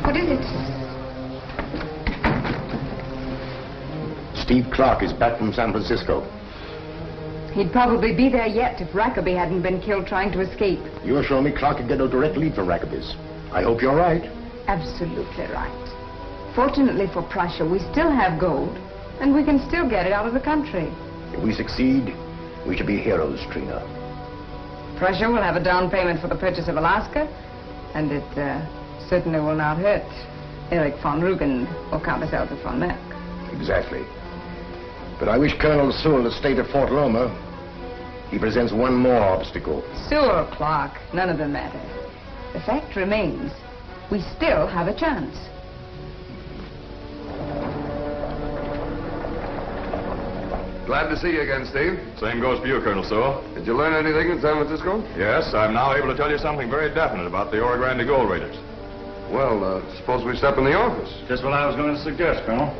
What is it? Steve Clark is back from San Francisco. He'd probably be there yet if Rackaby hadn't been killed trying to escape. You assure me Clark can get no direct lead from Rackaby's. I hope you're right. Absolutely right. Fortunately for Prussia, we still have gold, and we can still get it out of the country. If we succeed, we shall be heroes, Trina. Prussia will have a down payment for the purchase of Alaska, and it certainly will not hurt Erich von Rugen or Countess Elsa von Merck. Exactly. But I wish Colonel Sewell had stayed at Fort Loma. He presents one more obstacle. Sewell, Clark, none of them matter. The fact remains, we still have a chance. Glad to see you again, Steve. Same goes for you, Colonel Sewell. Did you learn anything in San Francisco? Yes, I'm now able to tell you something very definite about the Oro Grande gold raiders. Well, suppose we step in the office. Just what I was going to suggest, Colonel.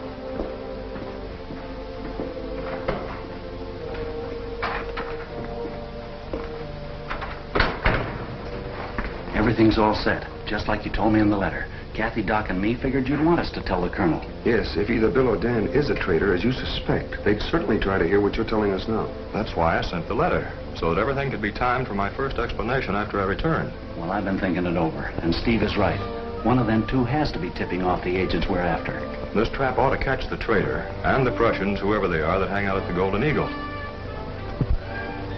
Everything's all set, just like you told me in the letter. Kathy, Doc, and me figured you'd want us to tell the Colonel. Yes, if either Bill or Dan is a traitor, as you suspect, they'd certainly try to hear what you're telling us now. That's why I sent the letter, so that everything could be timed for my first explanation after I return. Well, I've been thinking it over, and Steve is right. One of them two has to be tipping off the agents we're after. This trap ought to catch the traitor and the Prussians, whoever they are, that hang out at the Golden Eagle.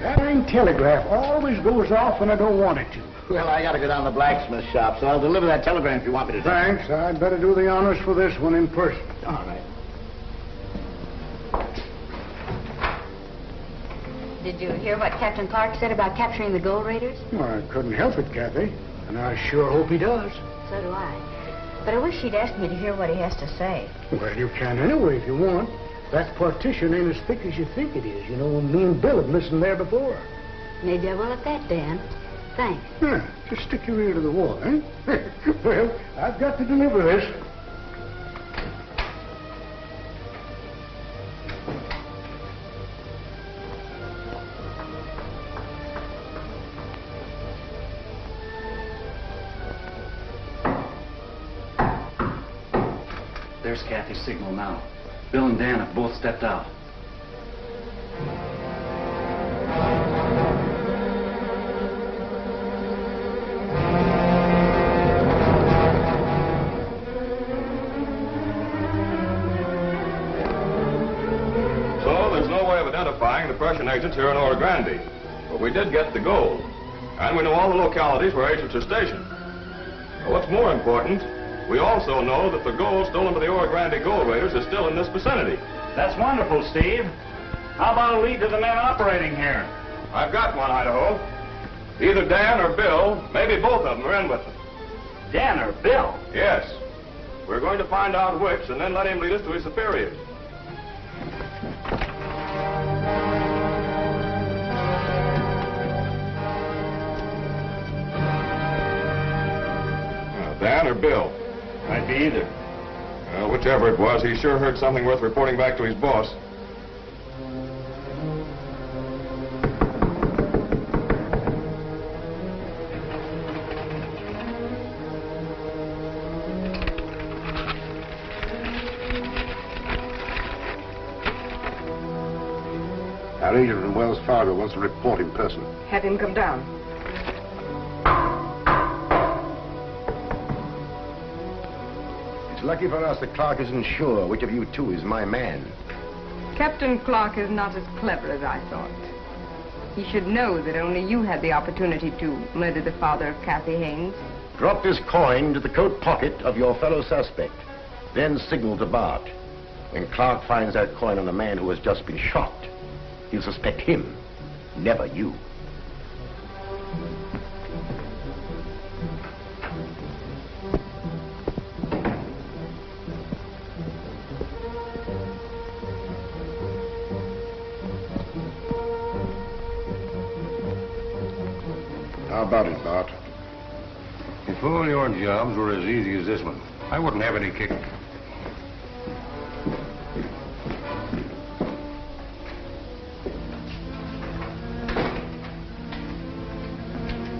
That dang telegraph always goes off when I don't want it to. Well, I gotta go down to the blacksmith shop, so I'll deliver that telegram if you want me to. Thanks. I'd better do the honors for this one in person. All right. Did you hear what Captain Clark said about capturing the gold raiders? Well, I couldn't help it, Kathy. And I sure hope he does. So do I. But I wish he'd asked me to hear what he has to say. Well, you can anyway if you want. That partition ain't as thick as you think it is. You know, me and Bill have listened there before. Maybe I will at that, Dan. Thanks. Yeah, just stick your ear to the wall, eh? Well, I've got to deliver this. There's Kathy's signal now. Bill and Dan have both stepped out. So there's no way of identifying the Prussian agents here in Oro Grande. But we did get the gold. And we know all the localities where agents are stationed. But what's more important, we also know that the gold stolen by the Oro Grande gold raiders is still in this vicinity. That's wonderful, Steve. How about a lead to the men operating here? I've got one, Idaho. Either Dan or Bill, maybe both of them are in with them. Dan or Bill? Yes. We're going to find out which and then let him lead us to his superiors. Dan or Bill? Might be either. Whichever it was, he sure heard something worth reporting back to his boss. Our agent from Wells Fargo wants to report in person. Have him come down. It's lucky for us that Clark isn't sure which of you two is my man. Captain Clark is not as clever as I thought. He should know that only you had the opportunity to murder the father of Kathy Haynes. Drop this coin into the coat pocket of your fellow suspect. Then signal to Bart. When Clark finds that coin on the man who has just been shot, he'll suspect him, never you. How about it, Bart? If all your jobs were as easy as this one, I wouldn't have any kick.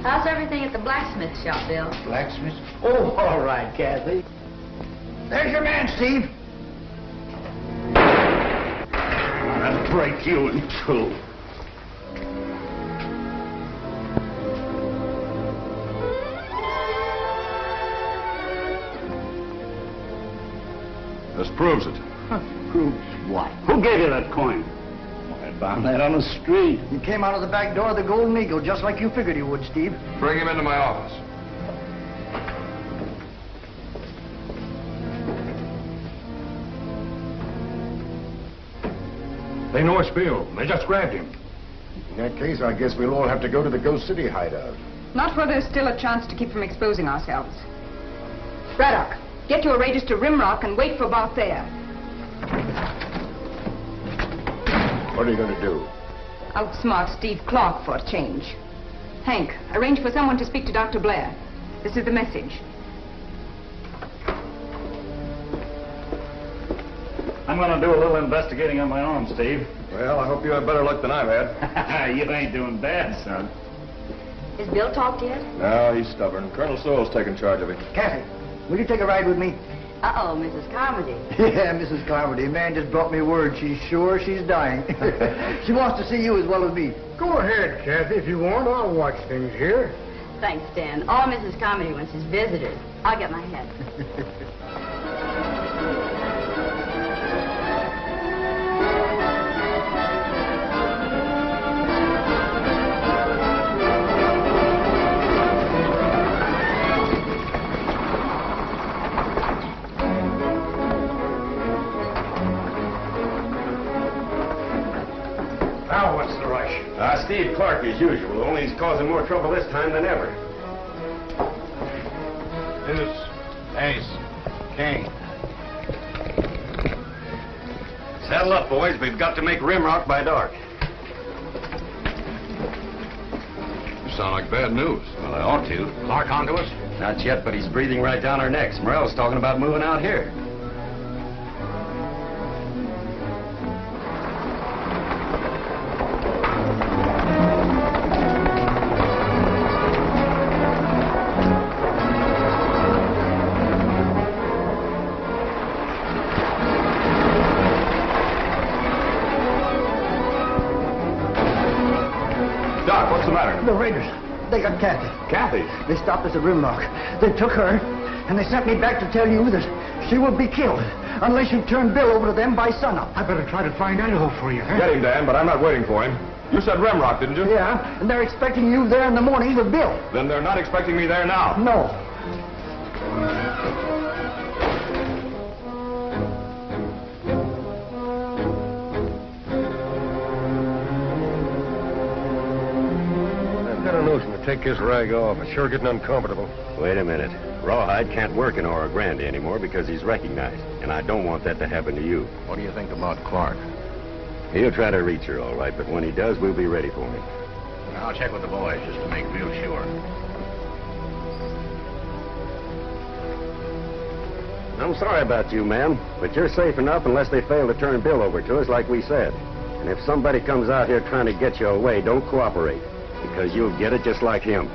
How's everything at the blacksmith shop, Bill? Blacksmith? Oh, all right, Kathy. There's your man, Steve. I'll break you in two. This proves it. Proves what? Who gave you that coin? I found that on the street. He came out of the back door of the Golden Eagle, just like you figured he would, Steve. Bring him into my office. They know it's Bill. They just grabbed him. In that case, I guess we'll all have to go to the Ghost City hideout. Not where there's still a chance to keep from exposing ourselves. Braddock, get your raiders to Rimrock and wait for Bart there. What are you going to do? Outsmart Steve Clark for a change. Hank, arrange for someone to speak to Dr. Blair. This is the message. I'm going to do a little investigating on my own, Steve. Well, I hope you have better luck than I've had. You ain't doing bad, son. Has Bill talked yet? No, he's stubborn. Colonel Sewell's taking charge of him. Kathy, will you take a ride with me? Uh-oh, Mrs. Carmody. Yeah, Mrs. Carmody. Man just brought me word. She's sure she's dying. She wants to see you as well as me. Go ahead, Kathy, if you want. I'll watch things here. Thanks, Dan. All Mrs. Carmody wants is visitors. I'll get my hat. Now, what's the rush? Steve Clark as usual, only he's causing more trouble this time than ever. Deuce, ace, king. Saddle up, boys. We've got to make Rimrock by dark. You sound like bad news. Well, I ought to. Clark onto us? Not yet, but he's breathing right down our necks. Morel's talking about moving out here. Doc, what's the matter? The raiders. They got Kathy. Kathy? They stopped us at Rimrock. They took her, and they sent me back to tell you that she will be killed unless you turn Bill over to them by sunup. I better try to find Idaho for you, huh? Get him, Dan, but I'm not waiting for him. You said Rimrock, didn't you? Yeah, and they're expecting you there in the morning with Bill. Then they're not expecting me there now. No. I've got a notion to take this rag off. It's sure getting uncomfortable. Wait a minute. Rawhide can't work in Oro Grande anymore because he's recognized, and I don't want that to happen to you. What do you think about Clark? He'll try to reach her, all right, but when he does, we'll be ready for him. I'll check with the boys just to make real sure. I'm sorry about you, ma'am, but you're safe enough unless they fail to turn Bill over to us like we said. And if somebody comes out here trying to get you away, don't cooperate, because you'll get it just like him.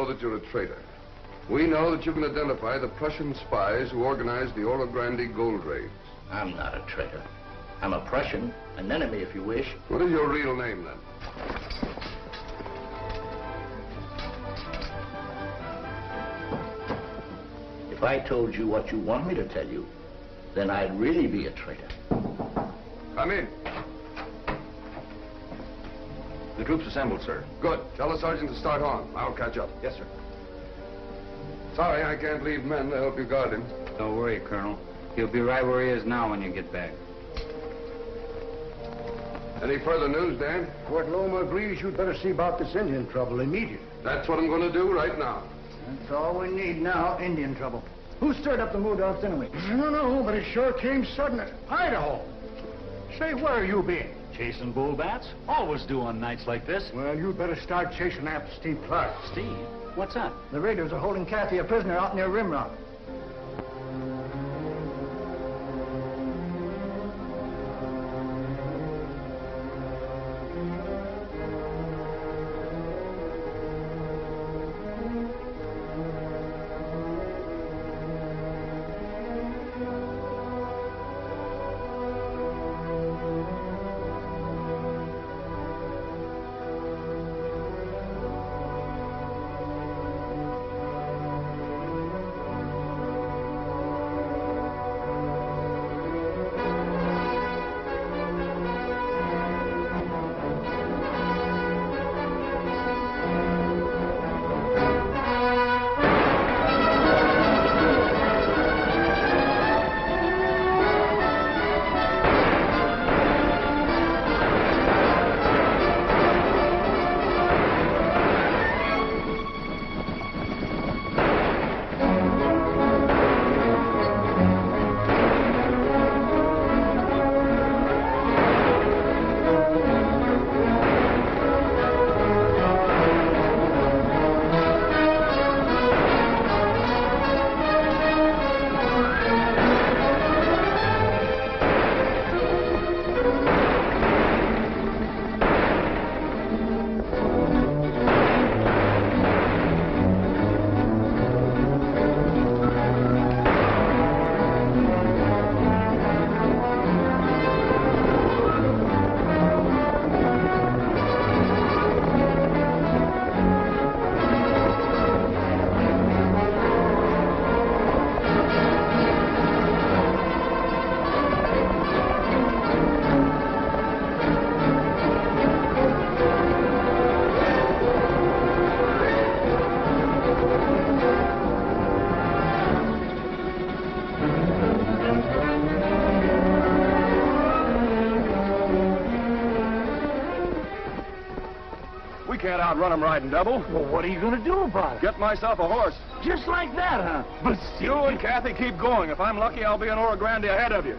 know that you're a traitor. We know that you can identify the Prussian spies who organized the Oro Grande gold raids. I'm not a traitor. I'm a Prussian, an enemy, if you wish. What is your real name, then? If I told you what you want me to tell you, then I'd really be a traitor. Come in. The troops assembled, sir. Good. Tell the sergeant to start on. I'll catch up. Yes, sir. Sorry, I can't leave men to help you guard him. Don't worry, Colonel. He'll be right where he is now when you get back. Any further news, Dan? Fort Loma agrees you'd better see about this Indian trouble immediately. That's what I'm going to do right now. That's all we need now, Indian trouble. Who stirred up the mood dogs anyway? I don't know, but it sure came sudden. Idaho. Say, where you been? Chasing bull bats? Always do on nights like this. Well, you'd better start chasing after Steve Clark. Steve? What's that? The raiders are holding Kathy a prisoner out near Rimrock. Can't outrun him riding double. Well, what are you going to do about it? Get myself a horse. Just like that, huh? But you and Kathy keep going. If I'm lucky, I'll be in Oro Grande ahead of you.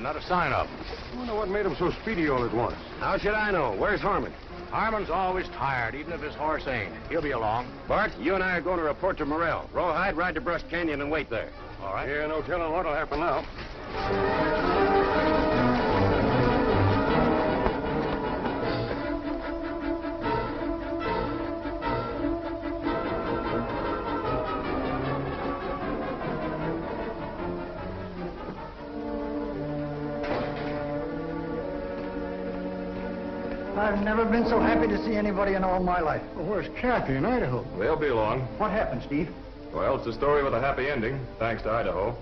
Not a sign of him. I wonder what made him so speedy all at once. How should I know? Where's Harmon? Harmon's always tired, even if his horse ain't. He'll be along. Bart, you and I are going to report to Morel. Rawhide, ride to Brush Canyon and wait there. All right. Yeah, no telling what'll happen now. I've never been so happy to see anybody in all my life. Well, where's Kathy in Idaho? They'll be along. What happened, Steve? Well, it's a story with a happy ending, thanks to Idaho.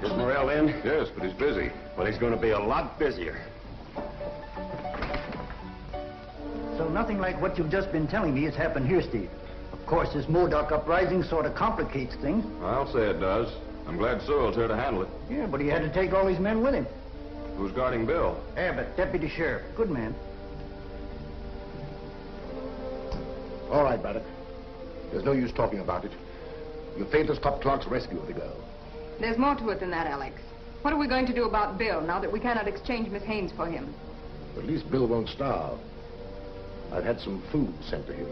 Is Morel in? Yes, but he's busy. Well, he's going to be a lot busier. So nothing like what you've just been telling me has happened here, Steve. Of course, this Modoc uprising sort of complicates things. I'll say it does. I'm glad Sewell's here to handle it. Yeah, but he had to take all his men with him. Who's guarding Bill? Abbott, deputy sheriff. Good man. All right, Braddock. There's no use talking about it. You failed to stop Clark's rescue of the girl. There's more to it than that, Alex. What are we going to do about Bill now that we cannot exchange Miss Haynes for him? At least Bill won't starve. I've had some food sent to him.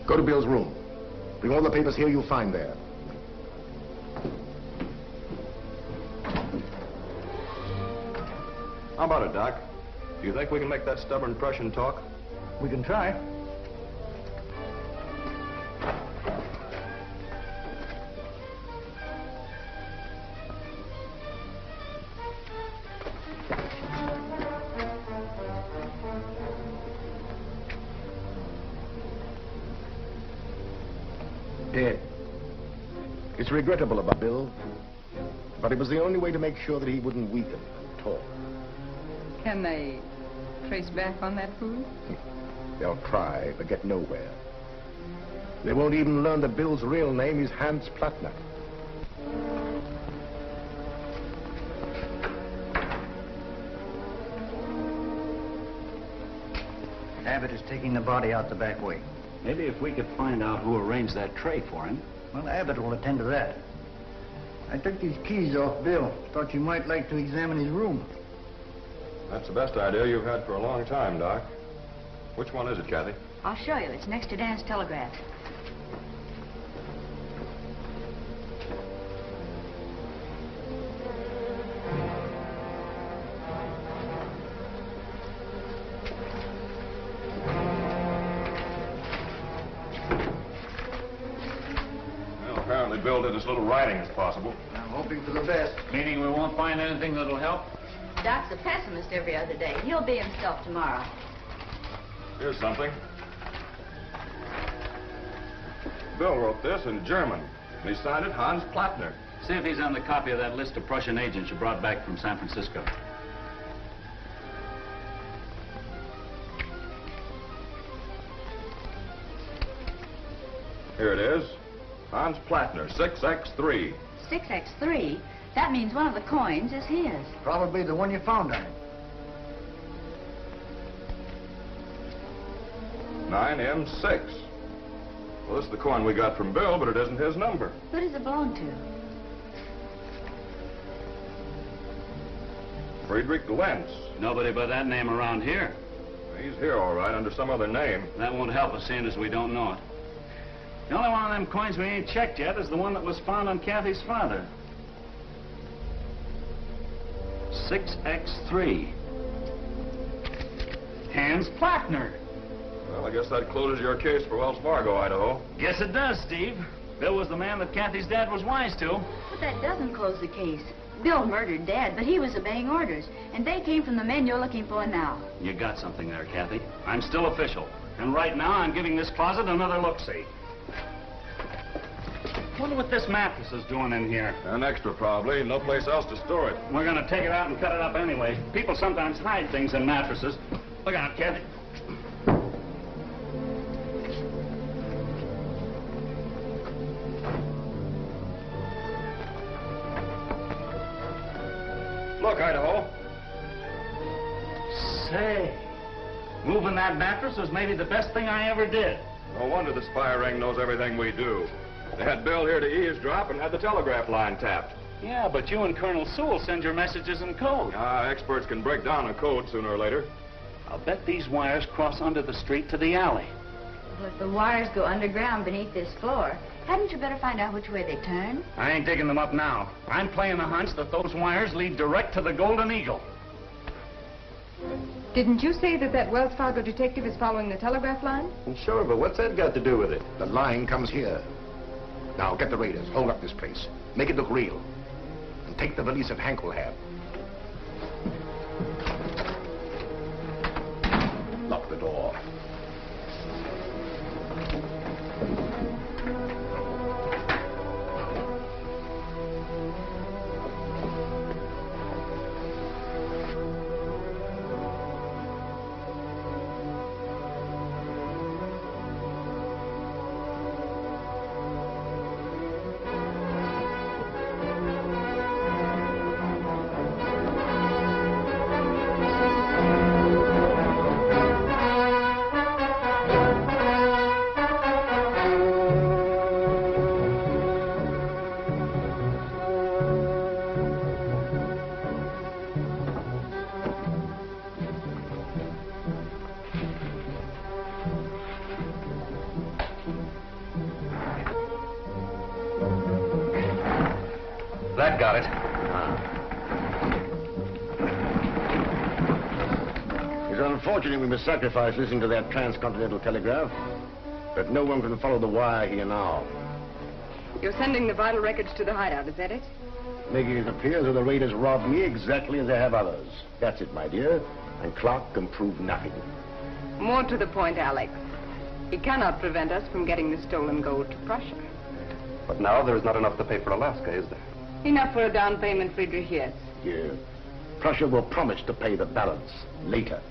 Go to Bill's room. Bring all the papers here you'll find there. How about it, Doc? Do you think we can make that stubborn Prussian talk? We can try. Dead. It's regrettable about Bill, but it was the only way to make sure that he wouldn't weaken and talk. Can they trace back on that food? They'll try, but get nowhere. They won't even learn that Bill's real name is Hans Plattner. Abbott is taking the body out the back way. Maybe if we could find out who arranged that tray for him. Well, Abbott will attend to that. I took these keys off Bill. Thought you might like to examine his room. That's the best idea you've had for a long time, Doc. Which one is it, Kathy? I'll show you. It's next to Dan's telegraph. Well, apparently Bill did as little writing as possible. I'm hoping for the best. Meaning we won't find anything that'll help? Doc's a pessimist every other day. He'll be himself tomorrow. Here's something. Bill wrote this in German. And he signed it Hans Plattner. See if he's on the copy of that list of Prussian agents you brought back from San Francisco. Here it is. Hans Plattner, 6X3. 6X3? That means one of the coins is his. Probably the one you found on him. 9M6. Well, this is the coin we got from Bill, but it isn't his number. Who does it belong to? Friedrich Lentz. Nobody by that name around here. He's here, all right, under some other name. That won't help us, seeing as we don't know it. The only one of them coins we ain't checked yet is the one that was found on Kathy's father. 6X3. Hans Plattner. Well, I guess that closes your case for Wells Fargo, Idaho. Guess it does, Steve. Bill was the man that Kathy's dad was wise to. But that doesn't close the case. Bill murdered Dad, but he was obeying orders. And they came from the men you're looking for now. You got something there, Kathy. I'm still official. And right now, I'm giving this closet another look-see. Wonder what this mattress is doing in here. An extra, probably. No place else to store it. We're going to take it out and cut it up anyway. People sometimes hide things in mattresses. Look out, Kathy. Look, Idaho. Say, moving that mattress was maybe the best thing I ever did. No wonder the spy ring knows everything we do. They had Bill here to eavesdrop and had the telegraph line tapped. Yeah, but you and Colonel Sewell send your messages in code. Experts can break down a code sooner or later. I'll bet these wires cross under the street to the alley. Well, if the wires go underground beneath this floor, hadn't you better find out which way they turn? I ain't digging them up now. I'm playing the hunch that those wires lead direct to the Golden Eagle. Didn't you say that that Wells Fargo detective is following the telegraph line? Sure, but what's that got to do with it? The line comes here. Now, get the raiders. Hold up this place. Make it look real. And take the valise that Hank will have. Lock the door. That got it. It's unfortunate we must sacrifice listening to that transcontinental telegraph, but no one can follow the wire here now. You're sending the vital records to the hideout, is that it? Making it appear as though the raiders robbed me exactly as they have others. That's it, my dear. And Clark can prove nothing. More to the point, Alex. He cannot prevent us from getting the stolen gold to Prussia. But now there is not enough to pay for Alaska, is there? Enough for a down payment, Friedrich, yes. Yeah. Prussia will promise to pay the balance later.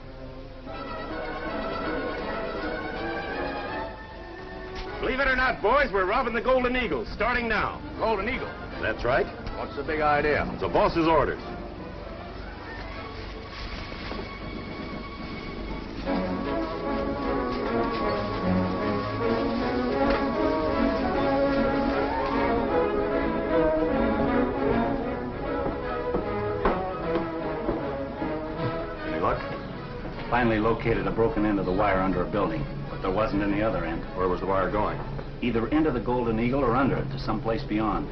Believe it or not, boys, we're robbing the Golden Eagle, starting now. Golden Eagle? That's right. What's the big idea? It's the boss's orders. Any luck? Finally located a broken end of the wire under a building, but there wasn't any other end. Where was the wire going? Either into the Golden Eagle or under it to someplace beyond.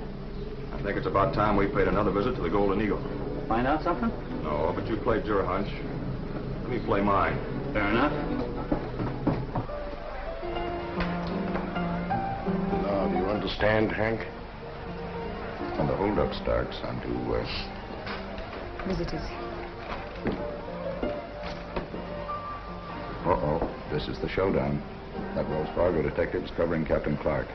I think it's about time we paid another visit to the Golden Eagle. Find out something? No, but you played your hunch. Let me play mine. Fair enough. Now, do you understand, Hank? When the holdup starts, I'm to, Visitors. Uh-oh. This is the showdown. That Wells Fargo detective's covering Captain Clark.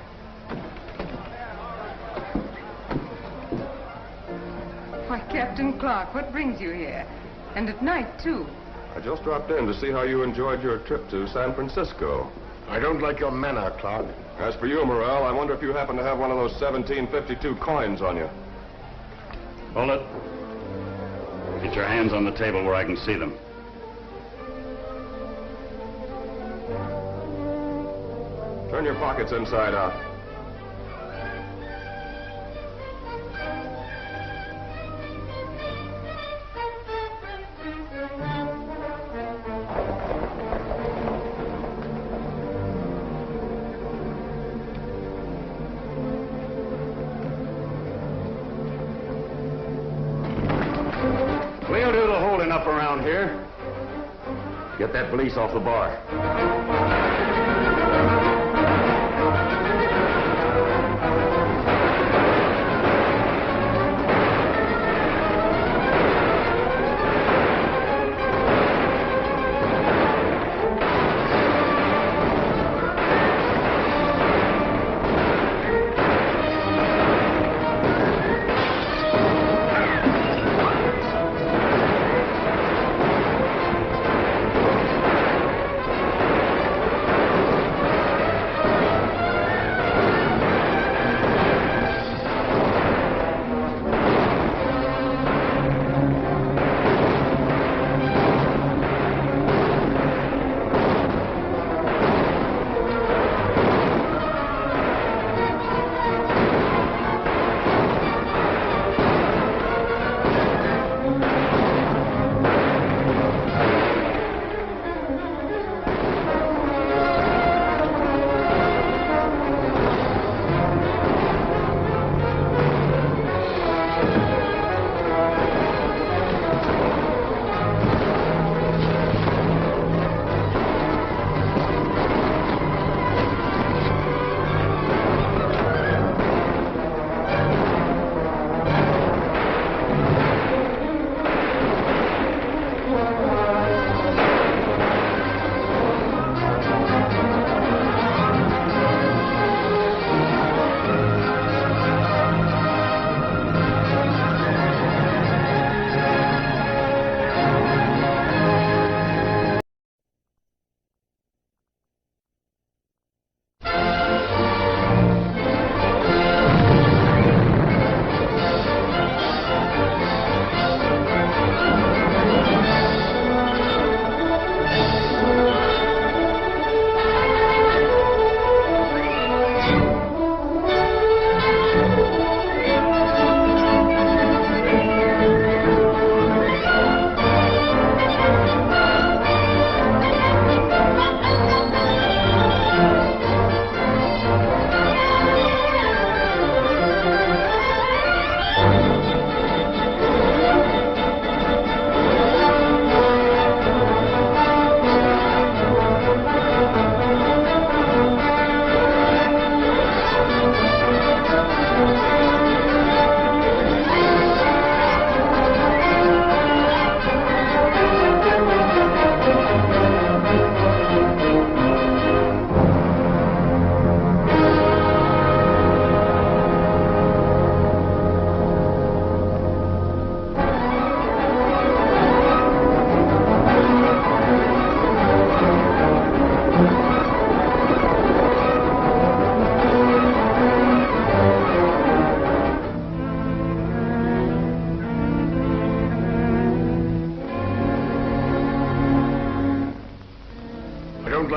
Why, Captain Clark, what brings you here? And at night, too. I just dropped in to see how you enjoyed your trip to San Francisco. I don't like your manner, Clark. As for you, Morel, I wonder if you happen to have one of those 1752 coins on you. Hold it. Get your hands on the table where I can see them. Turn your pockets inside out. We'll do the holding up around here. Get that valise off the bar.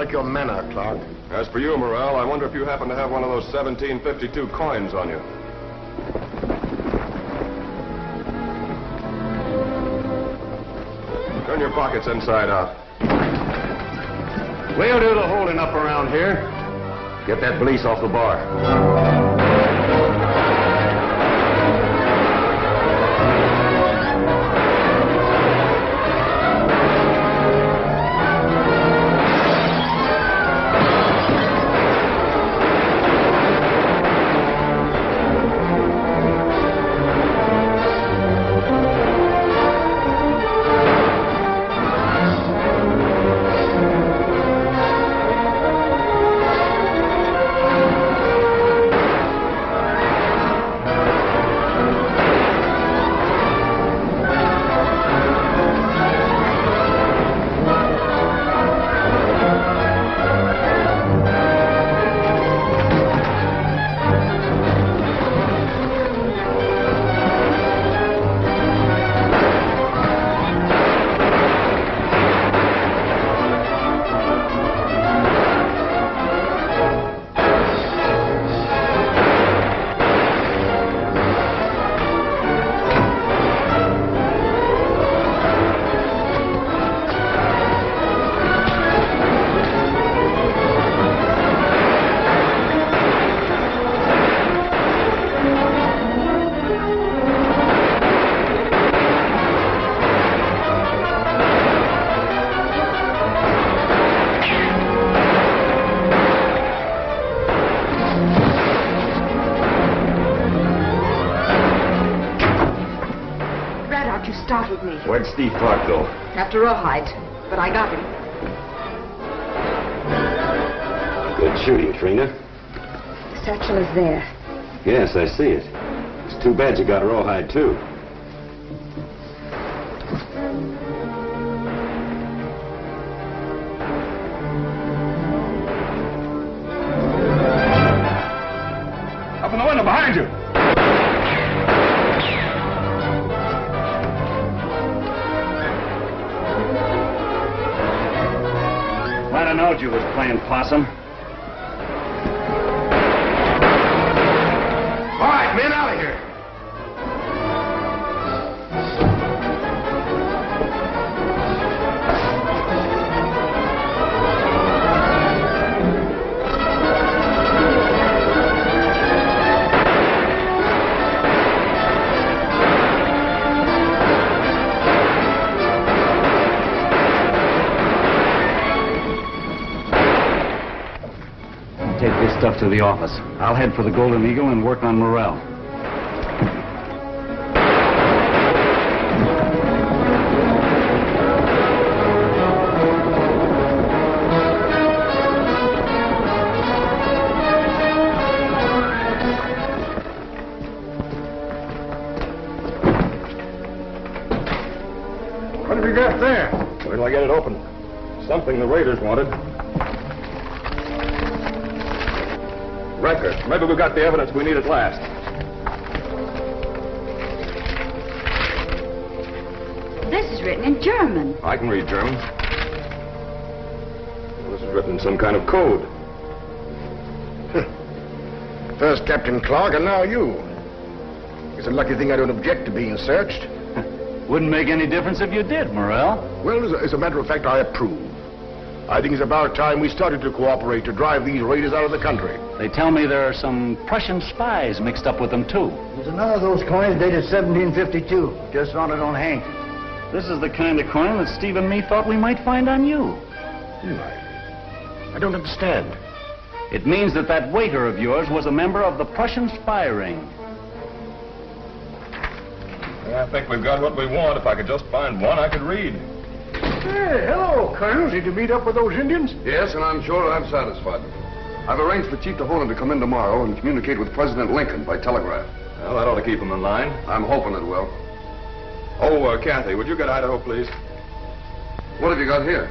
like your manner, Clark. As for you, Morel, I wonder if you happen to have one of those 1752 coins on you. Turn your pockets inside out. We'll do the holding up around here. Get that valise off the bar. Startled me. Where'd Steve Clark go? After Rawhide, but I got him. Good shooting, Trina. The satchel is there. Yes, I see it. It's too bad you got Rawhide, too. Up in the window behind you. I knowed you was playing possum. All right, men, out of here. Take this stuff to the office. I'll head for the Golden Eagle and work on Morel. What have you got there? Wait till I get it open. Something the raiders wanted. Record. Maybe we've got the evidence we need at last. This is written in German. I can read German. This is written in some kind of code. First Captain Clark, and now you. It's a lucky thing I don't object to being searched. Wouldn't make any difference if you did, Morel. Well, as a matter of fact, I approve. I think it's about time we started to cooperate to drive these raiders out of the country. They tell me there are some Prussian spies mixed up with them, too. There's another of those coins dated 1752. Just found it on Hank. This is the kind of coin that Steve and me thought we might find on you. I don't understand. It means that that waiter of yours was a member of the Prussian spy ring. I think we've got what we want. If I could just find one I could read. Hey, hello, Colonel. Did you meet up with those Indians? Yes, and I'm sure I've satisfied them. I've arranged for Chief DeHolen to come in tomorrow and communicate with President Lincoln by telegraph. Well, that ought to keep them in line. I'm hoping it will. Oh, Kathy, would you get Idaho, please? What have you got here?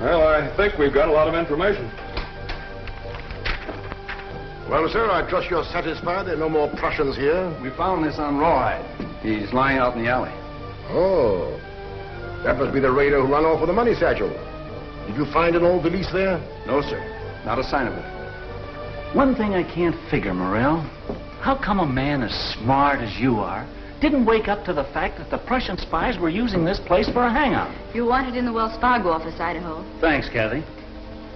Well, I think we've got a lot of information. Well, sir, I trust you're satisfied there are no more Prussians here. We found this on Rawhide. He's lying out in the alley. Oh. That must be the raider who ran off with the money satchel. Did you find an old valise there? No, sir. Not a sign of it. One thing I can't figure, Morel. How come a man as smart as you are didn't wake up to the fact that the Prussian spies were using this place for a hangout? You're wanted in the Wells Fargo office, Idaho. Thanks, Kathy.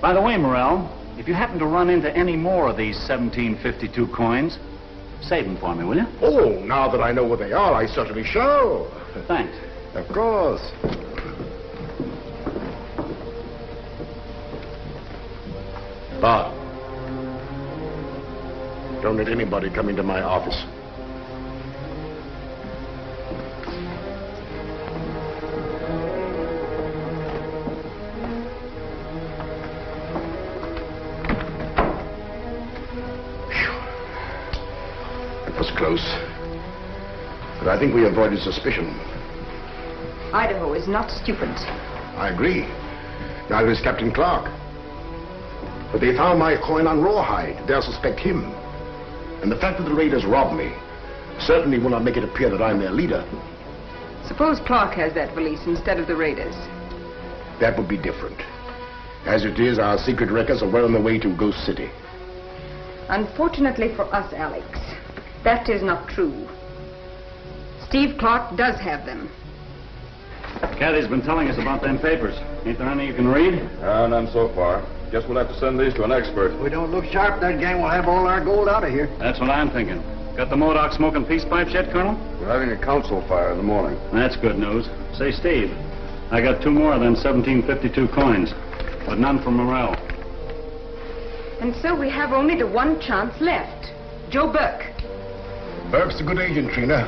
By the way, Morel, if you happen to run into any more of these 1752 coins, save them for me, will you? Oh, now that I know what they are, I certainly shall. Thanks. Of course. Bob, don't let anybody come into my office. It was close. But I think we avoided suspicion. Idaho is not stupid. I agree. Neither is Captain Clark. But they found my coin on Rawhide. They'll suspect him. And the fact that the raiders robbed me certainly will not make it appear that I'm their leader. Suppose Clark has that valise instead of the raiders. That would be different. As it is, our secret records are well on the way to Ghost City. Unfortunately for us, Alex, that is not true. Steve Clark does have them. Kathy's been telling us about them papers. Ain't there any you can read? None so far. Guess we'll have to send these to an expert. If we don't look sharp, that gang will have all our gold out of here. That's what I'm thinking. Got the Modoc smoking peace pipes yet, Colonel? We're having a council fire in the morning. That's good news. Say, Steve, I got 2 more of them 1752 coins, but none from Morel. And so we have only the one chance left. Joe Burke. Burke's a good agent, Trina.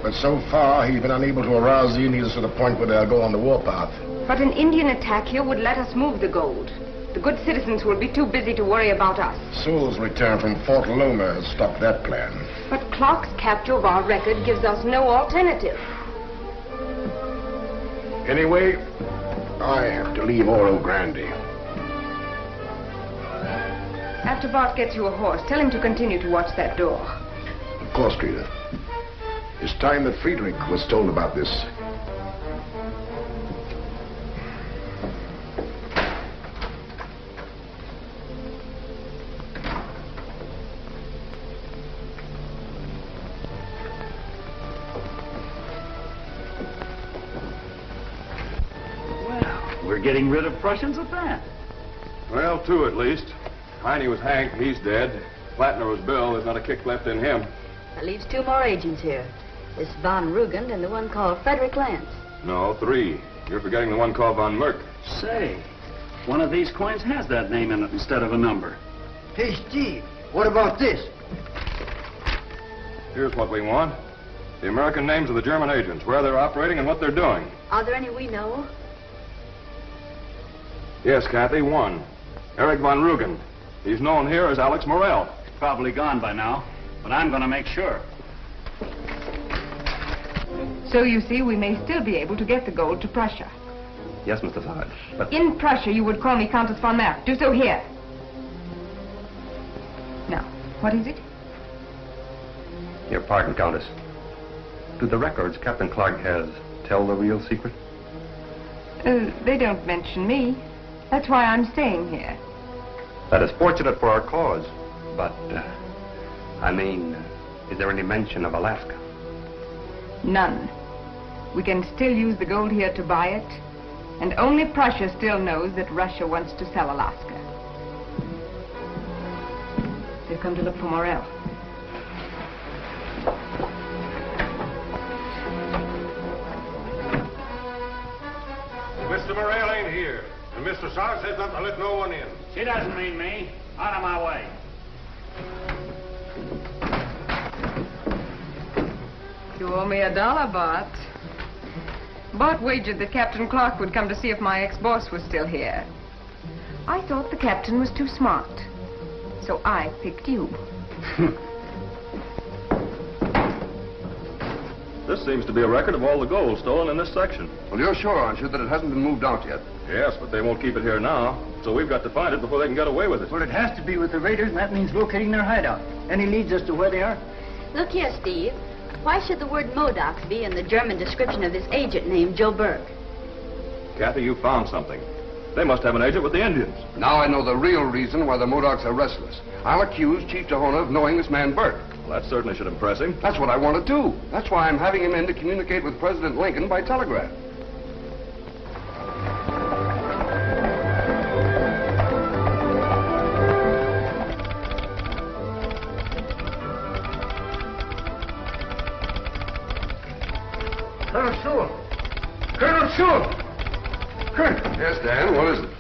But so far, he's been unable to arouse the Indians to the point where they'll go on the warpath. But an Indian attack here would let us move the gold. The good citizens will be too busy to worry about us. Sewell's return from Fort Loma has stopped that plan. But Clark's capture of our record gives us no alternative. Anyway, I have to leave Oro Grande. After Bart gets you a horse, tell him to continue to watch that door. Of course, Trina. It's time that Friedrich was told about this. We're getting rid of Prussians at that. Well, 2 at least. Heine was Hank, he's dead. Plattner was Bill, there's not a kick left in him. That leaves 2 more agents here. This Von Rugend and the one called Frederick Lance. No, 3. You're forgetting the one called Von Merck. Say, one of these coins has that name in it instead of a number. Hey, Steve, what about this? Here's what we want. The American names of the German agents, where they're operating and what they're doing. Are there any we know? Yes, Kathy, 1. Eric Von Rugend. He's known here as Alex Morel. He's probably gone by now, but I'm going to make sure. So you see, we may still be able to get the gold to Prussia. Yes, Mr. Sarge, but... In Prussia, you would call me Countess von Merck. Do so here. Now, what is it? Your pardon, Countess. Do the records Captain Clark has tell the real secret? They don't mention me. That's why I'm staying here. That is fortunate for our cause, but, I mean, is there any mention of Alaska? None. We can still use the gold here to buy it, and only Prussia still knows that Russia wants to sell Alaska. They've come to look for Morel. Mr. Morel ain't here, and Mr. Sarge says not to let no one in. She doesn't mean me. Out of my way. You owe me $1, Bart. Bart wagered that Captain Clark would come to see if my ex-boss was still here. I thought the captain was too smart, so I picked you. This seems to be a record of all the gold stolen in this section. Well, you're sure, aren't you, that it hasn't been moved out yet? Yes, but they won't keep it here now, so we've got to find it before they can get away with it. Well, it has to be with the raiders, and that means locating their hideout. Any leads as to where they are? Look here, Steve. Why should the word Modocs be in the German description of this agent named Joe Burke? Kathy, you found something. They must have an agent with the Indians. Now I know the real reason why the Modocs are restless. I'll accuse Chief Tahona of knowing this man Burke. Well, that certainly should impress him. That's what I want to do. That's why I'm having him in to communicate with President Lincoln by telegraph. Colonel Sewell! Colonel Sewell! Colonel! Yes, Dan, what is it?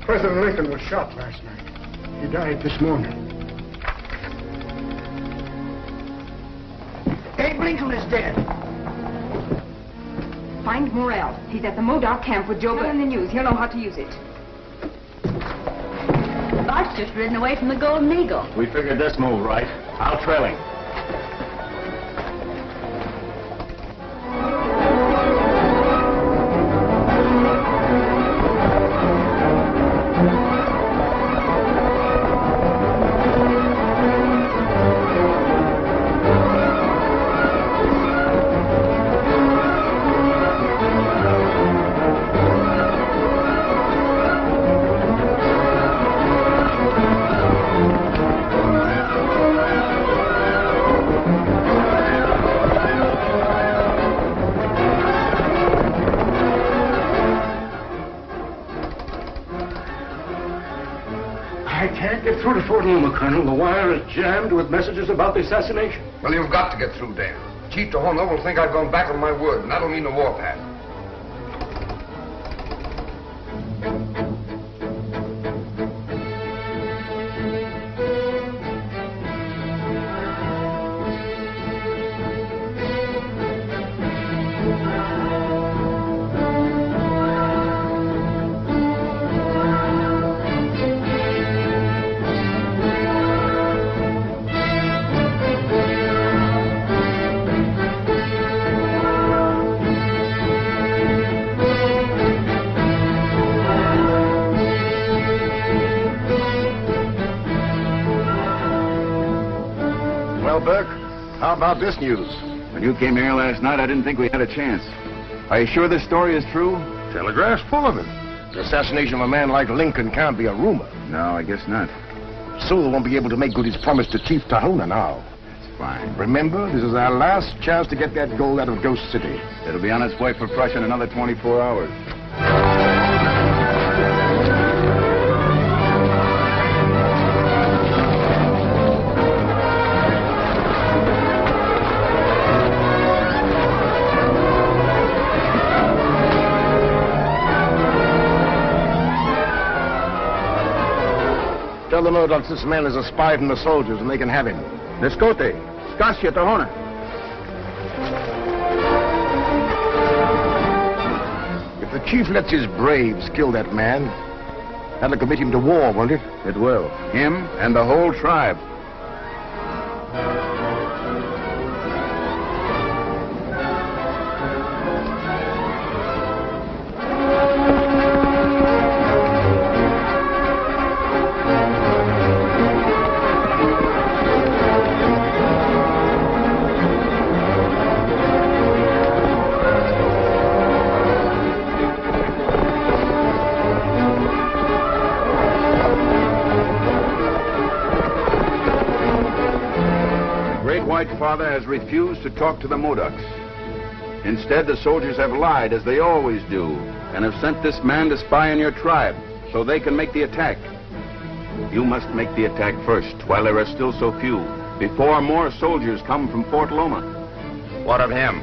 President Lincoln was shot last night. He died this morning. Abe Lincoln is dead. Find Morel. He's at the Modoc camp with Joe. Tell him the news. He'll know how to use it. Bart's just ridden away from the Golden Eagle. We figured this move right. I'll trail him. Colonel, the wire is jammed with messages about the assassination. Well, you've got to get through, Dan. Chief Tahona will think I've gone back on my word, and that'll mean the warpath. How about this news? When you came here last night, I didn't think we had a chance. Are you sure this story is true? Telegraph's full of it. The assassination of a man like Lincoln can't be a rumor. No, I guess not. Sewell won't be able to make good his promise to Chief Tahona now. That's fine. Remember, this is our last chance to get that gold out of Ghost City. It'll be on its way for Prussia in another 24 hours. Tell the Modocs this man is a spy from the soldiers and they can have him. Nescote, Scasia Tahona. If the chief lets his braves kill that man, that'll commit him to war, won't it? It will. Him and the whole tribe. Father has refused to talk to the Modocs. Instead, the soldiers have lied, as they always do, and have sent this man to spy on your tribe, so they can make the attack. You must make the attack first, while there are still so few, before more soldiers come from Fort Loma. What of him?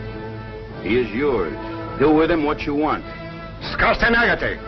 He is yours. Do with him what you want. Skarstanagate!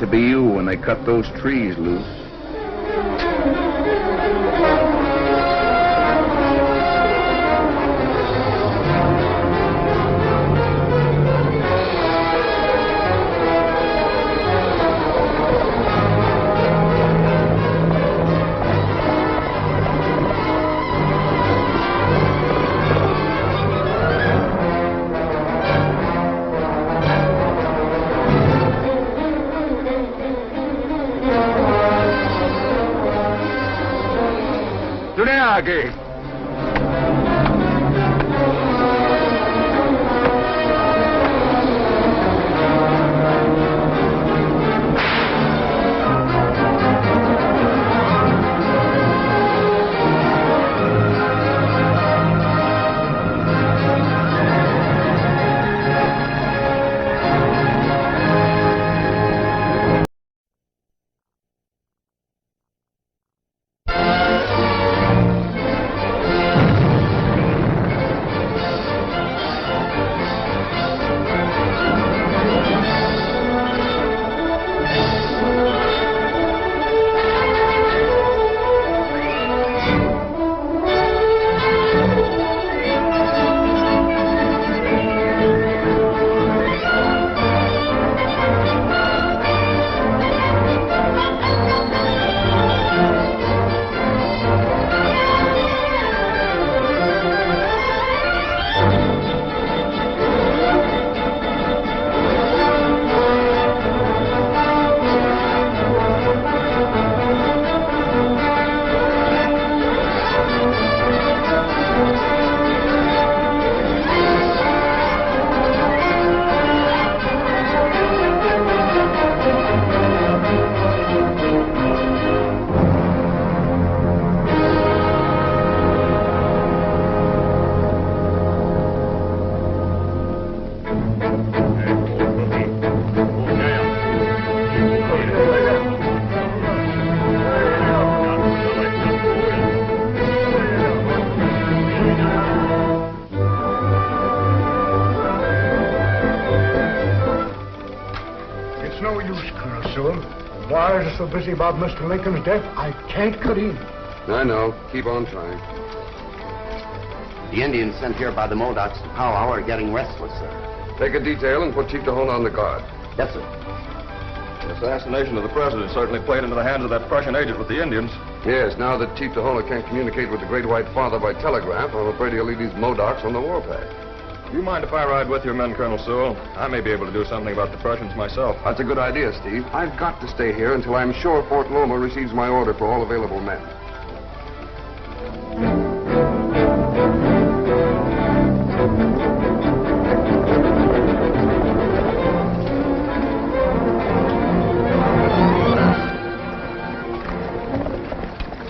to be you when they cut those trees loose. Dunagi! Wires are so busy about Mr. Lincoln's death, I can't cut in. I know. Keep on trying. The Indians sent here by the Modocs to powwow are getting restless, sir. Take a detail and put Chief Tahona on the guard. Yes, sir. The assassination of the president certainly played into the hands of that Prussian agent with the Indians. Yes, now that Chief Tahona can't communicate with the Great White Father by telegraph, I'm afraid he'll leave these Modocs on the warpath. Do you mind if I ride with your men, Colonel Sewell? I may be able to do something about the Prussians myself. That's a good idea, Steve. I've got to stay here until I'm sure Fort Loma receives my order for all available men.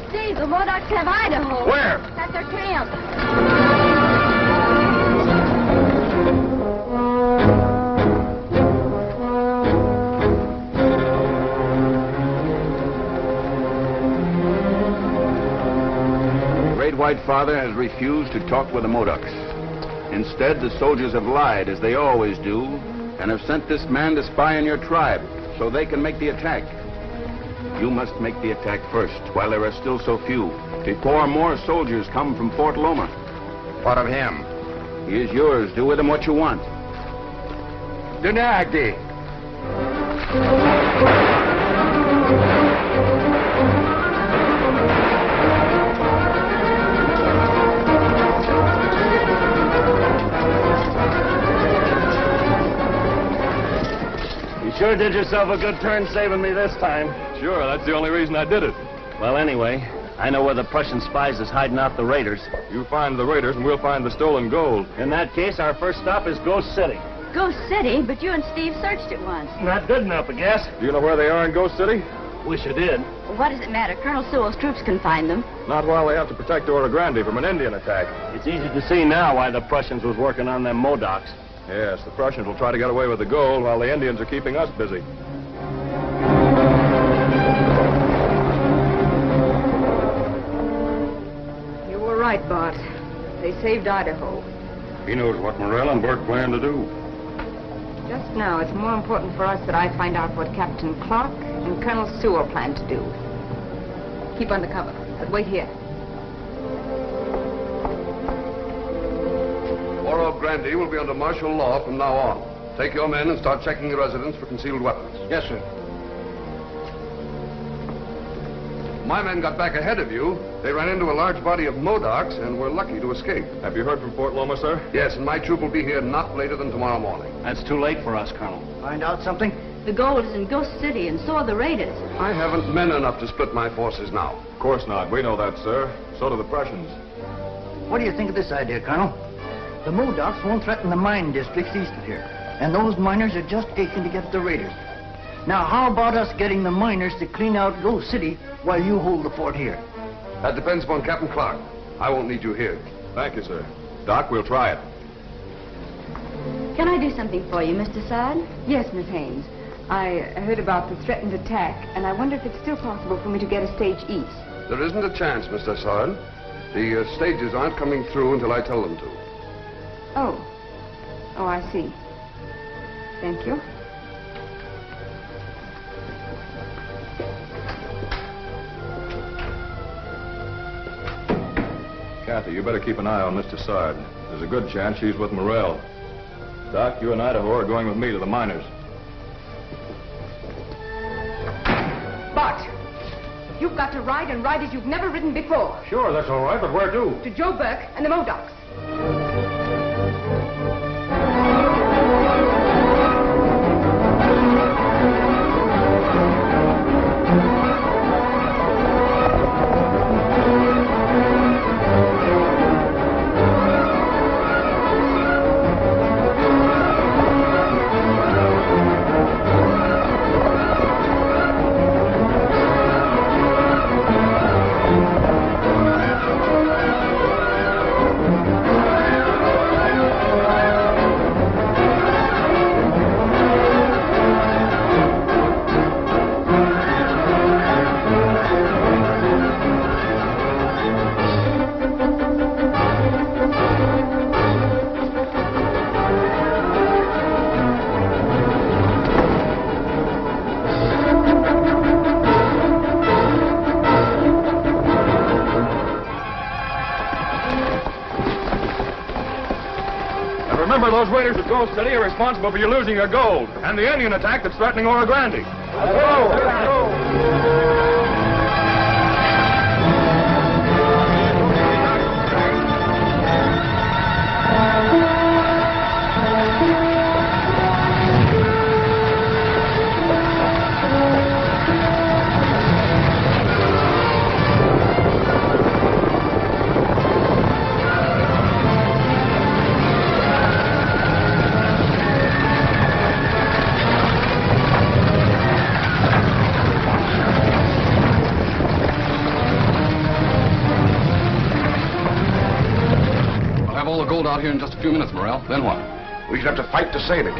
Steve, the Modocs have Idaho. Where? That's their camp. White Father has refused to talk with the Modocs. Instead, the soldiers have lied, as they always do, and have sent this man to spy on your tribe, so they can make the attack. You must make the attack first, while there are still so few, before more soldiers come from Fort Loma. What of him? He is yours. Do with him what you want. Dunagi! Sure did yourself a good turn saving me this time. Sure, that's the only reason I did it. Well, anyway, I know where the Prussian spies is hiding out the raiders. You find the raiders and we'll find the stolen gold. In that case, our first stop is Ghost City. Ghost City? But you and Steve searched it once. Not good enough, I guess. Do you know where they are in Ghost City? Wish I did. Well, what does it matter? Colonel Sewell's troops can find them. Not while they have to protect Oro Grande from an Indian attack. It's easy to see now why the Prussians was working on them Modocs. Yes, the Prussians will try to get away with the gold while the Indians are keeping us busy. You were right, Bart. They saved Idaho. He knows what Morel and Burke plan to do. Just now, it's more important for us that I find out what Captain Clark and Colonel Sewell plan to do. Keep under cover, but wait here. Oro Grande will be under martial law from now on. Take your men and start checking the residence for concealed weapons. Yes, sir. My men got back ahead of you. They ran into a large body of Modocs and were lucky to escape. Have you heard from Fort Loma, sir? Yes, and my troop will be here not later than tomorrow morning. That's too late for us, Colonel. Find out something? The gold is in Ghost City, and so are the raiders. I haven't men enough to split my forces now. Of course not. We know that, sir. So do the Prussians. What do you think of this idea, Colonel? The Modocs won't threaten the mine districts east of here, and those miners are just aching to get at the raiders. Now, how about us getting the miners to clean out Ghost City while you hold the fort here? That depends upon Captain Clark. I won't need you here. Thank you, sir. Doc, we'll try it. Can I do something for you, Mr. Sard? Yes, Miss Haynes. I heard about the threatened attack, and I wonder if it's still possible for me to get a stage east. There isn't a chance, Mr. Sard. The stages aren't coming through until I tell them to. Oh, I see. Thank you. Kathy, you better keep an eye on Mr. Sard. There's a good chance she's with Morel. Doc, you and Idaho are going with me to the miners. Bart, you've got to ride and ride as you've never ridden before. Sure, that's all right, but where to? To Joe Burke and the Modocs. Remember, those raiders at Ghost City are responsible for you losing your gold, and the Indian attack that's threatening Oro Grande. Let's go! Out here in just a few minutes, Morel. Then what? We should have to fight to save it.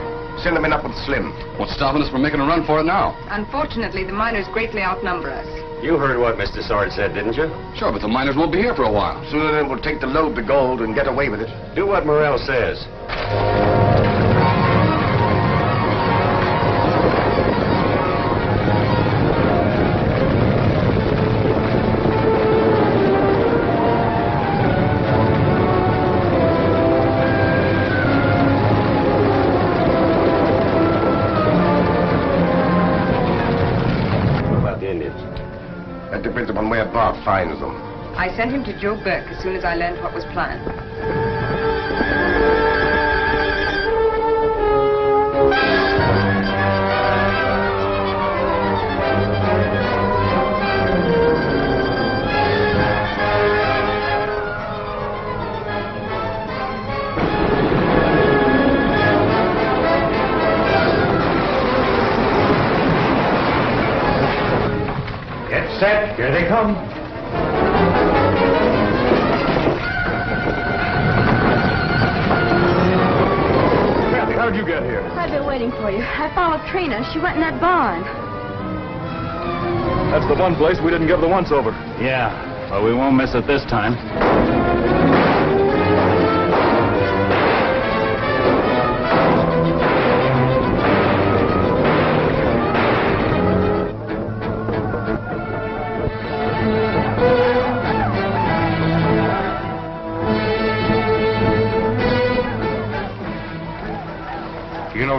Send them in up with Slim. What's stopping us from making a run for it now? Unfortunately, the miners greatly outnumber us. You heard what Mr. Sard said, didn't you? Sure, but the miners won't be here for a while. Sooner than we'll take the load, the gold, and get away with it. Do what Morel says. Where Bart finds them. I sent him to Joe Burke as soon as I learned what was planned. Set. Here they come. Kathy, how did you get here? I've been waiting for you. I followed Trina. She went in that barn. That's the one place we didn't give the once-over. Yeah, but we won't miss it this time.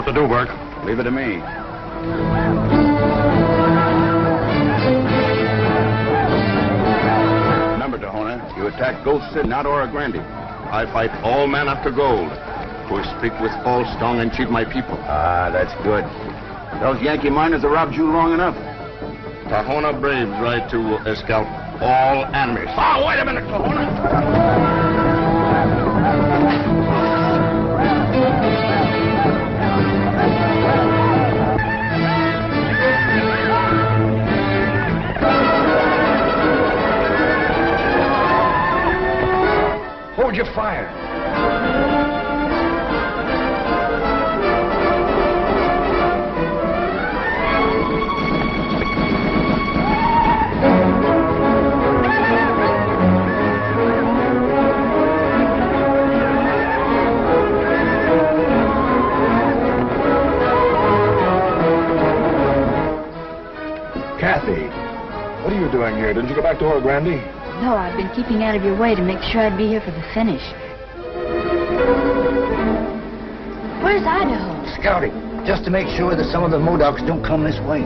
what to do, Burke. Leave it to me. Remember, Tahona, you attacked Ghost City, not Oro Grande. I fight all men after gold. To speak with false tongue and cheat my people. Ah, that's good. Those Yankee miners have robbed you long enough. Tahona braves right to scalp all enemies. Oh, wait a minute, Tahona. Hold your fire. Kathy, what are you doing here? Didn't you go back to Oro Grande? No, I've been keeping out of your way to make sure I'd be here for the finish. Where's Idaho? Scouting, just to make sure that some of the Modocs don't come this way.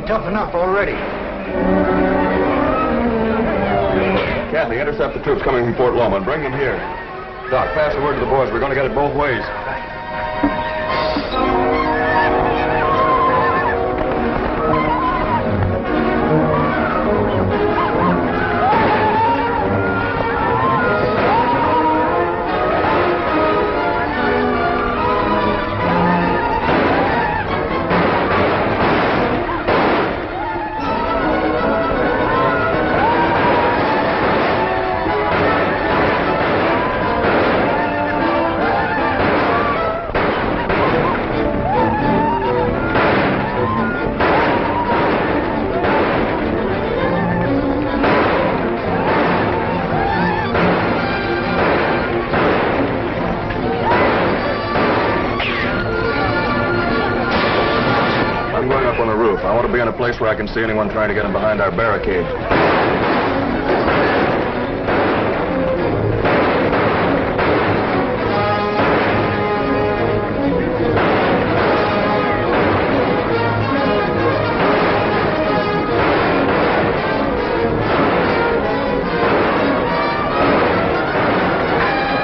Tough enough already. Kathy, intercept the troops coming from Fort Loma and bring them here. Doc, pass the word to the boys. We're going to get it both ways. I want to be in a place where I can see anyone trying to get in behind our barricade.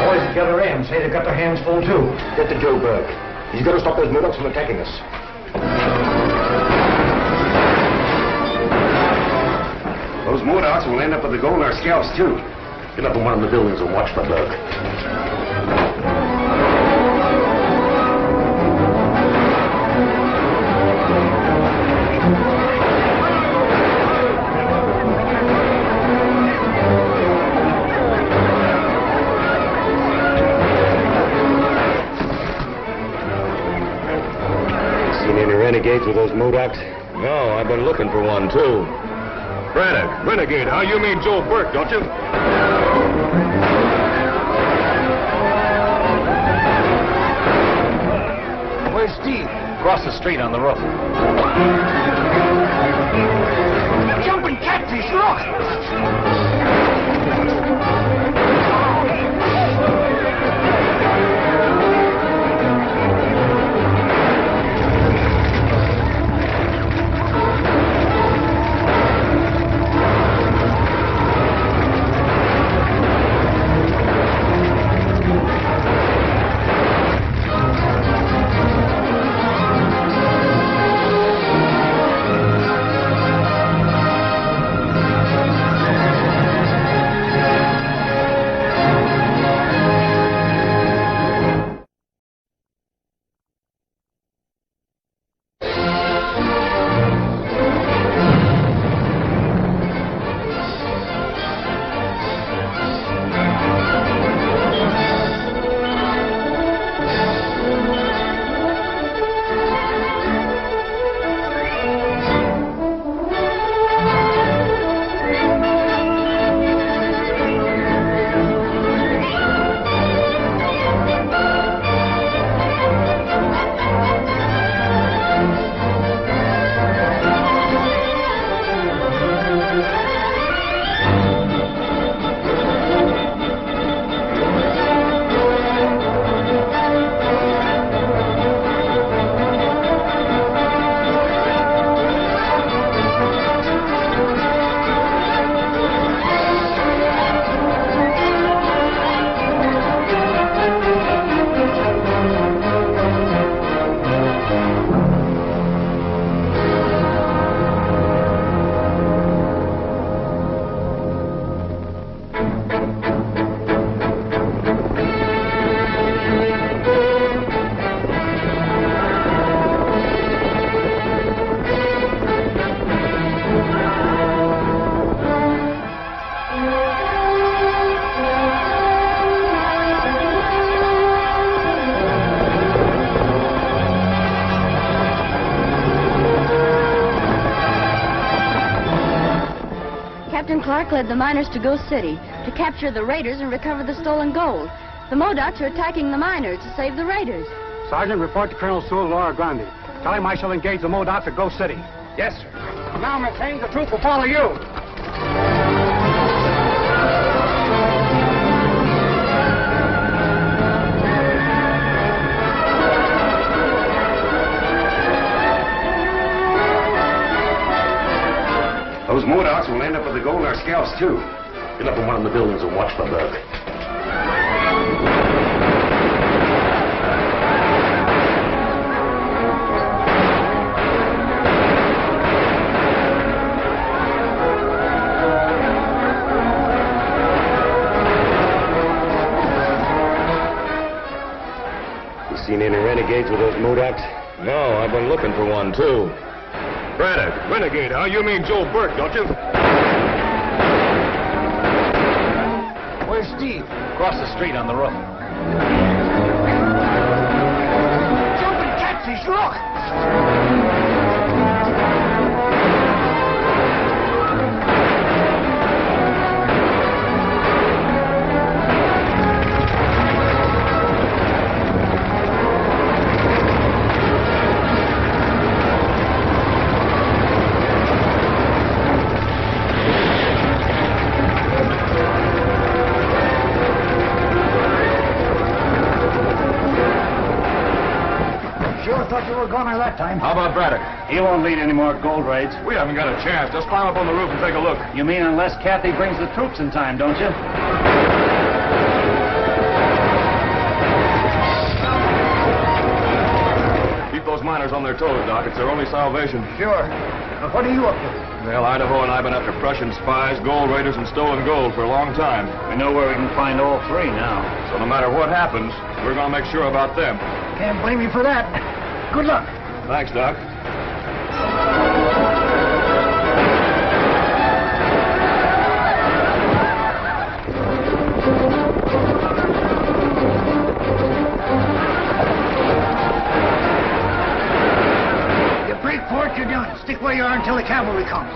Boys at the other end say they've got their hands full, too. Get to Joe Burke. He's got to stop those Modocs from attacking us. Those Modocs will end up with the gold in our scalps, too. Get up in one of the buildings and watch for Burke. Seen any renegades with those Modocs? No, I've been looking for one, too. Renegade, how you mean Joe Burke, don't you? Where's Steve? Across the street on the roof. Jumping catfish, look! Clark led the miners to Ghost City to capture the raiders and recover the stolen gold. The Modocs are attacking the miners to save the raiders. Sergeant, report to Colonel Sewell at Oro Grande. Tell him I shall engage the Modocs at Ghost City. Yes, sir. Now, McCain, the truth will follow you. Those Modocs will end up with the gold in our scalps, too. Get up in one of the buildings and watch the bug. You seen any renegades with those Modocs? No, I've been looking for one, too. Braddock, renegade, huh? You mean Joe Burke, don't you? Where's Steve? Across the street on the roof. Jumping catfish, look! Thought you were gone that time. How about Braddock? He won't lead any more gold raids. We haven't got a chance. Just climb up on the roof and take a look. You mean unless Kathy brings the troops in time, don't you? Keep those miners on their toes, Doc. It's their only salvation. Sure. Now, what are you up to? Well, Idaho and I have been after Prussian spies, gold raiders, and stolen gold for a long time. We know where we can find all three now. So no matter what happens, we're going to make sure about them. Can't blame you for that. Good luck. Thanks, Doc. You break for it, you're done. Stick where you are until the cavalry comes.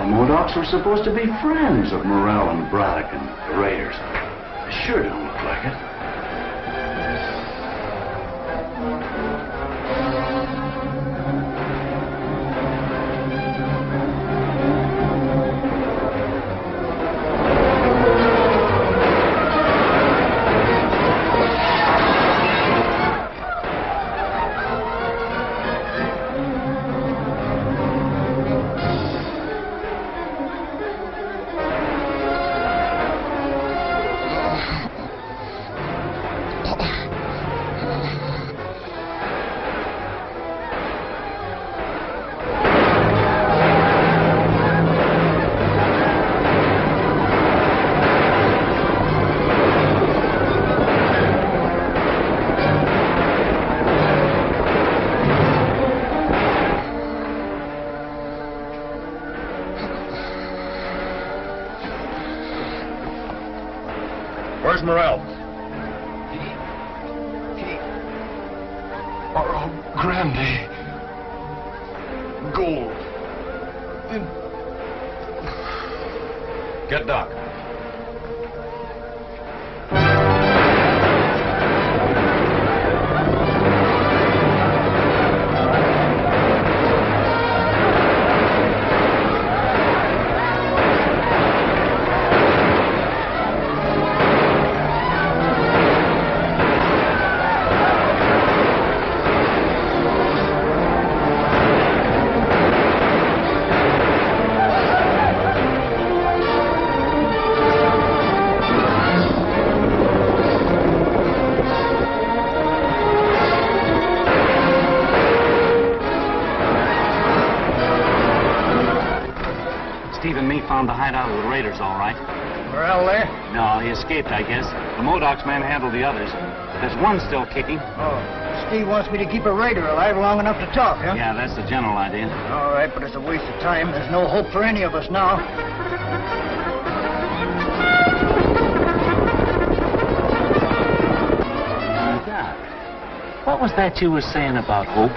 Modocs were supposed to be friends of Morel and Braddock and the Raiders. They sure don't look like it. Where's Morel? Oro Grande. Gold. Get Doc. Steve and me found the hideout of the Raiders, all right. Morel there? No, he escaped, I guess. The Modoc's men handled the others, but there's one still kicking. Oh, Steve wants me to keep a raider alive long enough to talk, huh? Yeah, that's the general idea. All right, but it's a waste of time. There's no hope for any of us now. Doc, what was that you were saying about hope?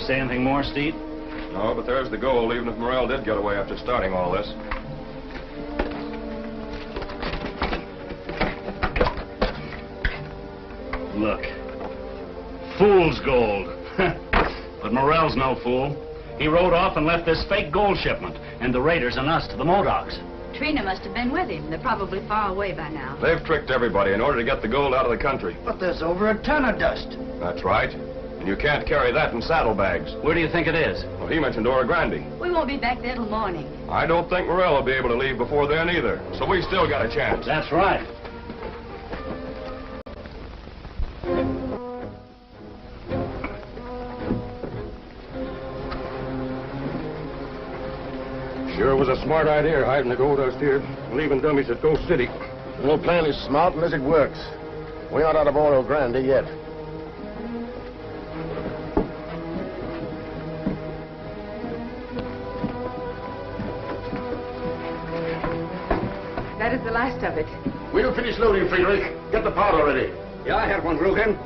Say anything more, Steve? No, but there's the gold, even if Morel did get away after starting all this. Look. Fool's gold. But Morel's no fool. He rode off and left this fake gold shipment, and the raiders and us to the Modocs. Trina must have been with him. They're probably far away by now. They've tricked everybody in order to get the gold out of the country. But there's over a ton of dust. That's right. And you can't carry that in saddlebags. Where do you think it is? Well, he mentioned Oro Grande. We won't be back there till morning. I don't think Morel will be able to leave before then either. So we still got a chance. That's right. Sure was a smart idea hiding the gold dust here, leaving dummies at Ghost City. No plan is smart unless it works. We aren't out of Oro Grande yet. That is the last of it. We'll finish loading, Friedrich. Get the powder ready. Yeah, I had one, Rugen.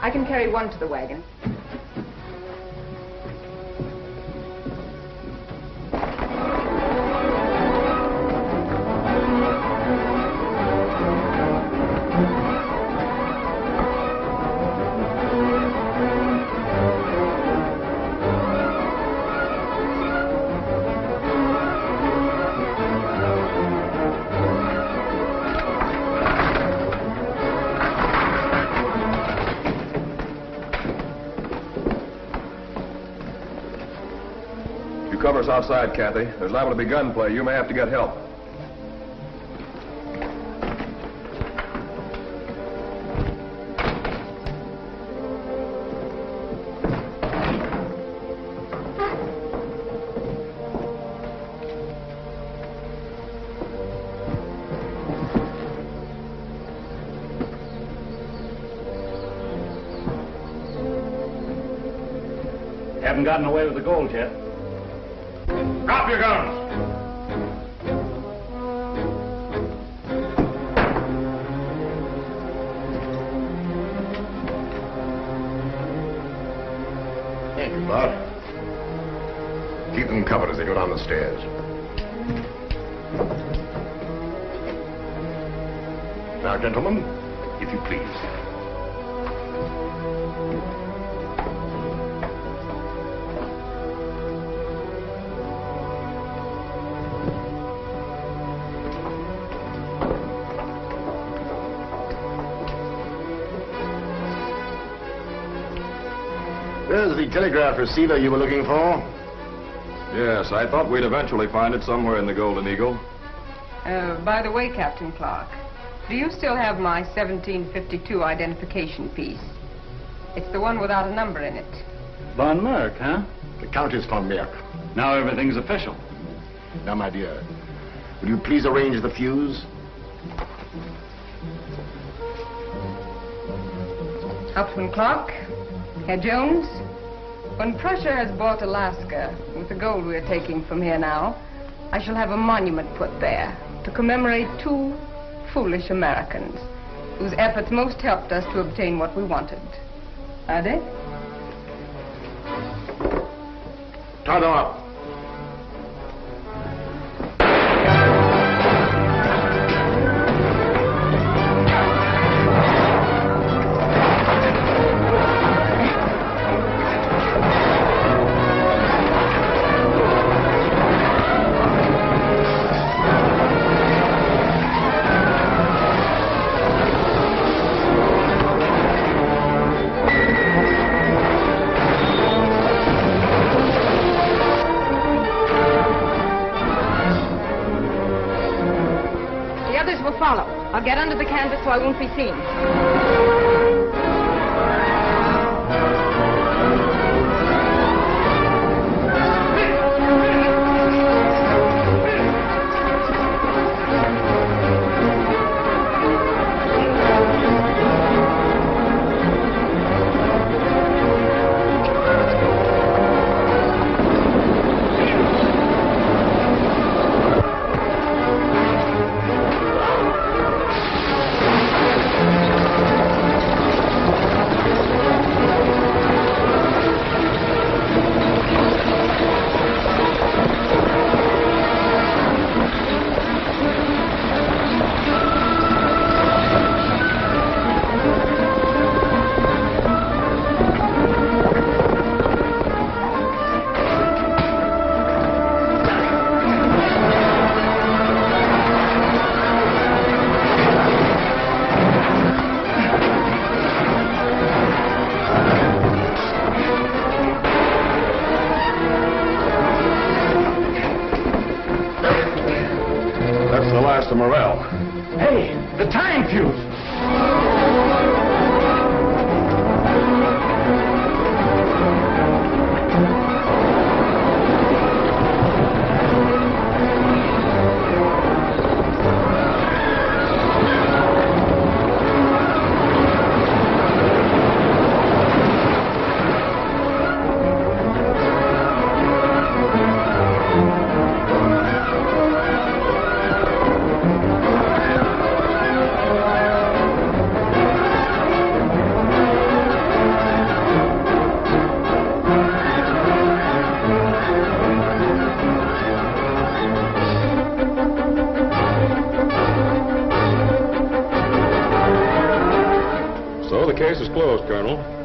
I can carry one to the wagon. Cover us outside, Kathy. There's liable to be gunplay. You may have to get help. Haven't gotten away with the gold yet. Drop your guns! Thank you, Bart. Keep them covered as they go down the stairs. Now, gentlemen, if you please. There's the telegraph receiver you were looking for. Yes, I thought we'd eventually find it somewhere in the Golden Eagle. By the way, Captain Clark, do you still have my 1752 identification piece? It's the one without a number in it. Von Merck, huh? The Countess von Merck. Now everything's official. Now, my dear, Will you please arrange the fuse? Hauptmann Clark, Herr Jones, when Prussia has bought Alaska with the gold we're taking from here now, I shall have a monument put there to commemorate 2 foolish Americans whose efforts most helped us to obtain what we wanted. Are they? Tie them up. I'll get under the canvas so I won't be seen. Morel. Hey, the time fuse!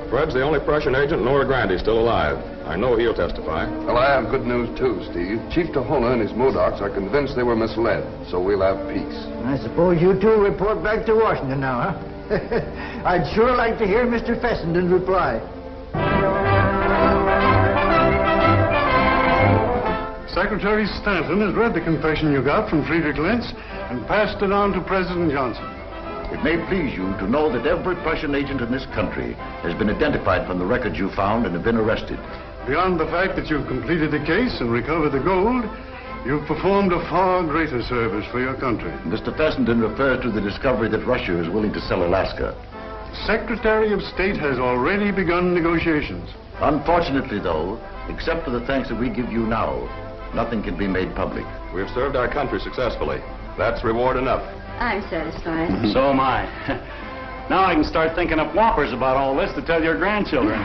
Fred's the only Prussian agent in Oro Grande still alive. I know he'll testify. Well, I have good news, too, Steve. Chief Tohono and his Modocs are convinced they were misled, so we'll have peace. I suppose you two report back to Washington now, huh? I'd sure like to hear Mr. Fessenden's reply. Secretary Stanton has read the confession you got from Friedrich Lentz and passed it on to President Johnson. It may please you to know that every Prussian agent in this country has been identified from the records you found and have been arrested. Beyond the fact that you've completed the case and recovered the gold, you've performed a far greater service for your country. Mr. Fessenden refers to the discovery that Russia is willing to sell Alaska. Secretary of State has already begun negotiations. Unfortunately, though, except for the thanks that we give you now, nothing can be made public. We have served our country successfully. That's reward enough. I'm satisfied. So am I. Now I can start thinking up whoppers about all this to tell your grandchildren.